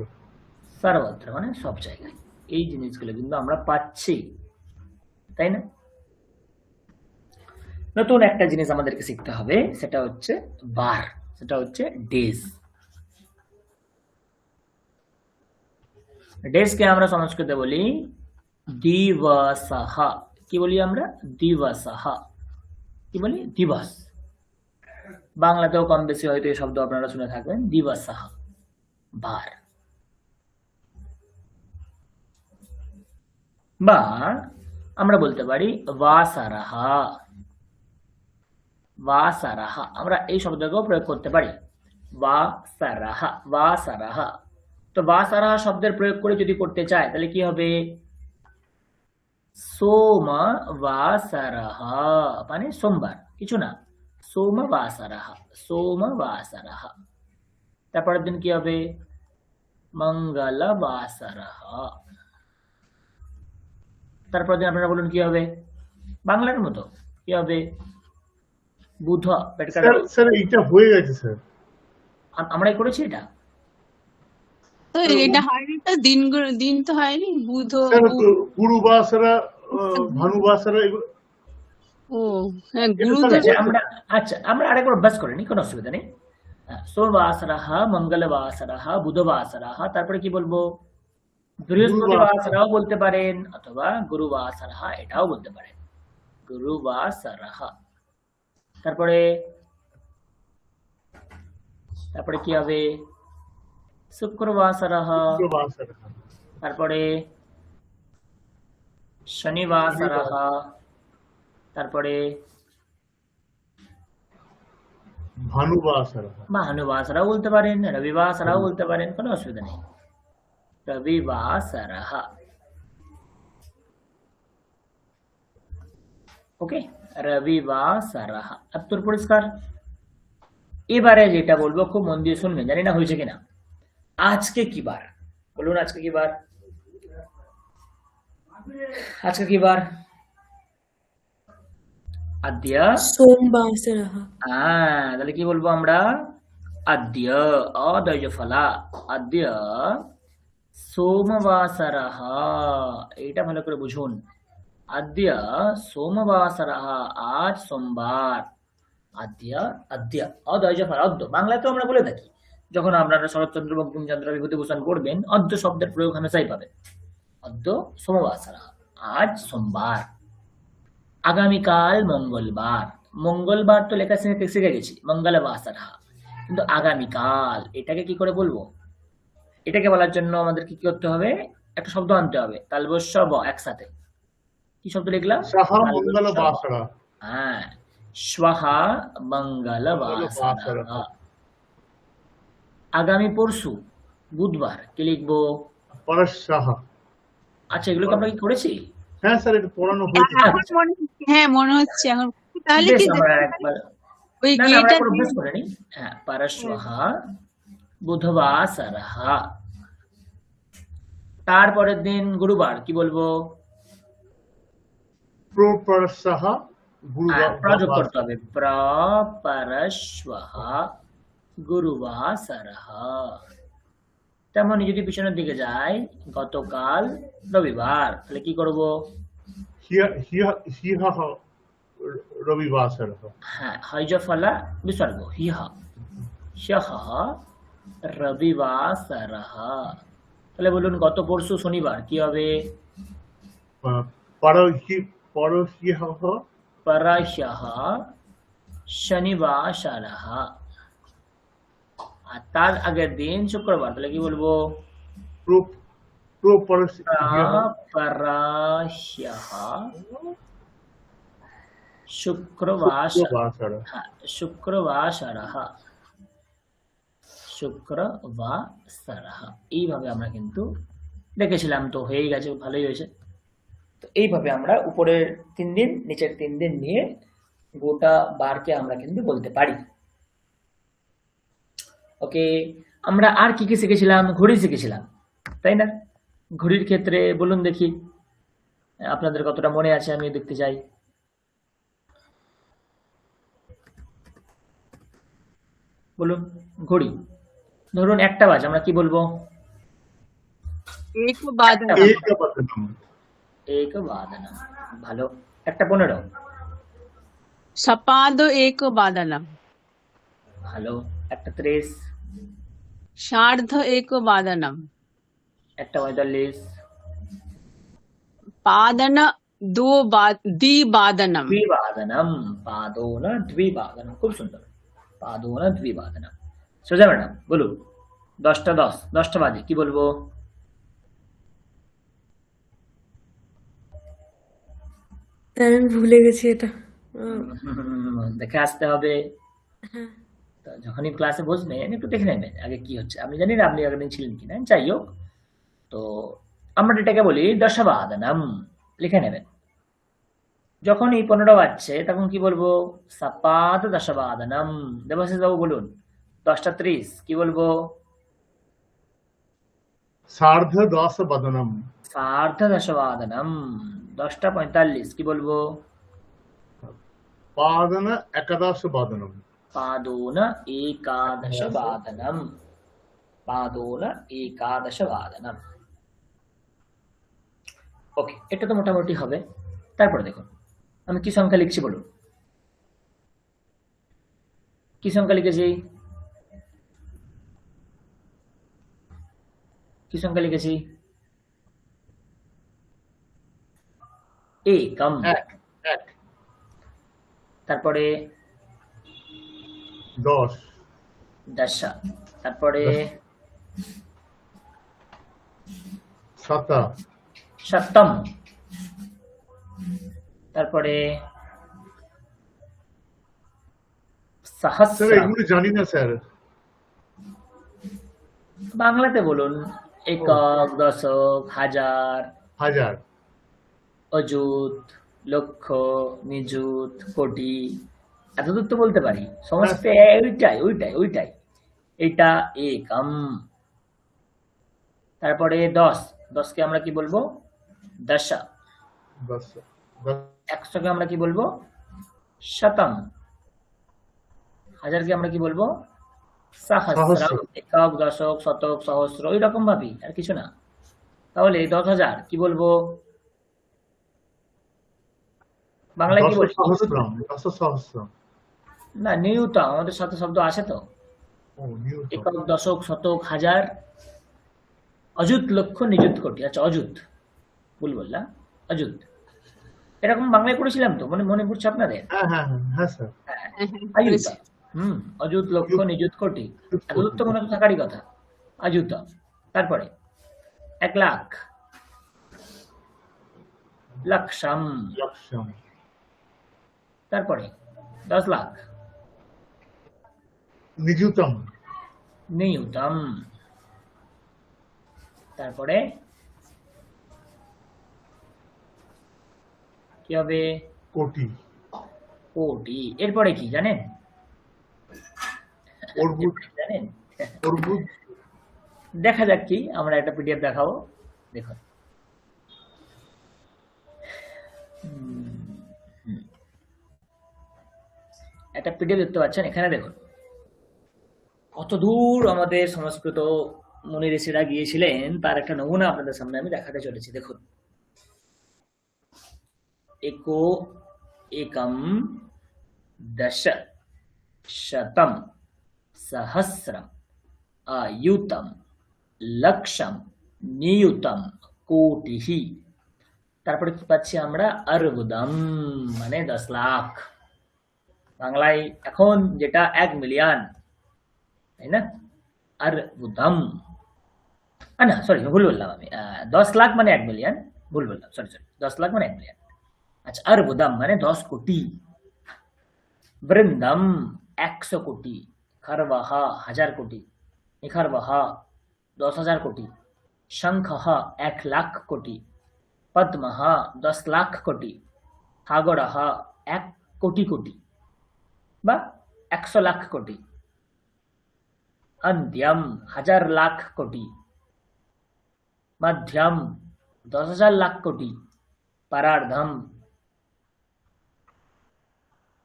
সর্বত্র মানে সব জায়গায়। এই জিনিসগুলো কিন্তু আমরা পাচ্ছি, তাই না? নতুন একটা জিনিস আমাদেরকে শিখতে হবে, সেটা হচ্ছে বার, সেটা হচ্ছে ডেজ। ডেজকে আমরা সংস্কৃতে বলি দিবসহ। কি বলি আমরা? দিবসহ। কি বলি? দিবস। বাংলাতেও কম বেশি হয়তো এই শব্দ আপনারা শুনে থাকবেন, দিবসহ, বার। বা আমরা বলতে পারি বাসারাহা। বাসারাহা আমরা এই শব্দকেও প্রয়োগ করতে পারি, বাসারাহা বাসারাহা। তো বাসারাহা শব্দের প্রয়োগ করে যদি করতে চাই তাহলে কি হবে? সোমবাসরাহা মানে সোমবার, কিছু না, সোমবাসরাহা সোমবাসরাহা। তারপরের দিন কি হবে? মঙ্গলবাসরাহা। তারপরের দিন আপনারা বলুন কি হবে? বাংলার মতো কি হবে? বুধ পেট কাটা। স্যার স্যার এইটা হয়ে গেছে স্যার। আমরাই করেছি এটা। তো এটা হয়নি তো, দিন তো হয়নি, বুধ স্যার গুরুবাসরা, ভানুবাসরা এগুলো। ও হ্যাঁ, এটা গুরু স্যার ঠিক আছে, তো আমরা আরেকবার অভ্যাস করে নিই, কোনো অসুবিধা নেই। সোমবাসরাহ, মঙ্গলবাসরাহ, বুধবাসরাহ। তারপরে কি বলবো? বৃহস্পতিবাসরাও বলতে পারেন অথবা গুরুবাসরাহ এটাও বলতে পারেন, গুরুবাসরাহ। তারপরে তারপরে কি হবে? শুক্রবাসরাহ। শুক্রবাসরা, তারপরে শনিবাসরাহ। তারপরে ভানুবাসরা। ভানুবাসরাও বলতে পারেন, রবিবাসরাও বলতে পারেন, কোনো অসুবিধা নেই। রবিবাসরাহ। ওকে, রবিবাসরাহ। উত্তর পরিষ্কার। এবারে যেটা বলবো খুব মন দিয়ে শুনবেন, জানি না হয়েছে কিনা। আজকে কি বার? বলুন আজকে কি বার? আজকে কি বার? আদ্য। সোমবাসরাহ। তাহলে কি বলবো আমরা? আদ্য অদয় ফলা, আদ্য সোমবাসরাহ। এটা ভালো করে বুঝুন। আদ্য সোমবাসরাহ, আজ সোমবার। আদ্য আদ্য অদয় ফলা, অদ্য বাংলাতেও আমরা বলে থাকি। যখন আপনারা শরৎচন্দ্র বঙ্কিমচন্দ্র বিভূতিভূষণ পড়বেন, অদ্য শব্দের প্রয়োগ হামেশাই পাবেন। অদ্য সোমবাসরাহ, আজ সোমবার। আগামীকাল মঙ্গলবার। মঙ্গলবার তো লেখা শিখে গেছি, মঙ্গলবাসরাহ। কিন্তু আগামীকাল এটাকে কি করে বলবো? এটাকে বলার জন্য আমাদের কি করতে হবে? একটা শব্দ আনতে হবে, তালবস্য ব একসাথে। কি শব্দ লিখলাম? সাহা তালবস্য ব। মঙ্গলবাসরা। হ্যাঁ, শ্বাহা মঙ্গলবাসরাহ। মঙ্গলবাসরা। আগামী পরশু বুধবার কি লিখবো? পরশাহ। আচ্ছা, এগুলোকে আমরা কি করেছি? হ্যাঁ স্যার, এটা পড়ানো হয়েছে। এখন মনে হচ্ছে, হ্যাঁ মনে হচ্ছে এখন। তাহলে বেশ, কি আমরা একবার ওই না আমরা এটা একবার অভ্যাস করে নিই। হ্যাঁ, পরশ্বাহা বুধবাসরাহ। তারপরের দিন গুরুবার কি বলবো? প্রপরশাহ প্রযোগ করতে হবে, প্রপরশ্বাহ গুরুবাসরাহ। তেমনি যদি পিছনের দিকে যাই, গতকাল রবিবার, তাহলে কি করব? হিয়াহ রবিবাসরা। হ্যাঁ, হয়জফলা বিসর্গ, হিহ হ্যহ রবিবাসরাহ। তাহলে বলুন গত পরশু শনিবার কি হবে? পরহিয়াহ পরহ্যহ শনিবাসরাহ। আর তার আগের দিন শুক্রবার, তাহলে কি বলবো? প্রপরশিয়াহ পরহ্যহ শুক্রবাসরাহ। হ্যাঁ, শুক্রবাসরাহ, শুক্রবাসরাহ। এইভাবে আমরা কিন্তু দেখেছিলাম, তো হয়ে গেছে, ভালোই হয়েছে। তো এইভাবে আমরা উপরের 3 দিন নিচের 3 দিন নিয়ে গোটা বারকে আমরা কিন্তু বলতে পারি। ওকে, আমরা আর কি কি শিখেছিলাম? ঘড়ি শিখেছিলাম, তাই না? ঘড়ির ক্ষেত্রে বলুন দেখি আপনাদের কতটা মনে আছে, আমি দেখতে চাই। বলুন, ঘড়ি ধরুন 1টা বাজে, আমরা কি বলবো? এক বাদন। এক বাদনম। ভালো। 1:15। সপাদ এক বাদনম। ভালো। 1:30। সার্ধ এক বাদনম। 1:45। পাদন দ্বিবাদনম। দ্বিবাদনম। পাদোন দ্বিবাদনম। খুব সুন্দর, পাদোন দ্বিবাদনম। সোজা ম্যাডাম বলুন 10টা 10, 10টা বাজে কি বলবো? তাই আমি ভুলে গেছি এটা। দেখে আসতে হবে। হ্যাঁ। তো যখনই ক্লাসে বসবেন একটু দেখে নেবেন আগে কি হচ্ছে। আমি জানি না আপনি আগের দিন ছিলেন কিনা, যাই হোক। তো আমরা এটাকে বলি দশবাদনম, লিখে নেবেন। যখন এই 15টা বাজছে তখন কি বলবো? সাপাদ দশবাদনম। দেবাশিস বাবু বলুন, 10টা 30 কি বলবো? সার্ধ-10 সার্ধ দশবাদনম। 10টা 45 কি বলবো? পাদন-একাদশ-বাদনম। পাদোন একাদশ বাদনম। পাদোন একাদশ বাদনম। ওকে, এটা তো মোটামুটি হবে। তারপরে দেখুন আমি কি সংখ্যা লিখছি বলুন। কি সংখ্যা লিখেছি? কি সংখ্যা লিখেছি? একম। এক, এক, তারপরে 10, দশ। তারপরে শতা, শতম। তারপরে স্যার সহস্রম। এগুলো জানি না স্যার। বাংলাতে বলুন। ও, একক, দশক, হাজার, হাজার, অযুত, লক্ষ, নিযুত, কোটি, এতদূর তো বলতে পারি। হ্যাঁ সমস্ত ওইটাই ওইটাই ওইটাই। এটা একম। তারপরে 10, 10কে আমরা কি বলবো? দশ। 10, 10, 100কে আমরা কি বলবো? শতম। হাজারকে আমরা কি বলবো? সহস্র, সহস্রম। একক, দশক, শতক, সহস্র, ওই রকম ভাবি, আর কিছু না। তাহলে 10,000 কি বলবো? বাংলায় কি বলি? দশ-সহস্রম, দশ-সহস্রম। না, নিউটন আমাদের সাথে শব্দ আছে তো। ও, নিউটন। একক, দশক, শতক, হাজার, অযুত, লক্ষ, নিযুত, কোটি। আচ্ছা, অযুত ভুল বললাম, অযুত। এরকম বাংলায় করেছিলাম তো, মনে মনে পড়ছে আপনাদের? হ্যাঁ হ্যাঁ হ্যাঁ হ্যাঁ স্যার। হ্যাঁ, অযুত। করেছি। অযুত, লক্ষ, নিযুত, নিযুত, কোটি। নিযুত এতদূর কোটি, তো মনে তো থাকারই কথা। অযুত। তারপরে 1,00,000, লক্ষম। লক্ষম, তারপরে 10,00,000, নিযুতম, নিযুতম। তারপরে কি হবে? কোটি, কোটি। এরপরে কি জানেন? অর্বুদ, জানেন? অর্বুদ। দেখা যাক কি, আমরা একটা পিডিএফ দেখাবো, দেখুন। একটা পিডিএফ দেখতে পাচ্ছেন এখানে, দেখুন কত দূর আমাদের সংস্কৃত মুনি ঋষিরা গিয়েছিলেন তার একটা নমুনা আপনাদের সামনে আমি দেখাতে চলেছি। দেখুন, एको एकम दश शतम सहस्रम अयुतम लक्षम नियुतम कोटिहि। তারপরে কি পাচ্ছি আমরা? অর্বুদম, মানে 10,00,000। বাংলায় এখন যেটা 1 মিলিয়ন, তাই না? অর্বুদম। না সরি, ভুল বললাম আমি। 10,00,000 মানে 1 মিলিয়ন, ভুল বললাম, সরি সরি। 10,00,000 মানে 1 মিলিয়ন। আচ্ছা, অর্বুদম মানে 10 কোটি। বৃন্দম 100 কোটি। খরবহ 1000 কোটি। নিখরবহ 10,000 কোটি। শঙ্খঃ 1,00,000 কোটি। পদ্মঃ 10,00,000 কোটি। সাগরঃ 1 কোটি কোটি বা 100 লাখ কোটি। अन्त्यम 1000 लाख कोटी। मध्यम 10,000 লাখ কোটি। পরার্ধম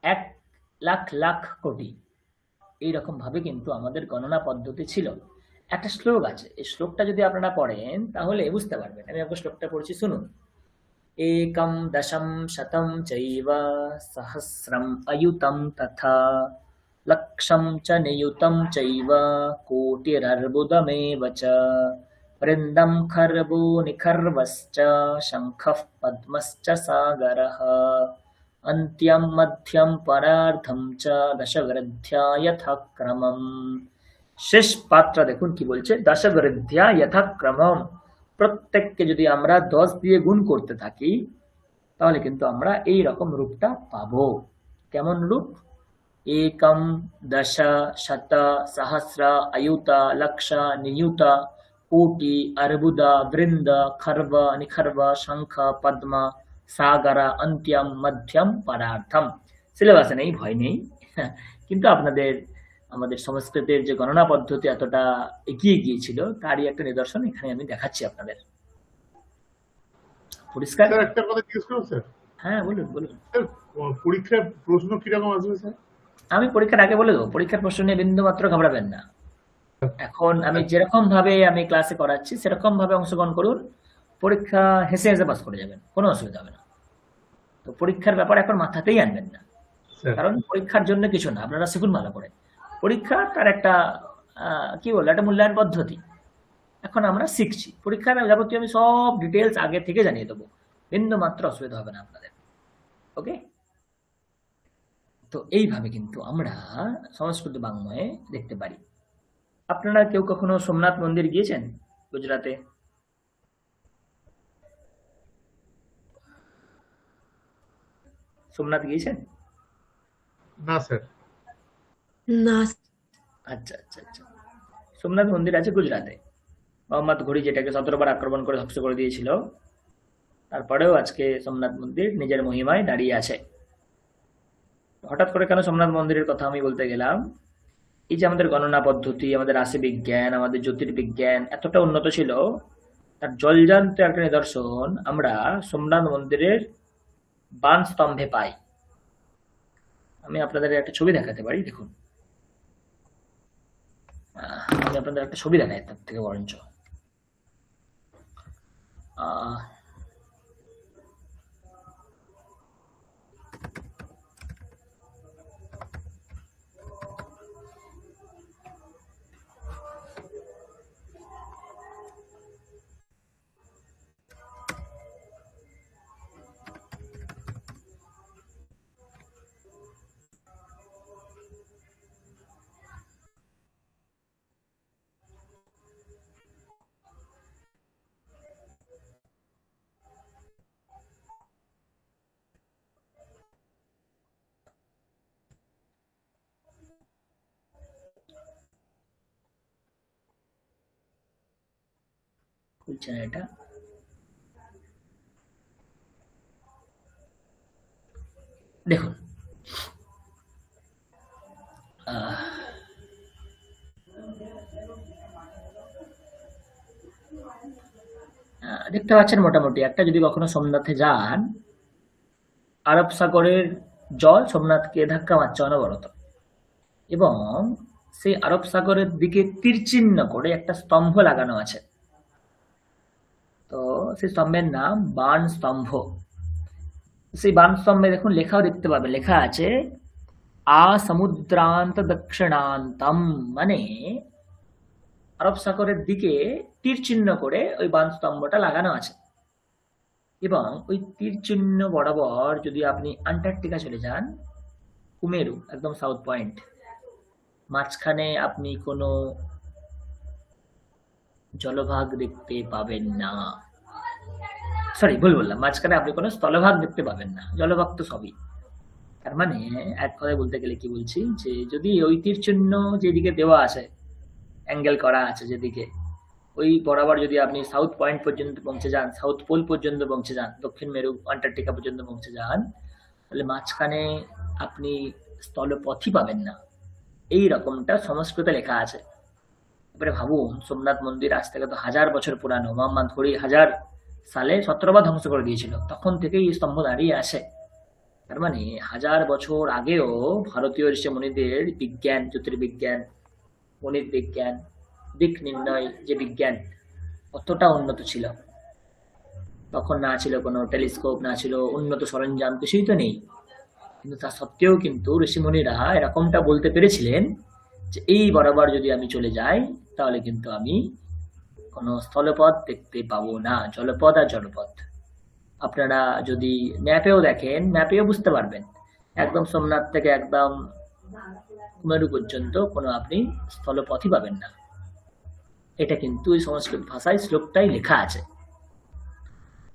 1 লাখ লাখ কোটি। এইরকম ভাবে কিন্তু আমাদের গণনা পদ্ধতি ছিল। একটা শ্লোক আছে, এই শ্লোকটা যদি আপনারা পড়েন তাহলে বুঝতে পারবেন। আমি আপনাকে শ্লোকটা পড়ছি, শুনুন। एकम दशम शतम चैव सहस्रम अयुतम तथा लक्षम च नियुतम चैव कोटिरर्बुदमेव च वृन्दं खर्वो निखर्वश्च शङ्खः पद्मश्च सागरः अन्त्यं मध्यं परार्धं च दशवृद्ध्या यथाक्रमम्। শেষ পাত্রা দেখুন কি বলছে, দশবৃদ্ধ্যা যথাক্রমম। প্রত্যেককে যদি আমরা 10 দিয়ে গুণ করতে থাকি তাহলে কিন্তু আমরা এই রকম রূপটা পাবো। কেমন রূপ? একম দশ শত সহস্র অয়ুত লক্ষ নিযুত কোটি অর্বুদ বৃন্দ খর্ব নিখর্ব শঙ্খ পদ্ম সাগর অন্ত্যম মধ্যম পরার্থম। সিলেবাসে নেই, ভয় নেই, কিন্তু আপনাদের আমাদের সংস্কৃতের যে গণনা পদ্ধতি এতটা এগিয়ে গিয়েছিল তারই একটা নিদর্শন এখানে আমি দেখাচ্ছি আপনাদের। পরিষ্কার? স্যার একটা কথা জিজ্ঞেস করবো স্যার? হ্যাঁ, বলুন বলুন। স্যার পরীক্ষার প্রশ্ন কিরকম আসবে স্যার? আমি পরীক্ষার আগে বলে দেবো, পরীক্ষার প্রশ্ন নিয়ে বিন্দু মাত্র ঘাবড়াবেন না। এখন আমি যেরকম ভাবে আমি ক্লাসে করাচ্ছি সেরকম ভাবে অংশগ্রহণ করুন, পরীক্ষা হেসে হেসে পাস করে যাবেন, কোনো অসুবিধা হবে না। তো পরীক্ষার ব্যাপার এখন মাথাতেই আনবেন না, স্যার কারণ পরীক্ষার জন্য কিছু না, আপনারা শিখুন ভালো করে। পরীক্ষা তার একটা কি বলবো, একটা মূল্যায়ন পদ্ধতি। এখন আমরা শিখছি, পরীক্ষার যাবতীয় আমি সব ডিটেলস আগে থেকে জানিয়ে দেবো, বিন্দু মাত্র অসুবিধা হবে না আপনাদের। ওকে? তো এইভাবে কিন্তু আমরা সংস্কৃত বাংলায় দেখতে পারি। আপনারা কেউ কখনো সোমনাথ মন্দির গিয়েছেন গুজরাটে? সোমনাথ গিয়েছেন? না স্যার। না। আচ্ছা আচ্ছা আচ্ছা। সোমনাথ মন্দির আছে গুজরাটে। মোহাম্মদ ঘুরি যেটাকে 17 বার আক্রমণ করে ধ্বংস করে দিয়েছিল, তারপরেও আজকে সোমনাথ মন্দির নিজের মহিমায় দাঁড়িয়ে আছে। হঠাৎ করে কেন সোমনাথ মন্দিরের কথা আমি বলতে গেলাম, এই যে আমাদের গণনা পদ্ধতি, আমাদের রাশি বিজ্ঞান, আমাদের জ্যোতির্বিজ্ঞান এতটা উন্নত ছিল, তার জলজান্ত একটা নিদর্শন আমরা সোমনাথ মন্দিরের বান স্তম্ভে পাই। আমি আপনাদের একটা ছবি দেখাতে পারি, দেখুন। আমি আপনাদের একটা ছবি দেখাই তার থেকে বরঞ্চ। খুলছে না এটা, দেখুন। দেখতে পাচ্ছেন মোটামুটি একটা, যদি কখনো সোমনাথে যান, আরব সাগরের জল সোমনাথকে ধাক্কা মারছে অনবরত, এবং সেই আরব সাগরের দিকে তীর চিহ্ন করে একটা স্তম্ভ লাগানো আছে। তো সেই স্তম্ভের নাম বাণ স্তম্ভ। সেই বাণ স্তম্ভে দেখুন লেখাও দেখতে পাবেন, লেখা আছে আ সমুদ্রান্ত দক্ষিণান্তম, মানে আরব সাগরের দিকে তীর চিহ্ন করে ওই বাণ স্তম্ভটা লাগানো আছে। এবং ওই তীর চিহ্ন বরাবর যদি আপনি আন্টার্কটিকা চলে যান, কুমেরু একদম সাউথ পয়েন্ট, মাঝখানে আপনি কোনো জলভাগ দেখতে পাবেন না। সরি, ভুল বললাম, মাঝখানে আপনি কোনো স্থলভাগ দেখতে পাবেন না, জলভাগ তো সবই। তার মানে এক কথায় বলতে গেলে কি বলছি, যে যদি ওই তীর চিহ্ন যেদিকে দেওয়া আছে, অ্যাঙ্গেল করা আছে যেদিকে, ওই বরাবর যদি আপনি সাউথ পয়েন্ট পর্যন্ত পৌঁছে যান, সাউথ পোল পর্যন্ত পৌঁছে যান, দক্ষিণ মেরু আন্টার্কটিকা পর্যন্ত পৌঁছে যান, তাহলে মাঝখানে আপনি স্থলপথই পাবেন না। এই রকমটা সংস্কৃতে লেখা আছে। এবারে ভাবুন, সোমনাথ মন্দির আজ থেকে তো 1000 বছর পুরানো, মোহাম্মদ ঘুরি 1000 সালে 17 বার ধ্বংস করে দিয়েছিল, তখন থেকেই এই স্তম্ভ দাঁড়িয়ে আছে। তার মানে 1000 বছর আগেও ভারতীয় ঋষি মুনিদের বিজ্ঞান, জ্যোতির্বিজ্ঞান, গণিত বিজ্ঞান, দিক নির্ণয় যে বিজ্ঞান, কতটা উন্নত ছিল। তখন না ছিল কোনো টেলিস্কোপ, না ছিল উন্নত সরঞ্জাম, কিছুই তো নেই। কিন্তু তা সত্ত্বেও কিন্তু ঋষিমুনিরা এরকমটা বলতে পেরেছিলেন যে এই বরাবর যদি আমি চলে যাই তাহলে কিন্তু আমি কোনো স্থলপথ দেখতে পাবো না, জলপথ আর জলপথ। আপনারা যদি ম্যাপেও দেখেন, ম্যাপেও বুঝতে পারবেন, একদম সোমনাথ থেকে একদম কুমেরু পর্যন্ত কোনো আপনি স্থলপথই পাবেন না। এটা কিন্তু এই সংস্কৃত ভাষায় শ্লোকটাই লেখা আছে।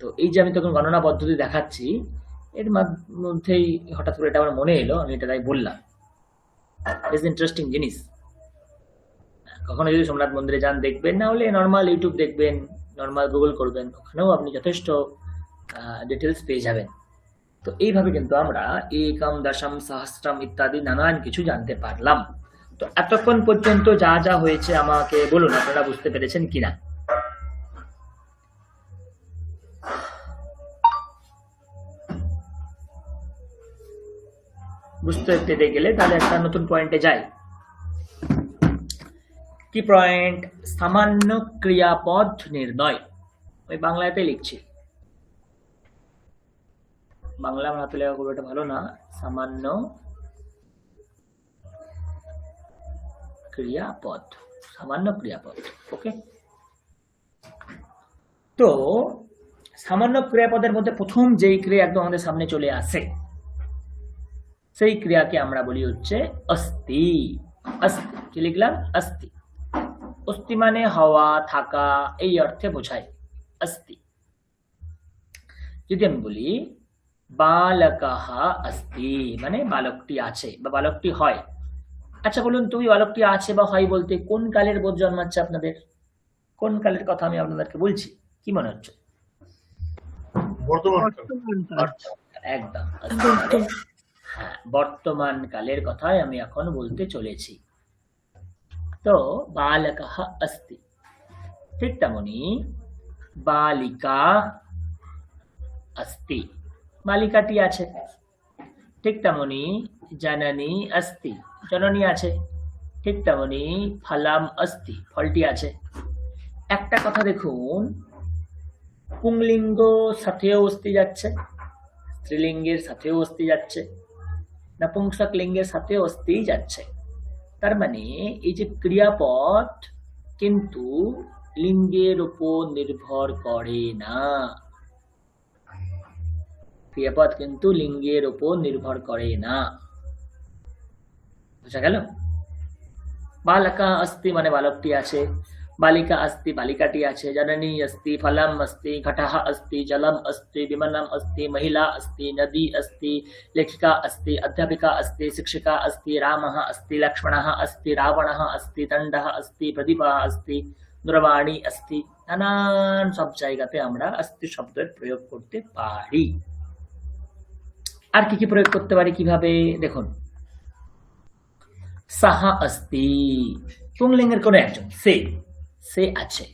তো এই যে আমি তখন গণনা পদ্ধতি দেখাচ্ছি, এর মধ্যেই হঠাৎ করে এটা আমার মনে এলো, আমি এটা তাই বললাম। ইটস ইন্টারেস্টিং জিনিস। কখনো যদি সোমনাথ মন্দিরে যান দেখবেন, না হলে নর্মাল ইউটিউব দেখবেন, নর্মাল গুগল করবেন, ওখানেও আপনি যথেষ্ট ডিটেলস পেয়ে যাবেন। তো এইভাবে কিন্তু আমরা একম, দশম, সহস্রম ইত্যাদি নানান কিছু জানতে পারলাম। তো এতক্ষণ পর্যন্ত যা যা হয়েছে আমাকে বলুন, আপনারা বুঝতে পেরেছেন কিনা? বুঝতে পেরে গেলে তাহলে একটা নতুন পয়েন্টে যাই। কি পয়েন্ট? সামান্য ক্রিয়াপদ নির্ণয়। আমি বাংলাতে লিখছি, বাংলা আমার হাতে লেখা খুব একটা ভালো না। সামান্য ক্রিয়াপদ, সামান্য ক্রিয়াপদ। ওকে, তো সামান্য ক্রিয়াপদের মধ্যে প্রথম যেই ক্রিয়া একদম আমাদের সামনে চলে আসে, সেই ক্রিয়াকে আমরা বলি হচ্ছে অস্তি। অস্তি কি লিখলাম? অস্তি। অস্তি মানে হওয়া, থাকা, এই অর্থে বোঝায় অস্তি। যদি আমি বলি বালকः अस्ति, মানে বালকটি আছে বা বালকটি হয়। আচ্ছা বলুন, তুমি বালকটি আছে বা হয় বলতে কোন কালের বোধ জন্মাচ্ছে আপনাদের? কোন কালের কথা আমি আপনাদেরকে বলছি? কি মনে হচ্ছে? বর্তমান কাল। বর্তমান কাল। একদম, মানে হ্যাঁ, বর্তমান কালের কথাই আমি এখন বলতে চলেছি। তো বালকः अस्ति, ঠিক তেমনি বালিকা अस्ति, বালিকাটি আছে। ঠিক তেমনি জননী अस्ति, জননী আছে। ঠিক তেমনি ফলম अस्ति, ফলটি আছে। একটা কথা দেখুন, পুংলিঙ্গ সাথেও অস্তি যাচ্ছে, স্ত্রীলিঙ্গের সাথেও অস্তি যাচ্ছে, নপুংসক লিঙ্গের সাথেও অস্তি যাচ্ছে। তার মানে এই যে ক্রিয়াপদ কিন্তু লিঙ্গের উপর নির্ভর করে না। ক্রিয়াপদ কিন্তু লিঙ্গের উপর নির্ভর করে না। বুঝা গেল? বালকা अस्ति মানে বালকটি আছে, বালিকা अस्ति বালিকাটি আছে, জননী अस्ति फलम अस्ति, घटः अस्ति, जलम अस्ति, विमानम अस्ति, महिला अस्ति, नदी अस्ति, लेखिका अस्ति, अध्यापिका अस्ति, शिक्षिका अस्ति, रामः अस्ति, लक्ष्मणः अस्ति, रावणः अस्ति, दण्डः अस्ति, प्रदीपः अस्ति, दूरवाणी अस्ति। নানান সব জায়গাতে আমরা अस्ति শব্দের প্রয়োগ করতে পারি। আর কি কি প্রয়োগ করতে পারি কিভাবে দেখুন, সাহা अस्ति, পুংলিঙ্গের কোন একজন, সে আছে।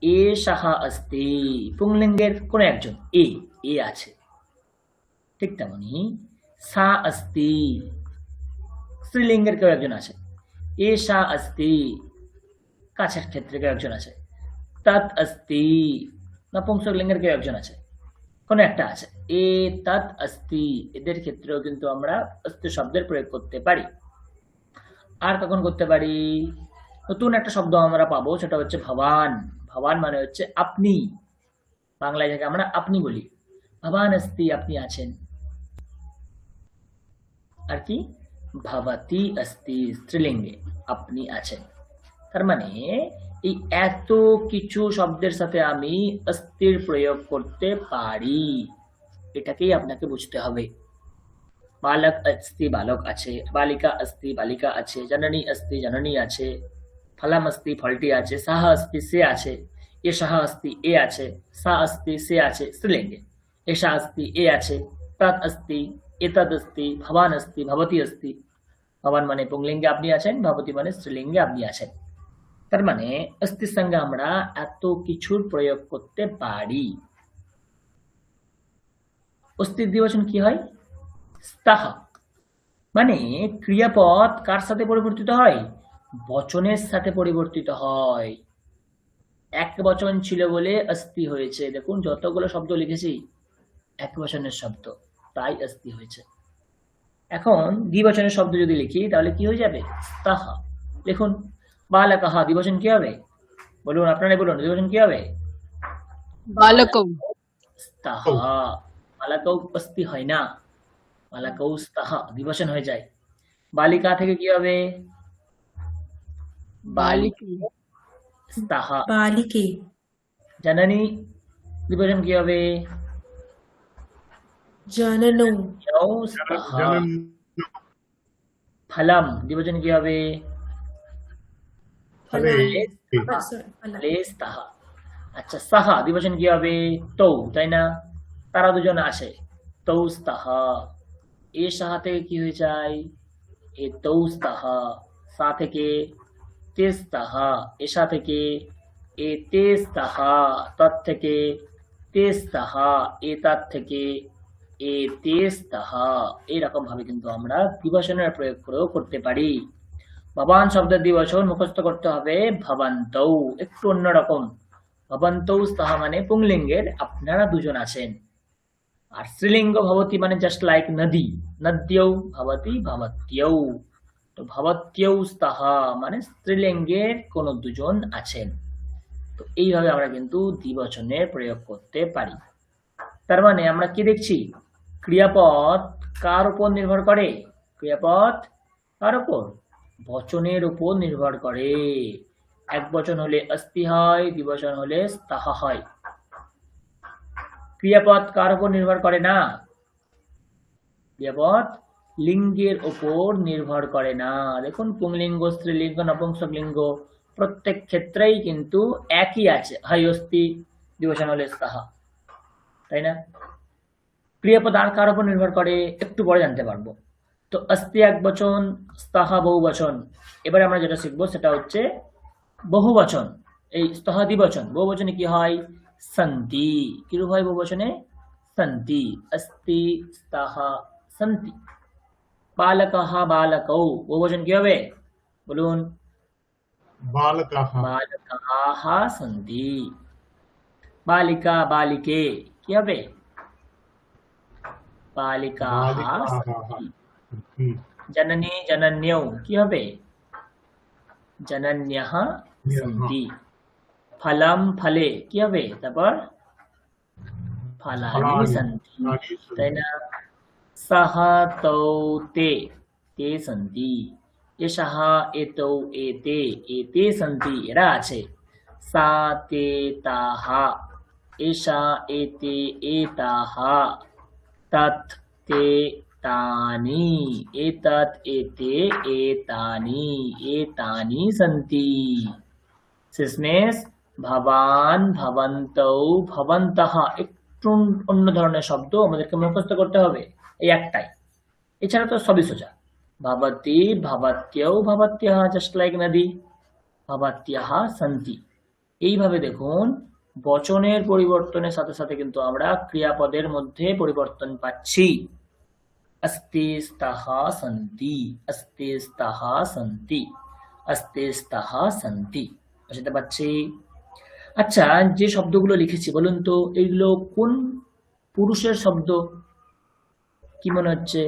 এষাহা अस्ति, পুংলিঙ্গের কোন একজন, এ আছে। ঠিক তেমনি সা अस्ति, স্ত্রীলিঙ্গের কেউ একজন আছে। এষা अस्ति, কাছের ক্ষেত্রে কেউ একজন আছে। তৎ अस्ति, নপুংসক লিঙ্গের কেউ একজন আছে, কোন একটা আছে। এ তৎ अस्ति, এদের ক্ষেত্রেও কিন্তু আমরা अस्ति শব্দের প্রয়োগ করতে পারি। আর কখন করতে পারি? নতুন একটা শব্দ আমরা পাবো, সেটা হচ্ছে ভবান। ভবান মানে হচ্ছে আপনি, বাংলায় যাকে আমরা আপনি বলি। ভবান अस्ति, আপনি আছেন। আর কি? ভবতি अस्ति, স্ত্রীলিঙ্গে আপনি আছেন। তার মানে এই এত কিছু শব্দের সাথে আমি अस्तिর প্রয়োগ করতে পারি, এটাকেই আপনাকে বুঝতে হবে। বালক अस्ति, বালক আছে। বালিকা अस्ति, বালিকা আছে। জননী अस्ति, জননী আছে। ফলম अस्ति, ফলটি আছে। সাহ अस्ति, সে আছে। এষাহ अस्ति, এ আছে। সা अस्ति, সে আছে স্ত্রীলিঙ্গে। এষা अस्ति, এ আছে। তৎ अस्ति, এতদ अस्ति। ভবান अस्ति, ভবতি अस्ति। ভবান মানে পুংলিঙ্গে আপনি আছেন, ভবতি মানে স্ত্রীলিঙ্গে আপনি আছেন। তার মানে अस्तिর সঙ্গে আমরা এত কিছুর প্রয়োগ করতে পারি। अस्तिর দ্বিবচন কি হয়? স্তঃ। মানে ক্রিয়াপদ কার সাথে পরিবর্তিত হয়? বচনের সাথে পরিবর্তিত হয়। এক বচন ছিল বলে अस्ति হয়েছে। দেখুন যতগুলো শব্দ লিখেছি এক বচনের শব্দ, তাই अस्ति হয়েছে। এখন দ্বিবচনের শব্দ যদি লিখি তাহলে কি হয়ে যাবে? স্তঃ। লিখুন বালকः, দ্বিবচন কি হবে? বলুন, আপনারাই বলুন, দ্বিবচন কি হবে? বালকম। স্তঃ। বালকৌ अस्ति হয় না, বালকৌ স্তঃ, দ্বিবচন হয়ে যায়। বালিকা থেকে কি হবে? বালিকা। স্তঃ। বালিকে, জননী দ্বিবচন কি হবে? জানানো, ন্যৌস্তः। জানেন ফলম দ্বিবচন কি হবে? ফলে sorry, ফালা। ফলেস্তः। আচ্ছা, সাহা দ্বিবচন কি হবে? তৌ, তাই না? তারা দুজন আসে, তৌস্তः। এ সাহা থেকে কি হয়ে যায়? এ তৌস্তः। সা থেকে তেস্তः। এসা থেকে এ তেস্তः। তৎ থেকে তেস্তः। এ তৎ থেকে এ তেস্তः। এইরকম ভাবে কিন্তু আমরা দ্বিবচনের প্রয়োগ করেও করতে পারি। ভবান শব্দের দ্বিবচন মুখস্থ করতে হবে ভবন্তৌ, একটু অন্যরকম। ভবন্তৌ স্তः মানে পুংলিঙ্গের আপনারা দুজন আছেন, আর স্ত্রীলিঙ্গ ভবতি মানে জাস্ট লাইক নদী, নদ্যৌ ভবতি ভবত্যৌ। তো ভবত্যৌ স্তः মানে স্ত্রীলিঙ্গের কোন দুজন আছেন। তো এইভাবে আমরা কিন্তু দ্বিবচনের প্রয়োগ করতে পারি। তার মানে আমরা কি দেখছি? ক্রিয়াপদ কার উপর নির্ভর করে? ক্রিয়াপদ কার উপর? বচনের উপর নির্ভর করে। এক বচন হলে অস্তি হয়, দ্বিবচন হলে স্তः হয়। ক্রিয়াপদ কার উপর নির্ভর করে না? ক্রিয়াপদ লিঙ্গের উপর নির্ভর করে না। দেখুন, পুংলিঙ্গ, স্ত্রীলিঙ্গ, নপুংসকলিঙ্গ প্রত্যেক ক্ষেত্রেই কিন্তু একই আছে, হয় অস্তি, দ্বিবচন হলে স্তः, তাই না? ক্রিয়াপদ আর কার উপর নির্ভর করে একটু পরে জানতে পারবো। তো অস্তি এক বচন, স্তः বহু বচন। এবারে আমরা যেটা শিখবো সেটা হচ্ছে বহু বচন। এই স্তः দ্বিবচন, বহু বচনে কি হয়? সন্তি। কিরূপ হয় বহু বচনে? সন্তি। অস্তি স্তः সন্তি। বালকः বালকৌ, বহু বচন কি হবে? বলুন। বালকাः বালকাः সন্তি। বালিকা বালিকে কি হবে? বালিকাः সন্তি। জননী জনন্যৌ কি হবে? জনন্যः সন্তি। ফলম ফলে কি হবে? তারপর ফলানি সন্তি, তাই না? সহ তৌ তে তে সন্তি। এষः এতৌ এতে এতে সন্তি, এরা আছে। সা তে তাः, এষা এতে এতাः। তৎ তে তানি, এতৎ এতে এতানি এতানি সন্তি। শেষমেশ ভবান ভবন্তৌ ভবন্তঃ, একটু অন্য ধরনের শব্দ আমাদেরকে মুখস্থ করতে হবে, এই একটাই। এছাড়া তো সবই সোজা। ভবতি ভবত্যৌ ভবত্যঃ, জাস্ট লাইক নদী। ভবত্যঃ সন্তি। এইভাবে দেখুন, বচনের পরিবর্তনের সাথে সাথে কিন্তু আমরা ক্রিয়াপদের মধ্যে পরিবর্তন পাচ্ছি। अस्ति स्तः सन्ति, अस्ति स्तः सन्ति, अस्ति स्तः सन्ति। বুঝতে পারছি? আচ্ছা, যে শব্দগুলো লিখেছি বলুন তো, এইগুলো কোন পুরুষের শব্দ? কি মনে হচ্ছে?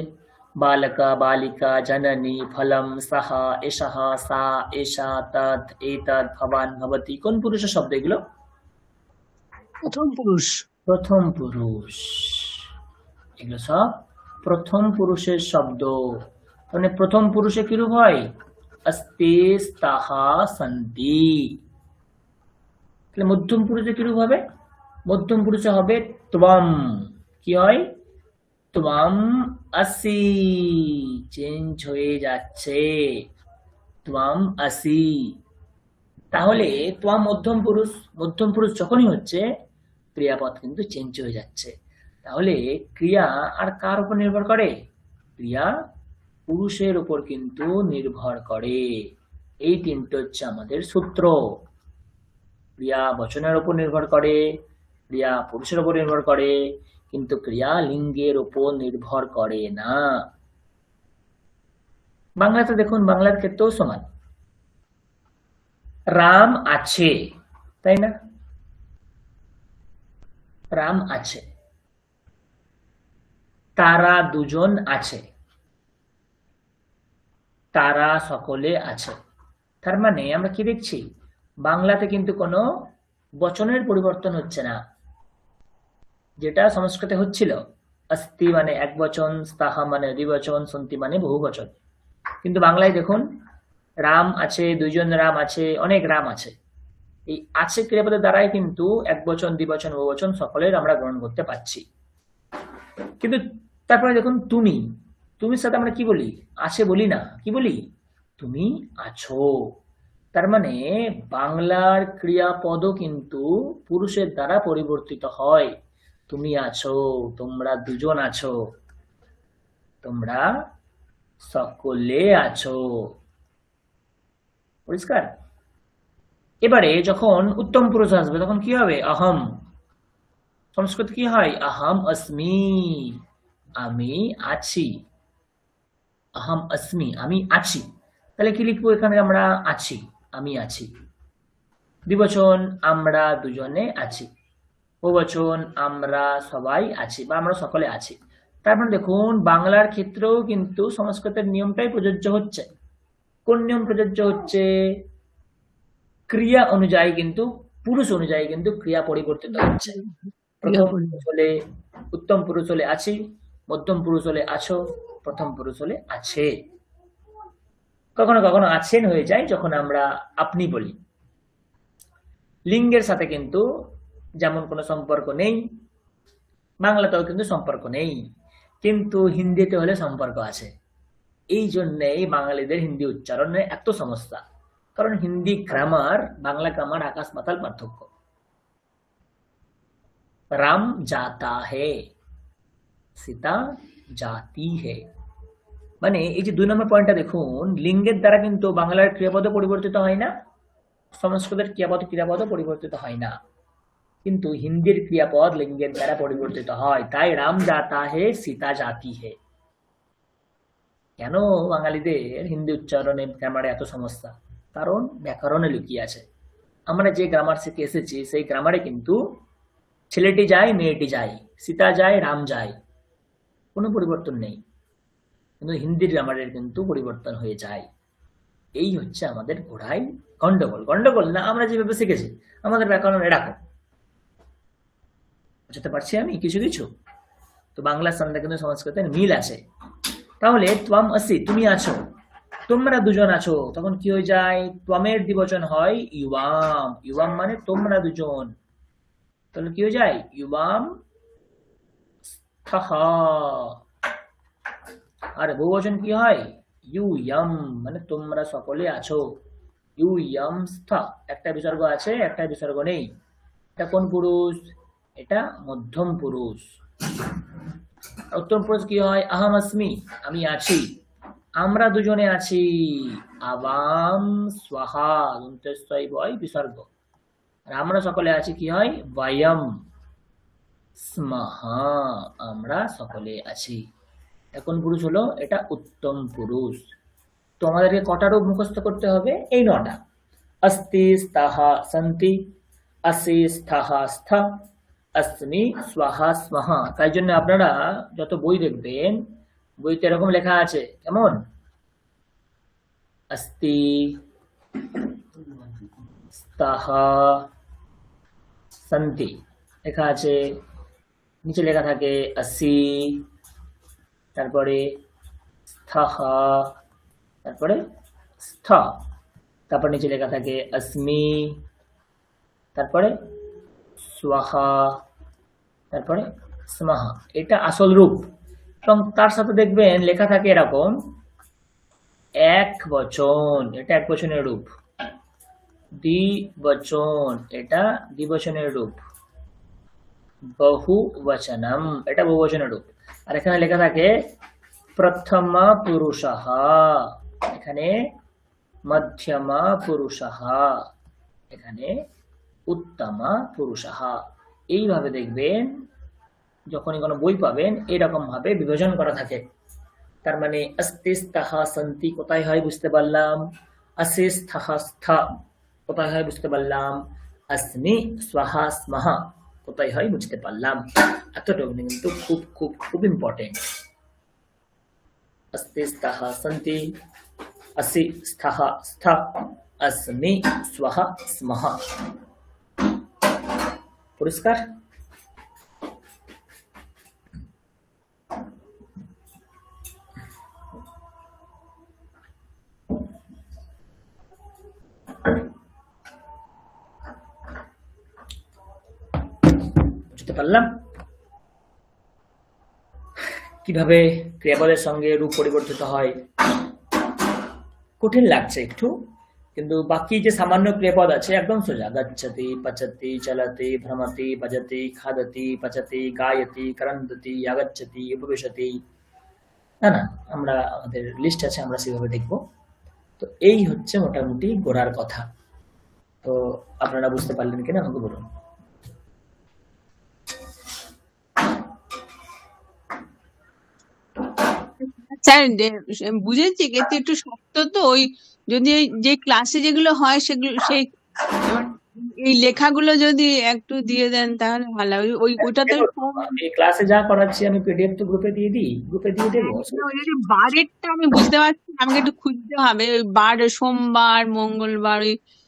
বালকা বালিকা জননী ফলম সাহা এষः সা এষা তৎ এতৎ ভবান ভবতি, কোন পুরুষের শব্দ এগুলো? প্রথম পুরুষ। প্রথম পুরুষ। এগুলো সব প্রথম পুরুষের শব্দ। মানে প্রথম পুরুষে কিরূপ হয়? अस्ति स्तः सन्ति। তাহলে মধ্যম পুরুষে কিরূপ হবে? মধ্যম পুরুষে হবে ত্বম। কি হয়? ত্বম আসি, চেঞ্জ হয়ে যাচ্ছে, ত্বম আসি। তাহলে ত্বম মধ্যম পুরুষ, মধ্যম পুরুষ যখনই হচ্ছে ক্রিয়াপদ কিন্তু চেঞ্জ হয়ে যাচ্ছে। তাহলে ক্রিয়া আর কার উপর নির্ভর করে? ক্রিয়া পুরুষের উপর কিন্তু নির্ভর করে। এই তিনটে হচ্ছে আমাদের সূত্র। ক্রিয়া বচনের উপর নির্ভর করে, ক্রিয়া পুরুষের উপর নির্ভর করে, কিন্তু ক্রিয়া লিঙ্গের উপর নির্ভর করে না। বাংলাতে দেখুন, বাংলার ক্ষেত্রেও সমান। রাম আছে, তাই না? রাম আছে। তারা দুজন আছে, তারা সকলে আছে। তার মানে আমরা কি দেখছি? বাংলাতে কিন্তু কোনো বচনের পরিবর্তন হচ্ছে না, যেটা সংস্কৃতে হচ্ছিল। अस्ति মানে এক বচন, স্তः মানে দ্বিবচন, সন্তি মানে বহু বচন। কিন্তু বাংলায় দেখুন, রাম আছে, দুইজন রাম আছে, অনেক রাম আছে। এই আছে ক্রিয়াপদের দ্বারাই কিন্তু একবচন, দ্বিবচন, বহুবচন সকলের আমরা গ্রহণ করতে পারছি। কিন্তু তারপরে দেখুন তুমি, তুমির সাথে আমরা কি বলি? আছে বলি না, কি বলি? তুমি আছো। তার মানে বাংলার ক্রিয়াপদও কিন্তু পুরুষের দ্বারা পরিবর্তিত হয়। তুমি আছো, তোমরা দুজন আছো, তোমরা সকলে আছো। পরিষ্কার? এবারে যখন উত্তম পুরুষ আসবে তখন কি হবে? অহম। সংস্কৃত কি হয়? অহম अस्मि, আমি আছি। অহম अस्मि, আমি আছি। তাহলে কি লিখবো এখানে? আমরা আছি, আমি আছি। দ্বিবচন আমরা দুজনে আছি, বহুবচন আমরা সবাই আছি বা আমরা সকলে আছি। তারপর দেখুন বাংলার ক্ষেত্রেও কিন্তু সংস্কৃতের নিয়মটাই প্রযোজ্য হচ্ছে। কোন নিয়ম প্রযোজ্য হচ্ছে? ক্রিয়া অনুযায়ী কিন্তু, পুরুষ অনুযায়ী কিন্তু ক্রিয়া পরিবর্তিত হচ্ছে। প্রথম পুরুষ হলে, উত্তম পুরুষ হলে আছি, মধ্যম পুরুষ হলে আছো, প্রথম পুরুষ হলে আছে। কখনো কখনো আছেন হয়ে যায় যখন আমরা আপনি বলি। লিঙ্গের সাথে কিন্তু যেমন কোনো সম্পর্ক নেই, বাংলাতেও কিন্তু সম্পর্ক নেই, কিন্তু হিন্দিতে হলে সম্পর্ক আছে। এই জন্যেই বাঙালিদের হিন্দি উচ্চারণে এত সমস্যা, কারণ হিন্দি গ্রামার বাংলা গ্রামার আকাশ পাতাল পার্থক্য। রাম जाता है, সীতা जाती है। মানে এই যে 2 নম্বর পয়েন্টটা দেখুন, লিঙ্গের দ্বারা কিন্তু বাংলার ক্রিয়াপদ পরিবর্তিত হয় না, সংস্কৃতের ক্রিয়াপদ পরিবর্তিত হয় না, কিন্তু হিন্দির ক্রিয়াপদ লিঙ্গের দ্বারা পরিবর্তিত হয়। তাই রাম जाता है, সীতা जाती है। কেন বাঙালিদের হিন্দি উচ্চারণে গ্রামারে এত সমস্যা? কারণ ব্যাকরণে লুকিয়ে আছে। আমরা যে গ্রামার শিখে এসেছি সেই গ্রামারে কিন্তু ছেলেটি যায়, মেয়েটি যায়, সীতা যায়, রাম যায়, কোনো পরিবর্তন নেই। কিন্তু হিন্দির গ্রামারের কিন্তু পরিবর্তন হয়ে যায়। এই হচ্ছে আমাদের গোড়ায় গন্ডগোল। গন্ডগোল না, আমরা যেভাবে শিখেছি আমাদের ব্যাকরণ এরকম। বুঝতে পারছি আমি কিছু কিছু। তো বাংলার সঙ্গে কিন্তু সংস্কৃতের মিল আছে। তাহলে ত্বম আসি, তুমি আছো, তোমরা দুজন আছো, তখন কি হয়ে যায়? ত্বমের দ্বিবচন হয় ইউবাম। ইউবাম মানে তোমরা দুজন। তাহলে কি হয়ে যায়? ইউবাম স্থহ। আর বহুবচন কি হয়? ইউয়ম, মানে তোমরা সকলে আছো। ইউয়ম স্থ, একটা বিসর্গ আছে, একটা বিসর্গ নেই। এটা কোন পুরুষ? এটা মধ্যম পুরুষ। উত্তম পুরুষ কি হয়? আহম अस्मि, আমি আছি, আমরা দুজনে আছি। আবাম স্বাহা, দন্তস্বই বয় বিসর্গ। আর আমরা সকলে আছি কি হয়? বয়ম স্মহা, আমরা সকলে আছি। এখন পুরুষ হলো, এটা উত্তম পুরুষ। তো আমাদেরকে কটা রূপ মুখস্থ করতে হবে? এই 9টা। अस्ति स्तः सन्ति, আসি স্থः স্থ, अस्मि स्वः स्मः। তাই জন্য আপনারা যত বই দেখবেন, বইতে এরকম লেখা আছে, কেমন? अस्ति স্তः সন্তি লেখা আছে, নিচে লেখা থাকে আসি, তারপরে স্থः, তারপরে স্থ, তারপর নিচে লেখা থাকে अस्मि, তারপরে স্বহ, তারপরে স্মহ। এটা আসল রূপ। এবং তার সাথে দেখবেন লেখা থাকে এরকম এক বচন, এটা এক বচনের রূপ। দ্বিবচন, এটা দ্বিবচনের রূপ। বহুবচনম, এটা বহুবচনের রূপ। আর এখানে লেখা থাকে প্রথম পুরুষঃ, এখানে মধ্যম পুরুষঃ, এখানে উত্তম পুরুষঃ। এইভাবে দেখবেন যখনই কোনো বই পাবেন এরকম ভাবে বিভাজন করা থাকে। তার মানে अस्ति स्तः सन्ति কোথায় হয় বুঝতে পারলাম, আসি স্থः স্থ কোথায় হয় বুঝতে পারলাম, अस्मि स्वः स्मः কোথায় হয় বুঝতে পারলাম। এতটুকু কিন্তু খুব খুব খুব ইম্পর্টেন্ট। अस्ति स्तः सन्ति, আসি স্থः স্থ, अस्मि स्वः स्मः। পরিষ্কার? পারলাম কিভাবে ক্রিয়াপদের সঙ্গে রূপ পরিবর্তিত হয়। কঠিন লাগছে একটু, কিন্তু বাকি যে সামান্য ক্রিয়াপদ আছে একদম সোজা। গচ্ছতি, পচতি, চলতি, ভ্রমতি, ভজতি, খাদতি, পচতি, গায়তি, করন্দতি, আগচ্ছতি, উপবিশতি। না না, আমরা আমাদের লিস্ট আছে, আমরা সেভাবে দেখব। তো এই হচ্ছে মোটামুটি গোড়ার কথা। তো আপনারা বুঝতে পারলেন কিনা আমাকে বলুন। স্যার বুঝেছি, কিন্তু একটু শক্ত তো। ওই যদি যে ক্লাসে যেগুলো হয় সেগুলো সেই এবার এই লেখাগুলো যদি একটু দিয়ে দেন তাহলে ভালো হয়। ওইটা তো আমি ক্লাসে যা করাচ্ছি আমি পিডিএফ তো গ্রুপে দিয়ে দিই, গ্রুপে দিয়ে দেবো। ওই যে বারেরটা আমি বুঝতে পারছি না, আমাকে একটু খুঁজতে হবে। ওই বার সোমবার, মঙ্গলবার,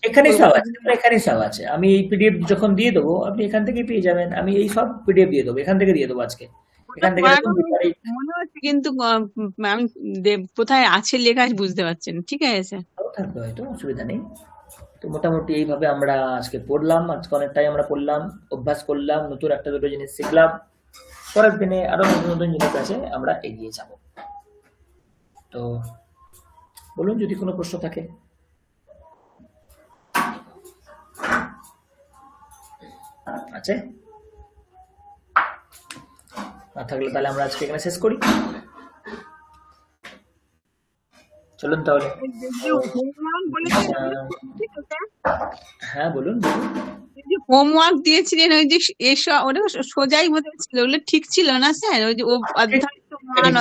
এখানে সব আছে, এখানে সব আছে। আমি এই পিডিএফ যখন দিয়ে দেবো আপনি এখান থেকে পেয়ে যাবেন। আমি এই সব পিডিএফ দিয়ে দেবো, এখান থেকে দিয়ে দেবো আজকে। এখান থেকে দেখুন মনে হচ্ছে, কিন্তু আমি কোথায় আছে লেখা বুঝতে পারছি না। ঠিক আছে স্যার, থাকবে, হয়তো অসুবিধা নেই। তো মোটামুটি এইভাবে আমরা আজকে পড়লাম, আজকে অনেকটাই আমরা পড়লাম, অভ্যাস করলাম, নতুন একটা দুটো জিনিস শিখলাম। পরের দিনে আরো নতুন নতুন জিনিস আছে, আমরা এগিয়ে যাব। তো বলুন যদি কোনো প্রশ্ন থাকে। আছে? না থাকলে তাহলে আমরা আজকে এখানে শেষ করি। চলুন তাহলে। হ্যাঁ বলুন বলুন। হোমওয়ার্ক দিয়েছিলেন ওই যে এসব, ওটা সোজাই বোধহয় ছিল, ওগুলো ঠিক ছিল না স্যার? ওই যে ও অধ্যায় মান,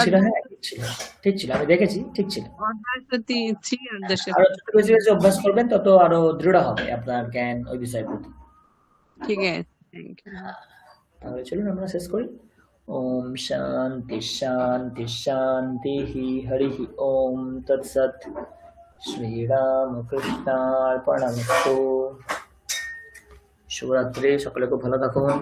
ঠিক ছিল, আমি দেখেছি, ঠিক ছিল। অধ্যায় প্রতি 3 অধ্যায়। আরো যত বেশি বেশি অভ্যাস করবেন তত আরো দৃঢ় হবে আপনার জ্ঞান ওই বিষয়ের প্রতি। ঠিক আছে, থ্যাংক ইউ। তাহলে চলুন আমরা শেষ করি। ওম শান্তি শান্তি শান্তি হরি ওম তৎসৎ। শ্রীরামকৃষ্ণার্পণমস্তু। শুভরাত্রি, সকলে খুব ভালো থাকুন।